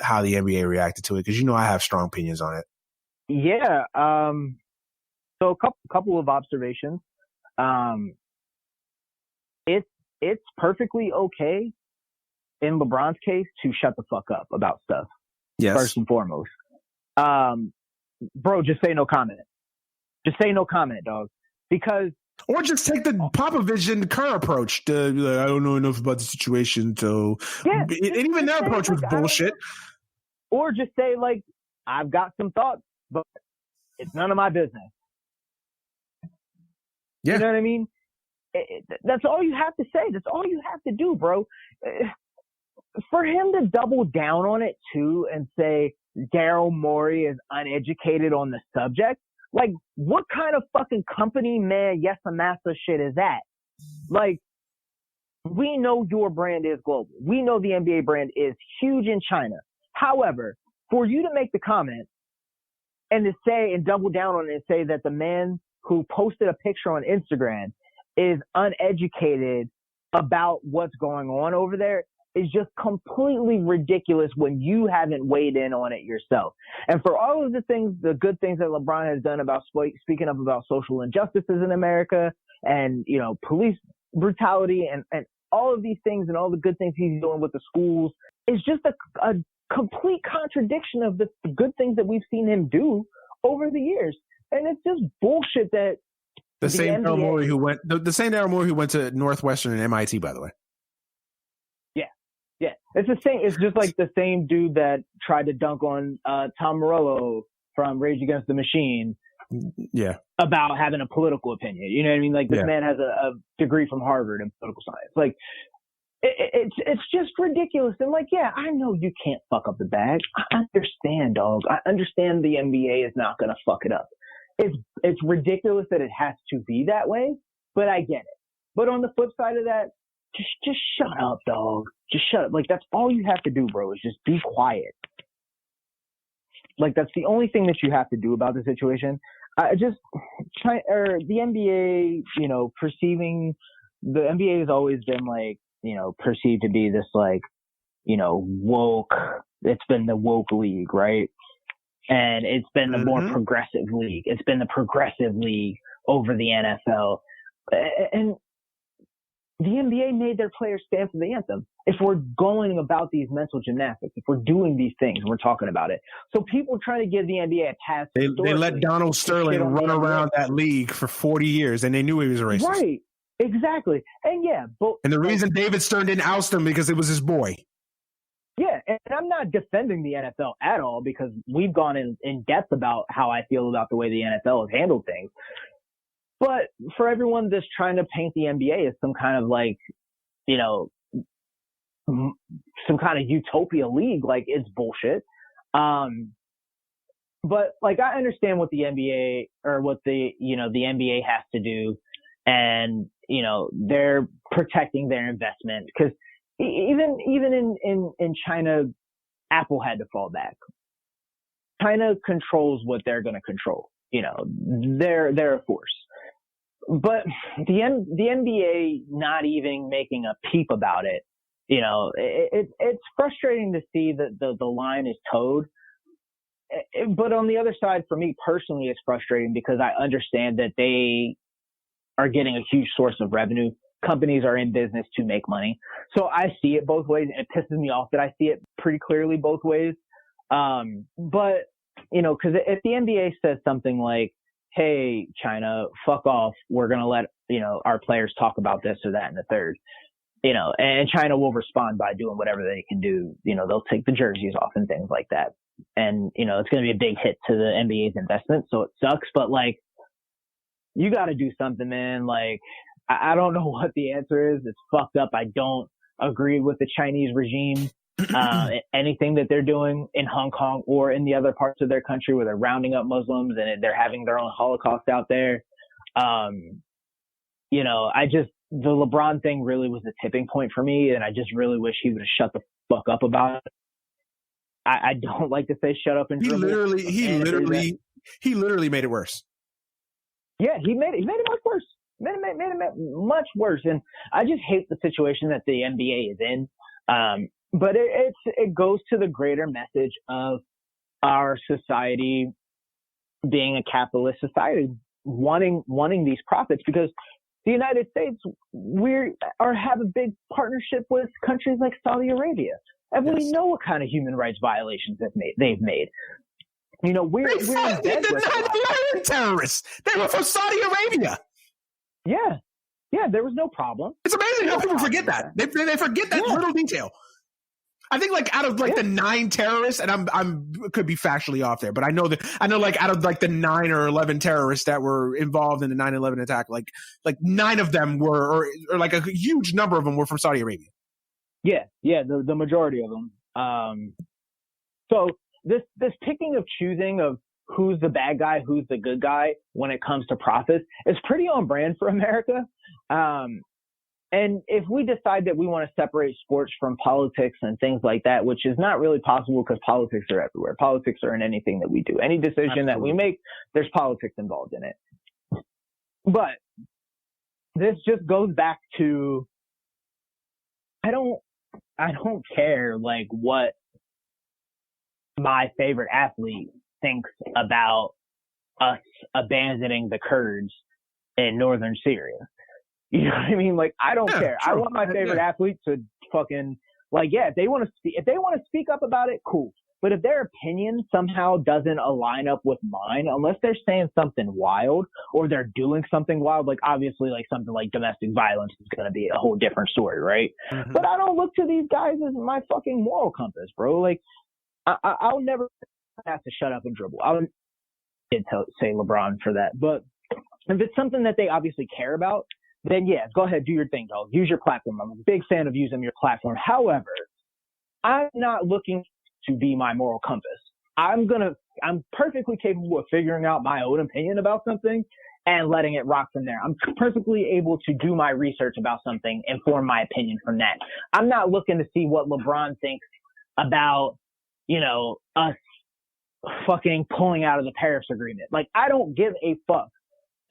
how the NBA reacted to it? Because I have strong opinions on it. Yeah. So a couple of observations. It's perfectly okay in LeBron's case to shut the fuck up about stuff. Yes. First and foremost. Bro, just say no comment. Just say no comment, dog. Because or just take the Popovich and Kerr approach. I don't know enough about the situation, so and even their approach was bullshit. Or just say I've got some thoughts, but it's none of my business. Yeah. You know what I mean? That's all you have to say. That's all you have to do, bro. For him to double down on it too and say Daryl Morey is uneducated on the subject. What kind of fucking company man yes a massa shit is that? We know your brand is global. We know the NBA brand is huge in China. However, for you to make the comment and to say and double down on it and say that the man who posted a picture on Instagram is uneducated about what's going on over there is just completely ridiculous when you haven't weighed in on it yourself. And for all of the good things that LeBron has done about speaking up about social injustices in America and, police brutality and all of these things and all the good things he's doing with the schools is just a complete contradiction of the good things that we've seen him do over the years. And it's just bullshit that the same Daryl Morey who went to Northwestern and MIT, by the way. Yeah, it's the same. It's just like the same dude that tried to dunk on Tom Morello from Rage Against the Machine. Yeah, about having a political opinion. You know what I mean? This man has a degree from Harvard in political science. It's just ridiculous. And I know you can't fuck up the bag. I understand, dog. I understand the NBA is not going to fuck it up. It's ridiculous that it has to be that way, but I get it. But on the flip side of that, just shut up, dog. Just shut up. That's all you have to do, bro, is just be quiet. That's the only thing that you have to do about the situation. The NBA, perceiving the NBA has always been perceived to be this woke. It's been the woke league, right? And it's been the more progressive league. It's been the progressive league over the NFL. And the NBA made their players stand for the anthem. If we're going about these mental gymnastics, if we're doing these things, we're talking about it. So people trying to give the NBA a pass. They let Donald Sterling run around that league for 40 years, and they knew he was a racist. Right. Exactly. And and the reason David Stern didn't oust him because it was his boy. Yeah, and I'm not defending the NFL at all because we've gone in depth about how I feel about the way the NFL has handled things. But for everyone that's trying to paint the NBA as some kind of some kind of utopia league, it's bullshit. But I understand what the NBA or what the NBA has to do, and they're protecting their investment because even in China, Apple had to fall back. China controls what they're going to control. You know, they're a force. But the NBA not even making a peep about it, you know, it's frustrating to see that the line is towed. But on the other side, for me personally, it's frustrating because I understand that they are getting a huge source of revenue. Companies are in business to make money. So I see it both ways, and it pisses me off that I see it pretty clearly both ways. But, you know, because if the NBA says something like, hey, China, fuck off, we're going to let, you know, our players talk about this or that and the third, you know, and China will respond by doing whatever they can do. You know, they'll take the jerseys off and things like that. And, you know, it's going to be a big hit to the NBA's investment. So it sucks, but like, you got to do something, man. Like, I don't know what the answer is. It's fucked up. I don't agree with the Chinese regime. Anything that they're doing in Hong Kong or in the other parts of their country where they're rounding up Muslims and they're having their own Holocaust out there. You know, the LeBron thing really was the tipping point for me. And I just really wish he would have shut the fuck up about it. I don't like to say shut up and dribble. He literally made it worse. Yeah, he made it much worse. Made it much worse. And I just hate the situation that the NBA is in. But it goes to the greater message of our society being a capitalist society, wanting these profits, because the United States have a big partnership with countries like Saudi Arabia, and we know what kind of human rights violations they've made. You know, we're in bed with terrorists. They were from Saudi Arabia. Yeah, there was no problem. It's amazing how people forget that. They forget that little detail. I think like out of like the 9 terrorists, and I'm could be factually off there, but I know like out of like the 9 or 11 terrorists that were involved in the 9/11 attack, like 9 of them were, or like a huge number of them were from Saudi Arabia. Yeah, the majority of them. So this picking of choosing of who's the bad guy, who's the good guy when it comes to profits is pretty on brand for America. And if we decide that we want to separate sports from politics and things like that, which is not really possible because politics are everywhere. Politics are in anything that we do. Any decision that we make, there's politics involved in it. But this just goes back to, I don't care like what my favorite athlete thinks about us abandoning the Kurds in northern Syria. You know what I mean? Like, I don't care. True. I want my favorite athlete to fucking, like, yeah, if they want to speak up about it, cool. But if their opinion somehow doesn't align up with mine, unless they're saying something wild or they're doing something wild, like obviously like something like domestic violence is going to be a whole different story, right? Mm-hmm. But I don't look to these guys as my fucking moral compass, bro. Like, I'll never have to shut up and dribble. I did say LeBron for that. But if it's something that they obviously care about, then yeah, go ahead, do your thing, dog. Use your platform. I'm a big fan of using your platform. However, I'm not looking to be my moral compass. I'm perfectly capable of figuring out my own opinion about something and letting it rock from there. I'm perfectly able to do my research about something and form my opinion from that. I'm not looking to see what LeBron thinks about, you know, us fucking pulling out of the Paris Agreement. Like, I don't give a fuck.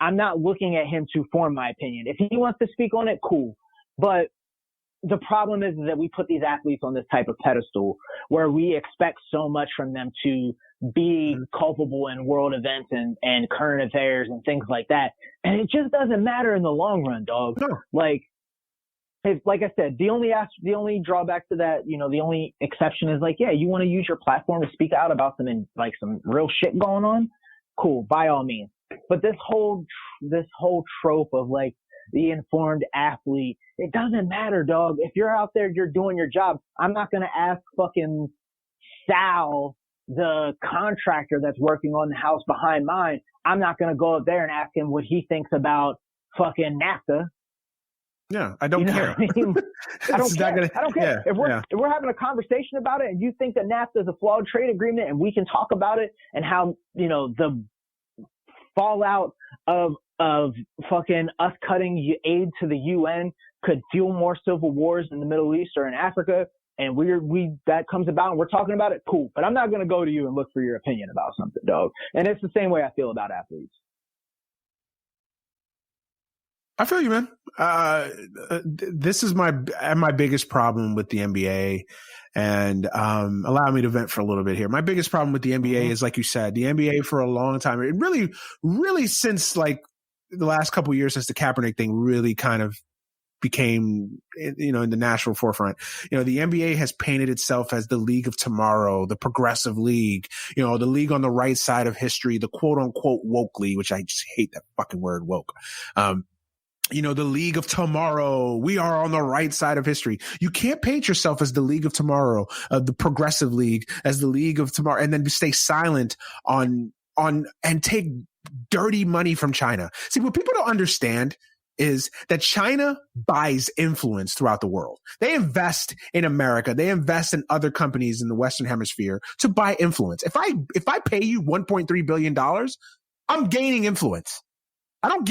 I'm not looking at him to form my opinion. If he wants to speak on it, cool. But the problem is that we put these athletes on this type of pedestal where we expect so much from them to be culpable in world events and current affairs and things like that. And it just doesn't matter in the long run, dog. No. Like I said, the only drawback to that, you know, the only exception is like, yeah, you want to use your platform to speak out about some real shit going on? Cool, by all means. But this whole trope of like the informed athlete, it doesn't matter, dog. If you're out there, you're doing your job. I'm not going to ask fucking Sal, the contractor that's working on the house behind mine. I'm not going to go up there and ask him what he thinks about fucking NAFTA. Yeah, I don't care. I mean? I don't care. If we're having a conversation about it and you think that NAFTA is a flawed trade agreement and we can talk about it and how, you know, the fallout of fucking us cutting aid to the UN could fuel more civil wars in the Middle East or in Africa, and that comes about and we're talking about it, cool. But I'm not going to go to you and look for your opinion about something, dog. And it's the same way I feel about athletes. I feel you, man. This is my biggest problem with the NBA, and allow me to vent for a little bit here. My biggest problem with the NBA is, like you said, the NBA for a long time, it really since like the last couple of years, since the Kaepernick thing really kind of became, in the national forefront. The NBA has painted itself as the league of tomorrow, the progressive league, the league on the right side of history, the quote unquote woke league, which I just hate that fucking word woke. The league of tomorrow. We are on the right side of history. You can't paint yourself as the league of tomorrow, the progressive league, as the league of tomorrow, and then stay silent on and take dirty money from China. See, what people don't understand is that China buys influence throughout the world. They invest in America. They invest in other companies in the Western Hemisphere to buy influence. If I pay you $1.3 billion, I'm gaining influence. I'm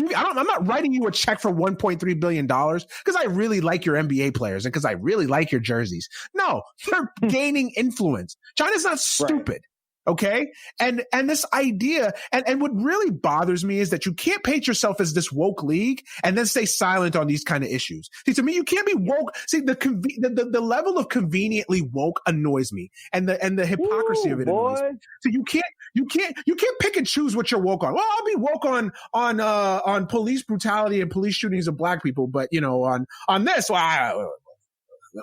not writing you a check for $1.3 billion because I really like your NBA players and because I really like your jerseys. No, you're gaining influence. China's not stupid. Right. Okay. And this idea, and what really bothers me is that you can't paint yourself as this woke league and then stay silent on these kind of issues. See, to me, you can't be woke. See, the level of conveniently woke annoys me, and the hypocrisy of it annoys me. So you can't pick and choose what you're woke on. Well, I'll be woke on police brutality and police shootings of black people, but on this,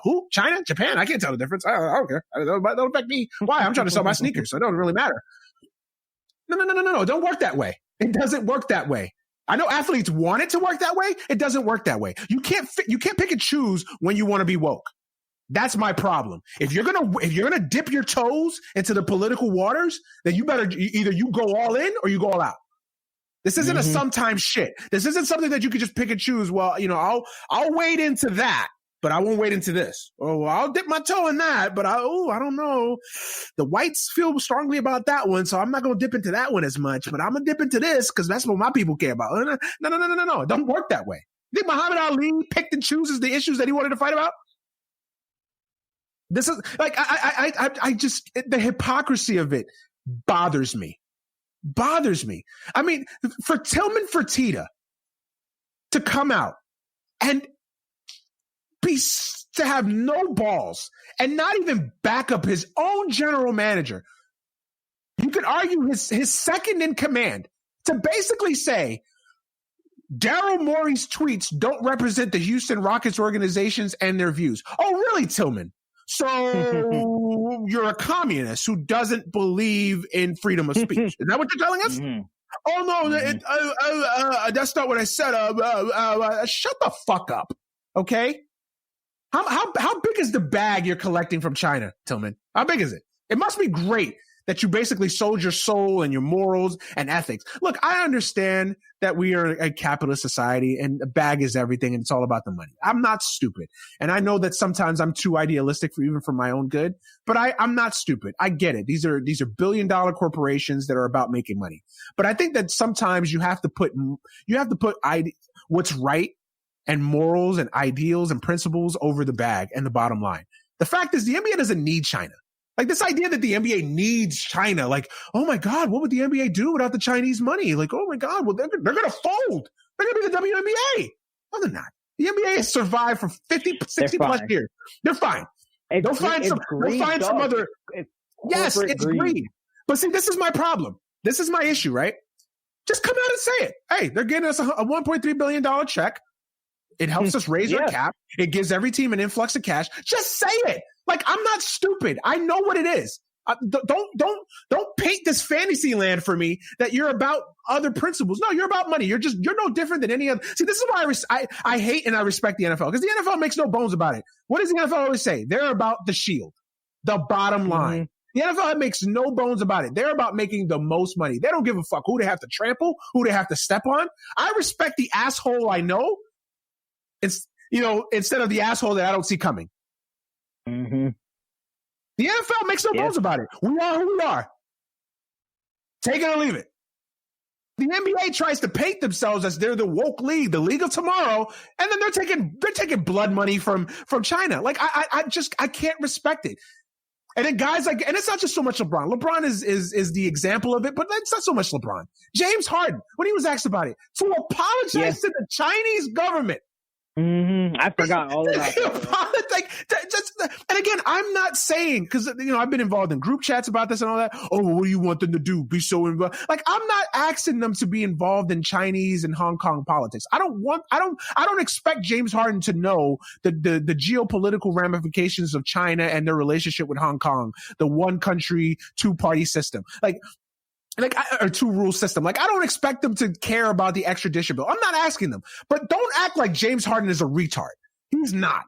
who? China? Japan? I can't tell the difference. I don't care. That don't affect me. Why? I'm trying to sell my sneakers, so it doesn't really matter. No. Don't work that way. It doesn't work that way. I know athletes want it to work that way. It doesn't work that way. You can't pick and choose when you want to be woke. That's my problem. If you're gonna dip your toes into the political waters, then you better either you go all in or you go all out. This isn't a sometimes shit. This isn't something that you could just pick and choose. Well, I'll wade into that, but I won't wade into this. Oh, I'll dip my toe in that, but I don't know. The whites feel strongly about that one, so I'm not going to dip into that one as much, but I'm going to dip into this because that's what my people care about. No. It don't work that way. You think Muhammad Ali picked and chooses the issues that he wanted to fight about? This is like, I just, the hypocrisy of it bothers me. I mean, for Tillman Fertitta to come out and to have no balls and not even back up his own general manager. You could argue his second in command to basically say Daryl Morey's tweets don't represent the Houston Rockets organizations and their views. Oh, really, Tillman? So you're a communist who doesn't believe in freedom of speech. Is that what you're telling us? Mm-hmm. Oh, no, that's not what I said. Shut the fuck up, okay? How big is the bag you're collecting from China, Tillman? How big is it? It must be great that you basically sold your soul and your morals and ethics. Look, I understand that we are a capitalist society and the bag is everything and it's all about the money. I'm not stupid. And I know that sometimes I'm too idealistic even for my own good, but I'm not stupid. I get it. These are billion-dollar corporations that are about making money. But I think that sometimes you have to put what's right and morals and ideals and principles over the bag and the bottom line. The fact is the NBA doesn't need China. Like this idea that the NBA needs China, like, oh my God, what would the NBA do without the Chinese money? Like, oh my God, well, they're going to fold. They're going to be the WNBA. No, they're not. The NBA has survived for 50, 60 plus years. They're fine. They'll find some other. Yes, it's greed. But see, this is my problem. This is my issue, right? Just come out and say it. Hey, they're getting us a $1.3 billion check. It helps us raise our cap. It gives every team an influx of cash. Just say it. Like, I'm not stupid. I know what it is. Don't paint this fantasy land for me that you're about other principles. No, you're about money. You're no different than any other. See, this is why I hate and I respect the NFL because the NFL makes no bones about it. What does the NFL always say? They're about the shield, the bottom line. The NFL makes no bones about it. They're about making the most money. They don't give a fuck who they have to trample, who they have to step on. I respect the asshole I know. It's, instead of the asshole that I don't see coming. Mm-hmm. The NFL makes no bones about it. We are who we are. Take it or leave it. The NBA tries to paint themselves as they're the woke league, the league of tomorrow, and then they're taking blood money from China. Like I can't respect it. And then guys like, and it's not just so much LeBron. LeBron is the example of it, but it's not so much LeBron. James Harden, when he was asked about it, to apologize to the Chinese government. I forgot all about that. And again, I'm not saying, because I've been involved in group chats about this and all that. Oh, what do you want them to do? Be so involved? Like, I'm not asking them to be involved in Chinese and Hong Kong politics. I don't expect James Harden to know the geopolitical ramifications of China and their relationship with Hong Kong, the one country, two party system. Or two rule system. Like, I don't expect them to care about the extradition bill. I'm not asking them, but don't act like James Harden is a retard. He's not.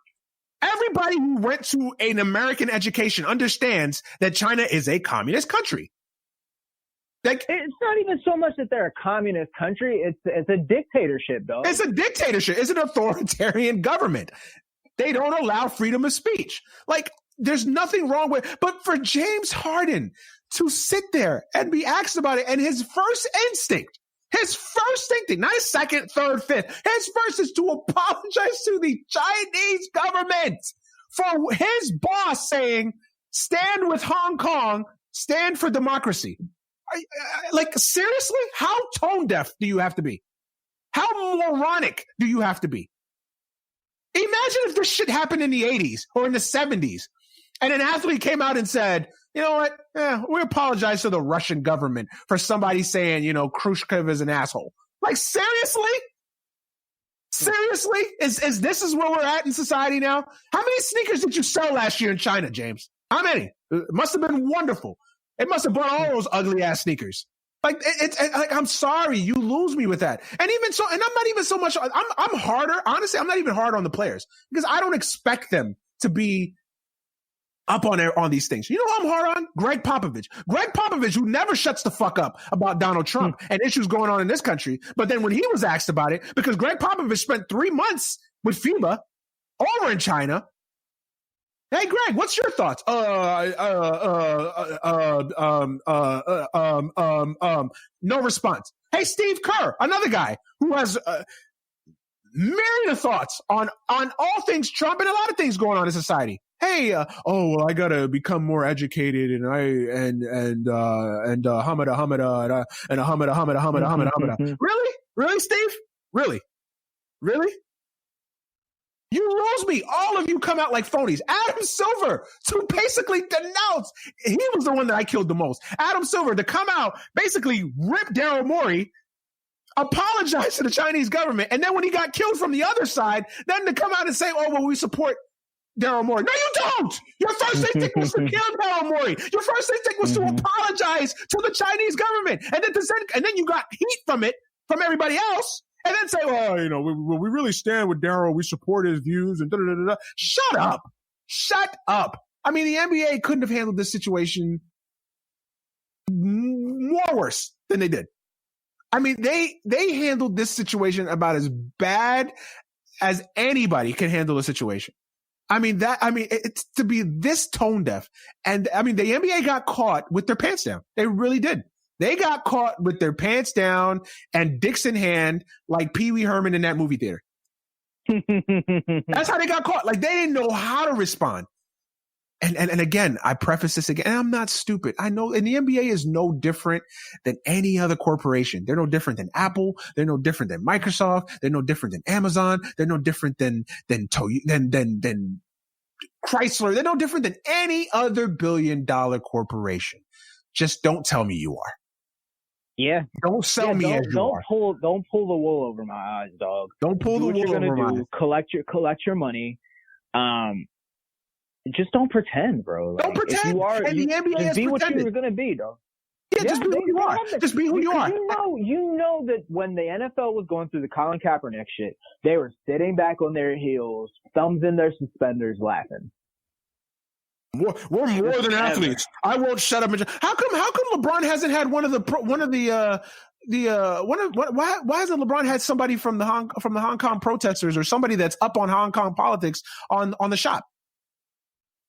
Everybody who went to an American education understands that China is a communist country. Like, it's not even so much that they're a communist country. It's a dictatorship, though. It's a dictatorship. It's an authoritarian government. They don't allow freedom of speech. Like, there's nothing wrong with, but for James Harden to sit there and be asked about it, and his first instinct, not his second, third, fifth, his first is to apologize to the Chinese government for his boss saying, stand with Hong Kong, stand for democracy. Like, seriously? How tone deaf do you have to be? How moronic do you have to be? Imagine if this shit happened in the 80s or in the 70s, and an athlete came out and said, you know what? We apologize to the Russian government for somebody saying, Khrushchev is an asshole. Like, seriously? Seriously? Is this where we're at in society now? How many sneakers did you sell last year in China, James? How many? It must have been wonderful. It must have bought all those ugly ass sneakers. Like, I'm sorry, you lose me with that. And even so, and I'm not even so much, I'm harder. Honestly, I'm not even hard on the players because I don't expect them to be up on these things. You know who I'm hard on? Greg Popovich, who never shuts the fuck up about Donald Trump and issues going on in this country. But then when he was asked about it, because Greg Popovich spent 3 months with FIBA over in China. Hey, Greg, what's your thoughts? No response. Hey, Steve Kerr, another guy who has myriad of thoughts on all things Trump and a lot of things going on in society. Hey, I gotta become more educated, and hamada. Really, Steve? Really? You lose me. All of you come out like phonies. Adam Silver to basically denounce. He was the one that I killed the most. Adam Silver to come out, basically rip Daryl Morey, apologize to the Chinese government, and then when he got killed from the other side, then to come out and say, we support Daryl Morey. No, you don't. Your first instinct was to kill Daryl Morey. Your first instinct was to apologize to the Chinese government, and then you got heat from it from everybody else, and then say, we really stand with Daryl. We support his views and da-da-da-da. Shut up. I mean, the NBA couldn't have handled this situation more worse than they did. I mean, they handled this situation about as bad as anybody can handle a situation. It's to be this tone deaf. And I mean, the NBA got caught with their pants down. They really did. They got caught with their pants down and dicks in hand, like Pee Wee Herman in that movie theater. That's how they got caught. Like, they didn't know how to respond. And again, I preface this again, and I'm not stupid. I know, and the NBA is no different than any other corporation. They're no different than Apple. They're no different than Microsoft. They're no different than Amazon. They're no different than Chrysler. They're no different than any other billion-dollar corporation. Just don't tell me you are. Yeah. Don't sell me as you are. Don't pull the wool over my eyes, dog. Don't pull the wool over my eyes. Collect your money. Just don't pretend, bro. Don't pretend. If you are, and the NBA has be pretended. what you were gonna be, dog. Yeah, just be who you are. Just be who you are. You know that when the NFL was going through the Colin Kaepernick shit, they were sitting back on their heels, thumbs in their suspenders, laughing. We're more than athletes. I won't shut up. How come LeBron hasn't had why hasn't LeBron had somebody from the Hong Kong protesters or somebody that's up on Hong Kong politics on the shop?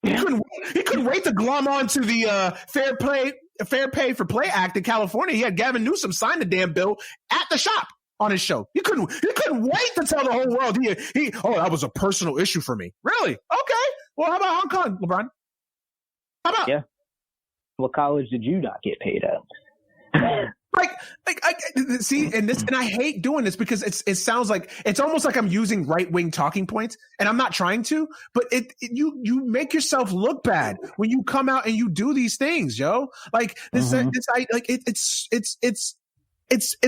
He couldn't wait to glom on to the fair play Fair Pay for Play Act in California. He had Gavin Newsom sign the damn bill at the shop on his show. He couldn't wait to tell the whole world that was a personal issue for me. Really? Okay. Well, how about Hong Kong, LeBron? How about? Yeah. What college did you not get paid at? And I hate doing this because it sounds like it's almost like I'm using right-wing talking points, and I'm not trying to, but you make yourself look bad when you come out and you do these things, yo. Like it's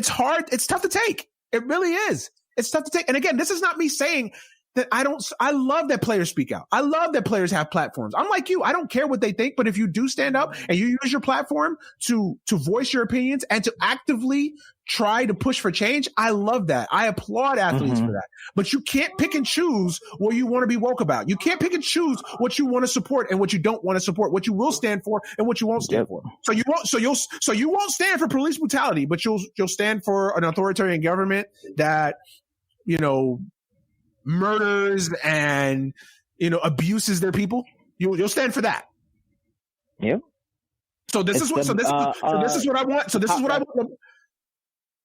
hard. It's tough to take. It really is. It's tough to take. And again, this is not me saying that I love that players speak out. I love that players have platforms. I'm like you. I don't care what they think, but if you do stand up and you use your platform to voice your opinions and to actively try to push for change, I love that. I applaud athletes for that. But you can't pick and choose what you want to be woke about. You can't pick and choose what you want to support and what you don't want to support, what you will stand for and what you won't stand for. So you won't stand for police brutality, but you'll stand for an authoritarian government that, murders and abuses their people. You'll stand for that. Yeah. So this is what I want. So this is what I want.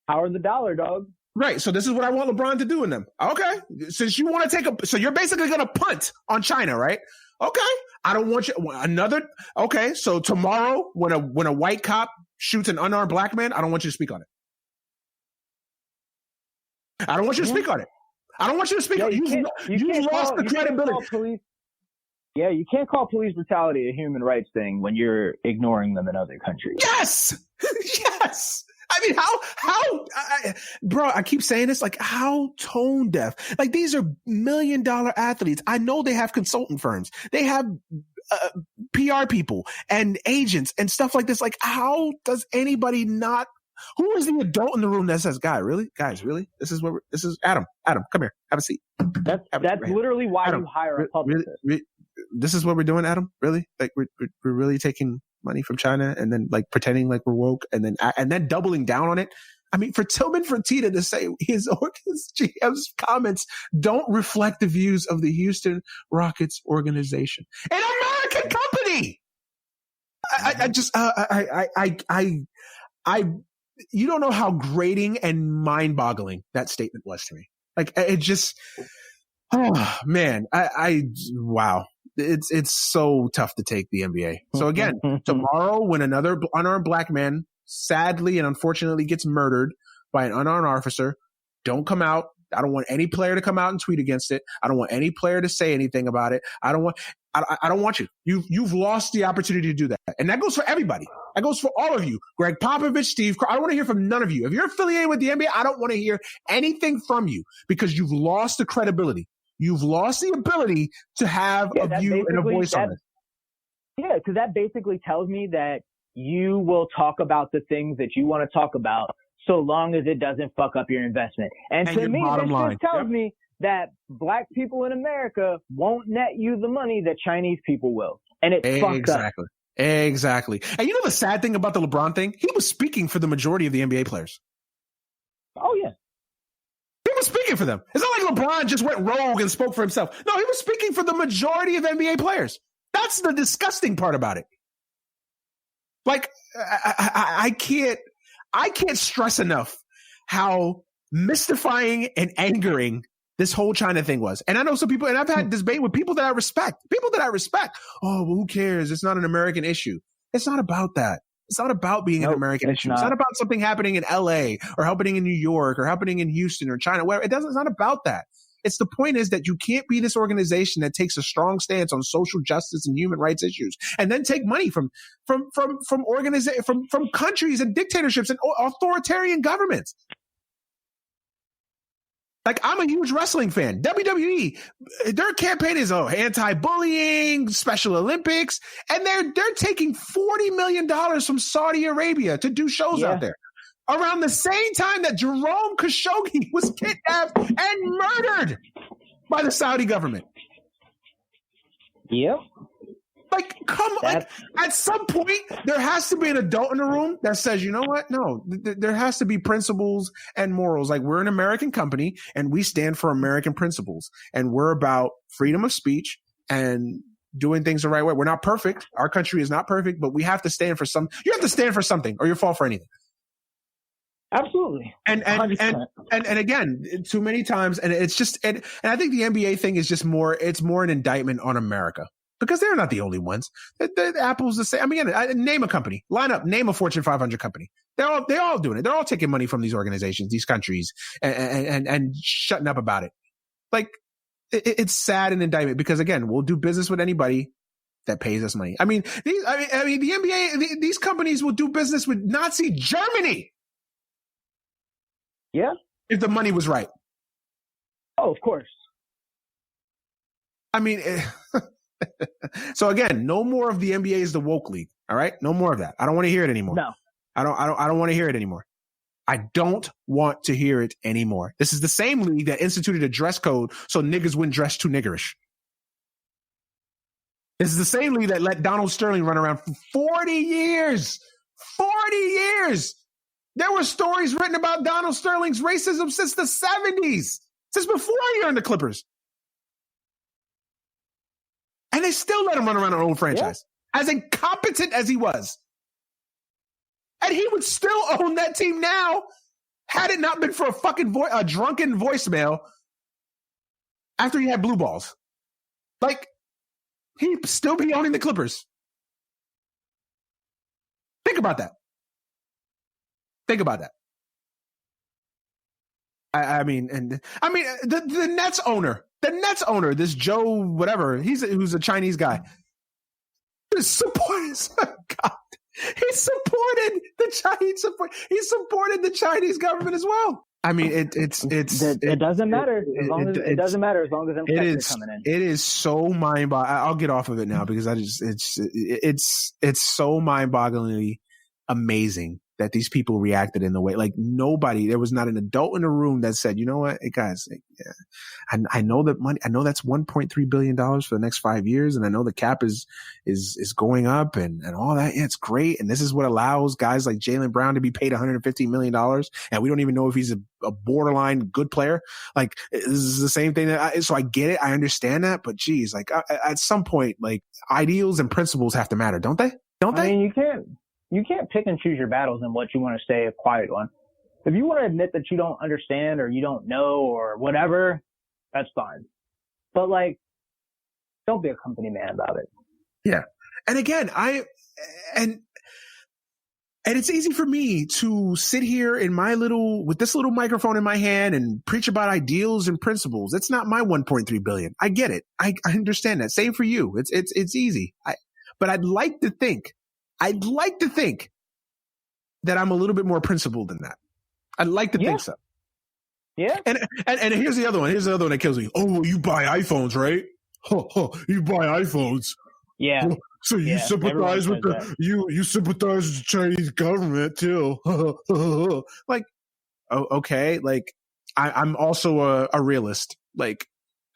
Power of the dollar, dog. Right. So this is what I want LeBron to do in them. Okay. Since you want to so you're basically going to punt on China, right? Okay. I don't want you okay. So tomorrow when a white cop shoots an unarmed black man, I don't want you to speak on it. I don't want you to speak on it. I don't want you to speak on it. You've lost the credibility. You can't call police brutality a human rights thing when you're ignoring them in other countries. Yes. Yes. I mean, bro, I keep saying this, like, how tone deaf? Like, these are $1 million athletes. I know they have consultant firms. They have PR people and agents and stuff like this. Like, how does anybody not? Who is the adult in the room that says, guys, really? This is Adam. Adam, come here. Have a seat. That's literally why Adam, you hire a publicist. This is what we're doing, Adam? Really? Like, we're really taking money from China and then like pretending like we're woke and then doubling down on it. I mean, for Tillman Fertitta to say his GM's comments don't reflect the views of the Houston Rockets organization, an American company. You don't know how grating and mind-boggling that statement was to me. Like, it just, oh man, wow. It's so tough to take the NBA. So again, tomorrow when another unarmed black man sadly and unfortunately gets murdered by an unarmed officer, don't come out. I don't want any player to come out and tweet against it. I don't want any player to say anything about it. I don't want you. You've lost the opportunity to do that. And that goes for everybody. That goes for all of you. Greg Popovich, Steve Kerr. I don't want to hear from none of you. If you're affiliated with the NBA, I don't want to hear anything from you because you've lost the credibility. You've lost the ability to have a view and a voice on it. Yeah, because that basically tells me that you will talk about the things that you want to talk about so long as it doesn't fuck up your investment. And to me, this just tells me that black people in America won't net you the money that Chinese people will. And it's fucked up. Exactly. And you know the sad thing about the LeBron thing? He was speaking for the majority of the NBA players. Oh, yeah. He was speaking for them. It's not like LeBron just went rogue and spoke for himself. No, he was speaking for the majority of NBA players. That's the disgusting part about it. Like, I can't stress enough how mystifying and angering this whole China thing was. And I know some people, and I've had debate with people that I respect. Oh, well, who cares? It's not an American issue. It's not about that. It's not about being an American issue. It's not about something happening in LA or happening in New York or happening in Houston or China, whatever. It's not about that. It's the point is that you can't be this organization that takes a strong stance on social justice and human rights issues and then take money from countries and dictatorships and authoritarian governments. Like, I'm a huge wrestling fan. WWE, their campaign is anti-bullying, Special Olympics, and they're taking $40 million from Saudi Arabia to do shows out there. Around the same time that Jerome Khashoggi was kidnapped and murdered by the Saudi government. Yep. Like, come on. Like, at some point, there has to be an adult in the room that says, you know what? No, there has to be principles and morals. Like, we're an American company, and we stand for American principles. And we're about freedom of speech and doing things the right way. We're not perfect. Our country is not perfect, but we have to stand for some. You have to stand for something, or you fall for anything. Absolutely. And again, too many times, and it's just, and I think the NBA thing is just more. It's more an indictment on America because they're not the only ones. The Apple's the same. I mean, name a company, name a Fortune 500 company. They're all doing it. They're all taking money from these organizations, these countries, and shutting up about it. Like it's sad and indictment because again, we'll do business with anybody that pays us money. I mean, the NBA, these companies will do business with Nazi Germany. Yeah. If the money was right. Oh, of course. I mean, so again, no more of the NBA is the woke league. All right. No more of that. I don't want to hear it anymore. No. I don't want to hear it anymore. I don't want to hear it anymore. This is the same league that instituted a dress code so niggas wouldn't dress too niggerish. This is the same league that let Donald Sterling run around for 40 years. 40 years. There were stories written about Donald Sterling's racism since the 70s, since before he earned the Clippers. And they still let him run around an old franchise, as incompetent as he was. And he would still own that team now, had it not been for a drunken voicemail after he had blue balls. Like, he'd still be owning the Clippers. Think about that. Think about that. I mean, the Nets owner, this Joe, whatever, who's a Chinese guy. He supported the Chinese government as well. I mean, it doesn't matter as long as them checks are coming in. It is so mind-boggling. I'll get off of it now because it's so mind-bogglingly amazing that these people reacted in the way. Like there was not an adult in the room that said, you know what, hey guys, I know that money, I know that's $1.3 billion for the next 5 years. And I know the cap is going up and all that. Yeah, it's great. And this is what allows guys like Jaylen Brown to be paid $150 million. And we don't even know if he's a borderline good player. Like this is the same thing so I get it. I understand that, but geez, like at some point, like ideals and principles have to matter, don't they? I mean, you can't pick and choose your battles and what you want to say a quiet one. If you want to admit that you don't understand or you don't know or whatever, that's fine. But like, don't be a company man about it. Yeah. And again, and it's easy for me to sit here with this little microphone in my hand and preach about ideals and principles. It's not my 1.3 billion. I get it. I understand that. Same for you. It's easy. But I'd like to think that I'm a little bit more principled than that. I'd like to think so. Yeah. And here's the other one. Here's the other one that kills me. Oh, you buy iPhones, right? You buy iPhones. Yeah. So you sympathize with you sympathize with the Chinese government too. Like, okay. Like, I'm also a realist. Like,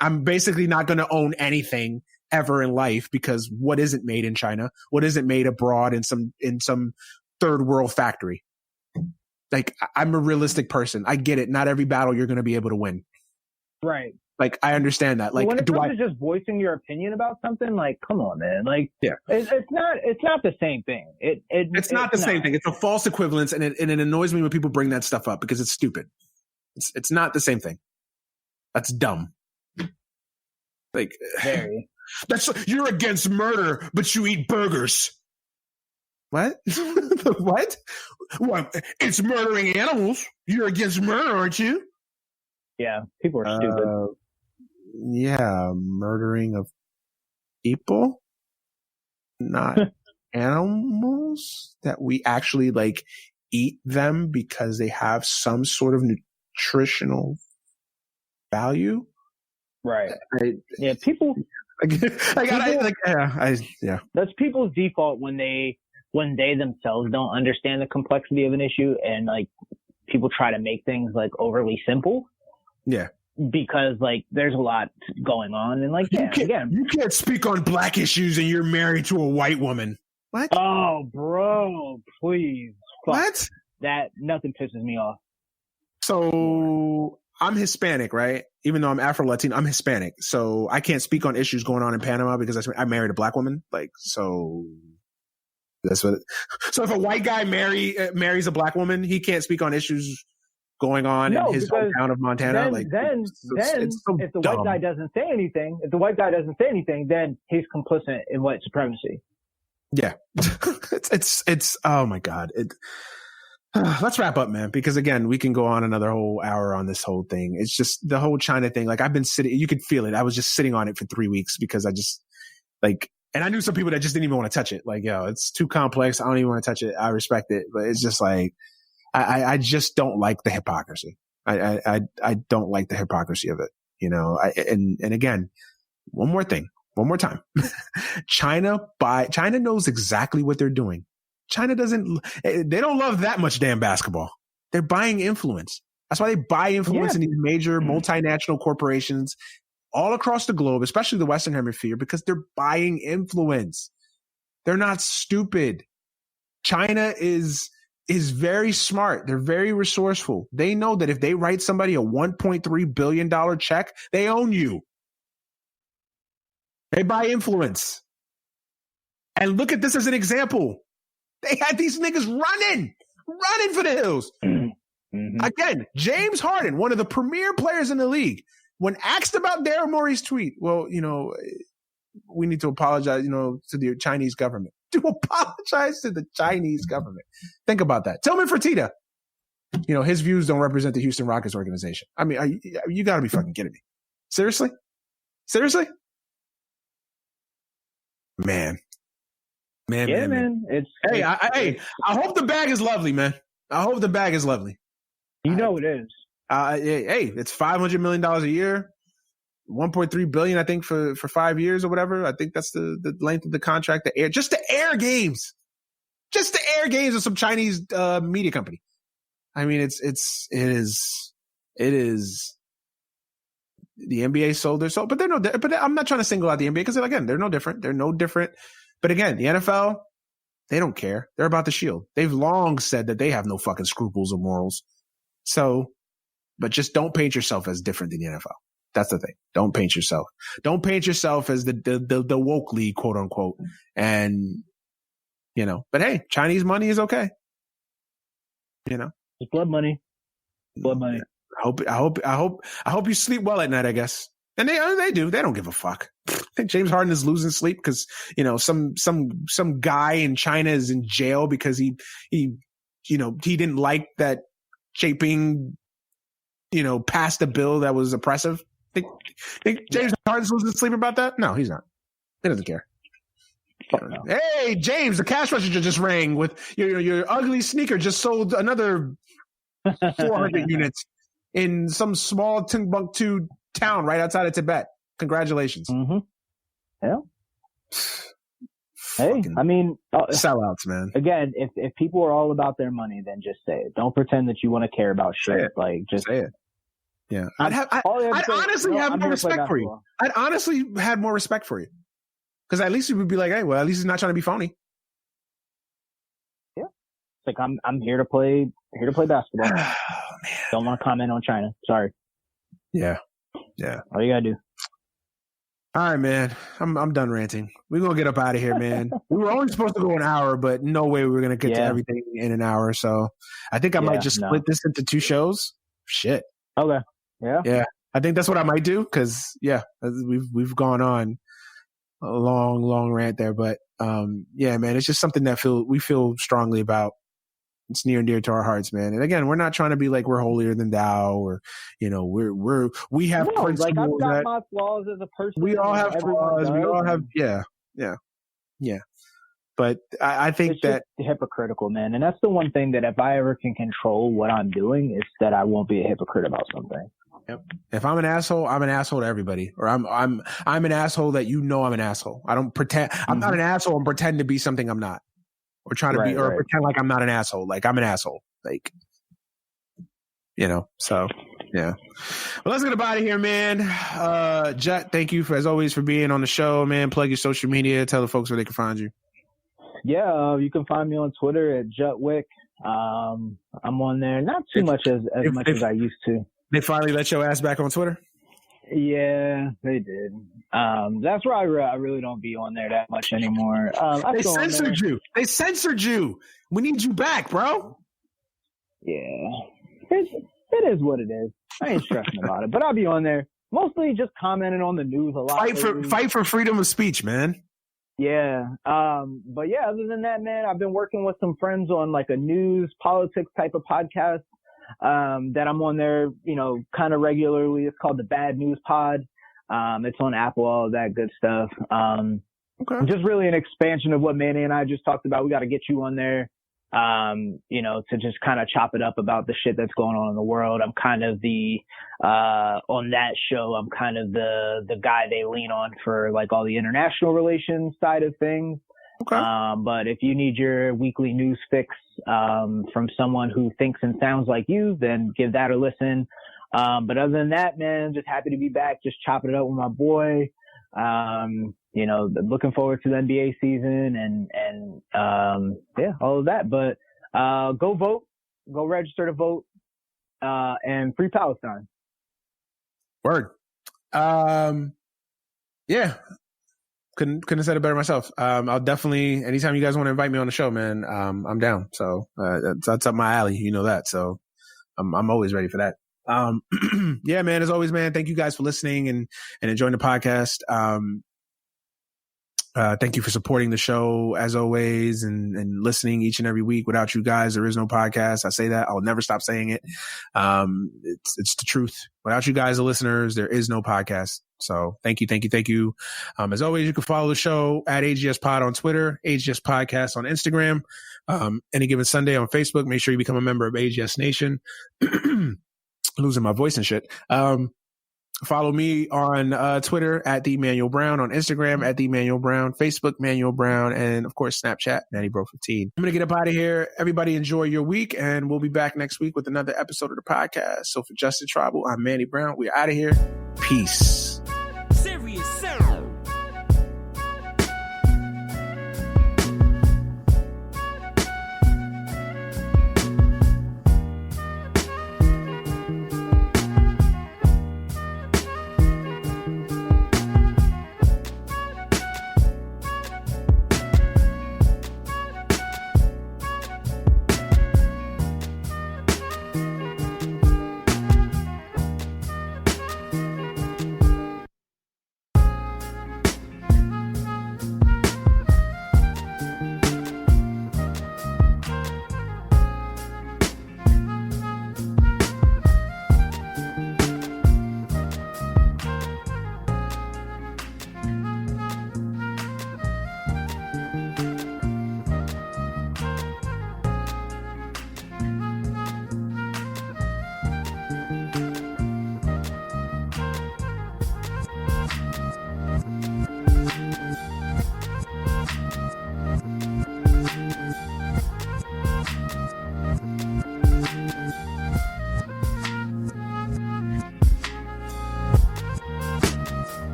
I'm basically not going to own anything ever in life because what isn't made in China, what isn't made abroad in some third world factory. Like, I'm a realistic person. I get it. Not every battle you're going to be able to win. Right. Like, I understand that. Like, when it comes to just voicing your opinion about something, like, come on, man. Like, yeah, it's not the same thing. It's not the same thing. It's a false equivalence, and it annoys me when people bring that stuff up because it's stupid. It's not the same thing. That's dumb. Like, very. You're against murder, but you eat burgers. What? What? Well, it's murdering animals. You're against murder, aren't you? Yeah, people are stupid. Yeah, murdering of people, not animals that we actually like eat them because they have some sort of nutritional value. Right. People. That's people's default when they themselves don't understand the complexity of an issue, and like people try to make things like overly simple. Yeah. Because like there's a lot going on, and like you can't speak on black issues and you're married to a white woman. What? Oh, bro, please. What? That nothing pisses me off. So I'm Hispanic, right? Even though I'm Afro-Latino, I'm Hispanic. So I can't speak on issues going on in Panama because I married a black woman. Like, so that's what. So if a white guy marries a black woman, he can't speak on issues going on in his hometown of Montana. Then if the white guy doesn't say anything, then he's complicit in white supremacy. Yeah. it's oh my God. Let's wrap up, man, because again, we can go on another whole hour on this whole thing. It's just the whole China thing. Like, I've been sitting, you could feel it. I was just sitting on it for 3 weeks because I just like, and I knew some people that just didn't even want to touch it. Like, yo, it's too complex. I don't even want to touch it. I respect it, but it's just like, I just don't like the hypocrisy. I don't like the hypocrisy of it, you know. And again, one more time. China knows exactly what they're doing. China they don't love that much damn basketball. They're buying influence. That's why they buy influence in these major multinational corporations all across the globe, especially the Western Hemisphere, because they're buying influence. They're not stupid. China is very smart. They're very resourceful. They know that if they write somebody a $1.3 billion check, they own you. They buy influence. And look at this as an example. They had these niggas running for the hills. Mm-hmm. Again, James Harden, one of the premier players in the league, when asked about Daryl Morey's tweet, well, you know, we need to apologize, you know, to the Chinese government. To apologize to the Chinese government. Think about that. Tillman Fertitta, you know, his views don't represent the Houston Rockets organization. I mean, you got to be fucking kidding me. Seriously? Man. Man. I hope the bag is lovely, man. I hope the bag is lovely. You know it is. Hey, it's $500 million a year, $1.3 billion, I think, for 5 years or whatever. I think that's the length of the contract. Just to air games of some Chinese media company. I mean, it is. The NBA sold their soul, but but I'm not trying to single out the NBA because again, they're no different. They're no different. But again, the NFL, they don't care. They're about the shield. They've long said that they have no fucking scruples or morals. So, but just don't paint yourself as different than the NFL. That's the thing. Don't paint yourself. Don't paint yourself as the woke league, quote unquote. And, you know, but hey, Chinese money is okay. You know, it's blood money. Blood money. I hope you sleep well at night, I guess. And they do. They don't give a fuck. I think James Harden is losing sleep because, you know, some guy in China is in jail because he didn't like that Jinping, you know, passed a bill that was oppressive. Think James Harden's losing sleep about that? No, he's not. He doesn't care. No. Hey, James, the cash register just rang with your ugly sneaker just sold another 400 units in some small Timbuktu town right outside of Tibet. Congratulations. Mm-hmm. Yeah. Hey, I mean, sellouts, man. Again, if people are all about their money, then just say it. Don't pretend that you want to care about shit. Like, just say it. Yeah. I'd honestly have more respect for you. I'd honestly had more respect for you. Because at least you would be like, hey, well, at least he's not trying to be phony. Yeah. It's like I'm here to play basketball. Oh, man. Don't want to comment on China. Sorry. Yeah. All you gotta do. All right, man. I'm done ranting. We're gonna get up out of here, man. We were only supposed to go an hour, but no way we were gonna get to everything in an hour. So I think I might just split this into 2 shows. Shit. Okay. Yeah. Yeah. I think that's what I might do because we've gone on a long rant there, but yeah, man, it's just something that we feel strongly about. It's near and dear to our hearts, man. And again, we're not trying to be like we're holier than thou, or we have principles. Like I've got my flaws as a person. We all have flaws. We all have, yeah. But I think it's just hypocritical, man. And that's the one thing that if I ever can control what I'm doing, is that I won't be a hypocrite about something. Yep. If I'm an asshole to everybody, or I'm an asshole that I'm an asshole. I don't pretend. I'm not an asshole and pretend to be something I'm not. Or trying to be, or pretend like I'm not an asshole. Like I'm an asshole. Like, you know, so yeah. Well, let's get up out of here, man. Jet, thank you as always for being on the show, man. Plug your social media. Tell the folks where they can find you. Yeah, you can find me on Twitter at Jutwick. I'm on there, not too much as much as I used to. They finally let your ass back on Twitter? Yeah, they did. That's where I really don't be on there that much anymore. They censored you. They censored you. We need you back, bro. Yeah. It is what it is. I ain't stressing about it, but I'll be on there. Mostly just commenting on the news a lot. Fight for freedom of speech, man. Yeah. But yeah, other than that, man, I've been working with some friends on like a news politics type of podcast. That I'm on there, kind of regularly. It's called the Bad News Pod. It's on Apple, all of that good stuff. Okay. Just really an expansion of what Manny and I just talked about. We got to get you on there, to just kind of chop it up about the shit that's going on in the world. I'm kind of on that show, I'm kind of the guy they lean on for like all the international relations side of things. Okay. But if you need your weekly news fix from someone who thinks and sounds like you, then give that a listen. But other than that, man, just happy to be back, just chopping it up with my boy. Looking forward to the NBA season and all of that. But go vote, go register to vote, and free Palestine. Word. Yeah. Couldn't have said it better myself. I'll definitely, anytime you guys want to invite me on the show, man, I'm down. So, that's up my alley. You know that. So I'm always ready for that. Yeah, man, as always, man, thank you guys for listening and enjoying the podcast. Thank you for supporting the show as always and listening each and every week. Without you guys, there is no podcast. I say that. I'll never stop saying it. It's the truth. Without you guys, the listeners, there is no podcast. So thank you. As always, you can follow the show at AGS Pod on Twitter, AGS Podcast on Instagram, Any Given Sunday on Facebook. Make sure you become a member of AGS Nation. Losing my voice and shit. Follow me on Twitter at the Manuel Brown, on Instagram at the Manuel Brown, Facebook Manuel Brown, and of course Snapchat MannyBro15. I'm gonna get up out of here. Everybody enjoy your week, and we'll be back next week with another episode of the podcast. So for Justin Trible, I'm Manny Brown. We're out of here. Peace.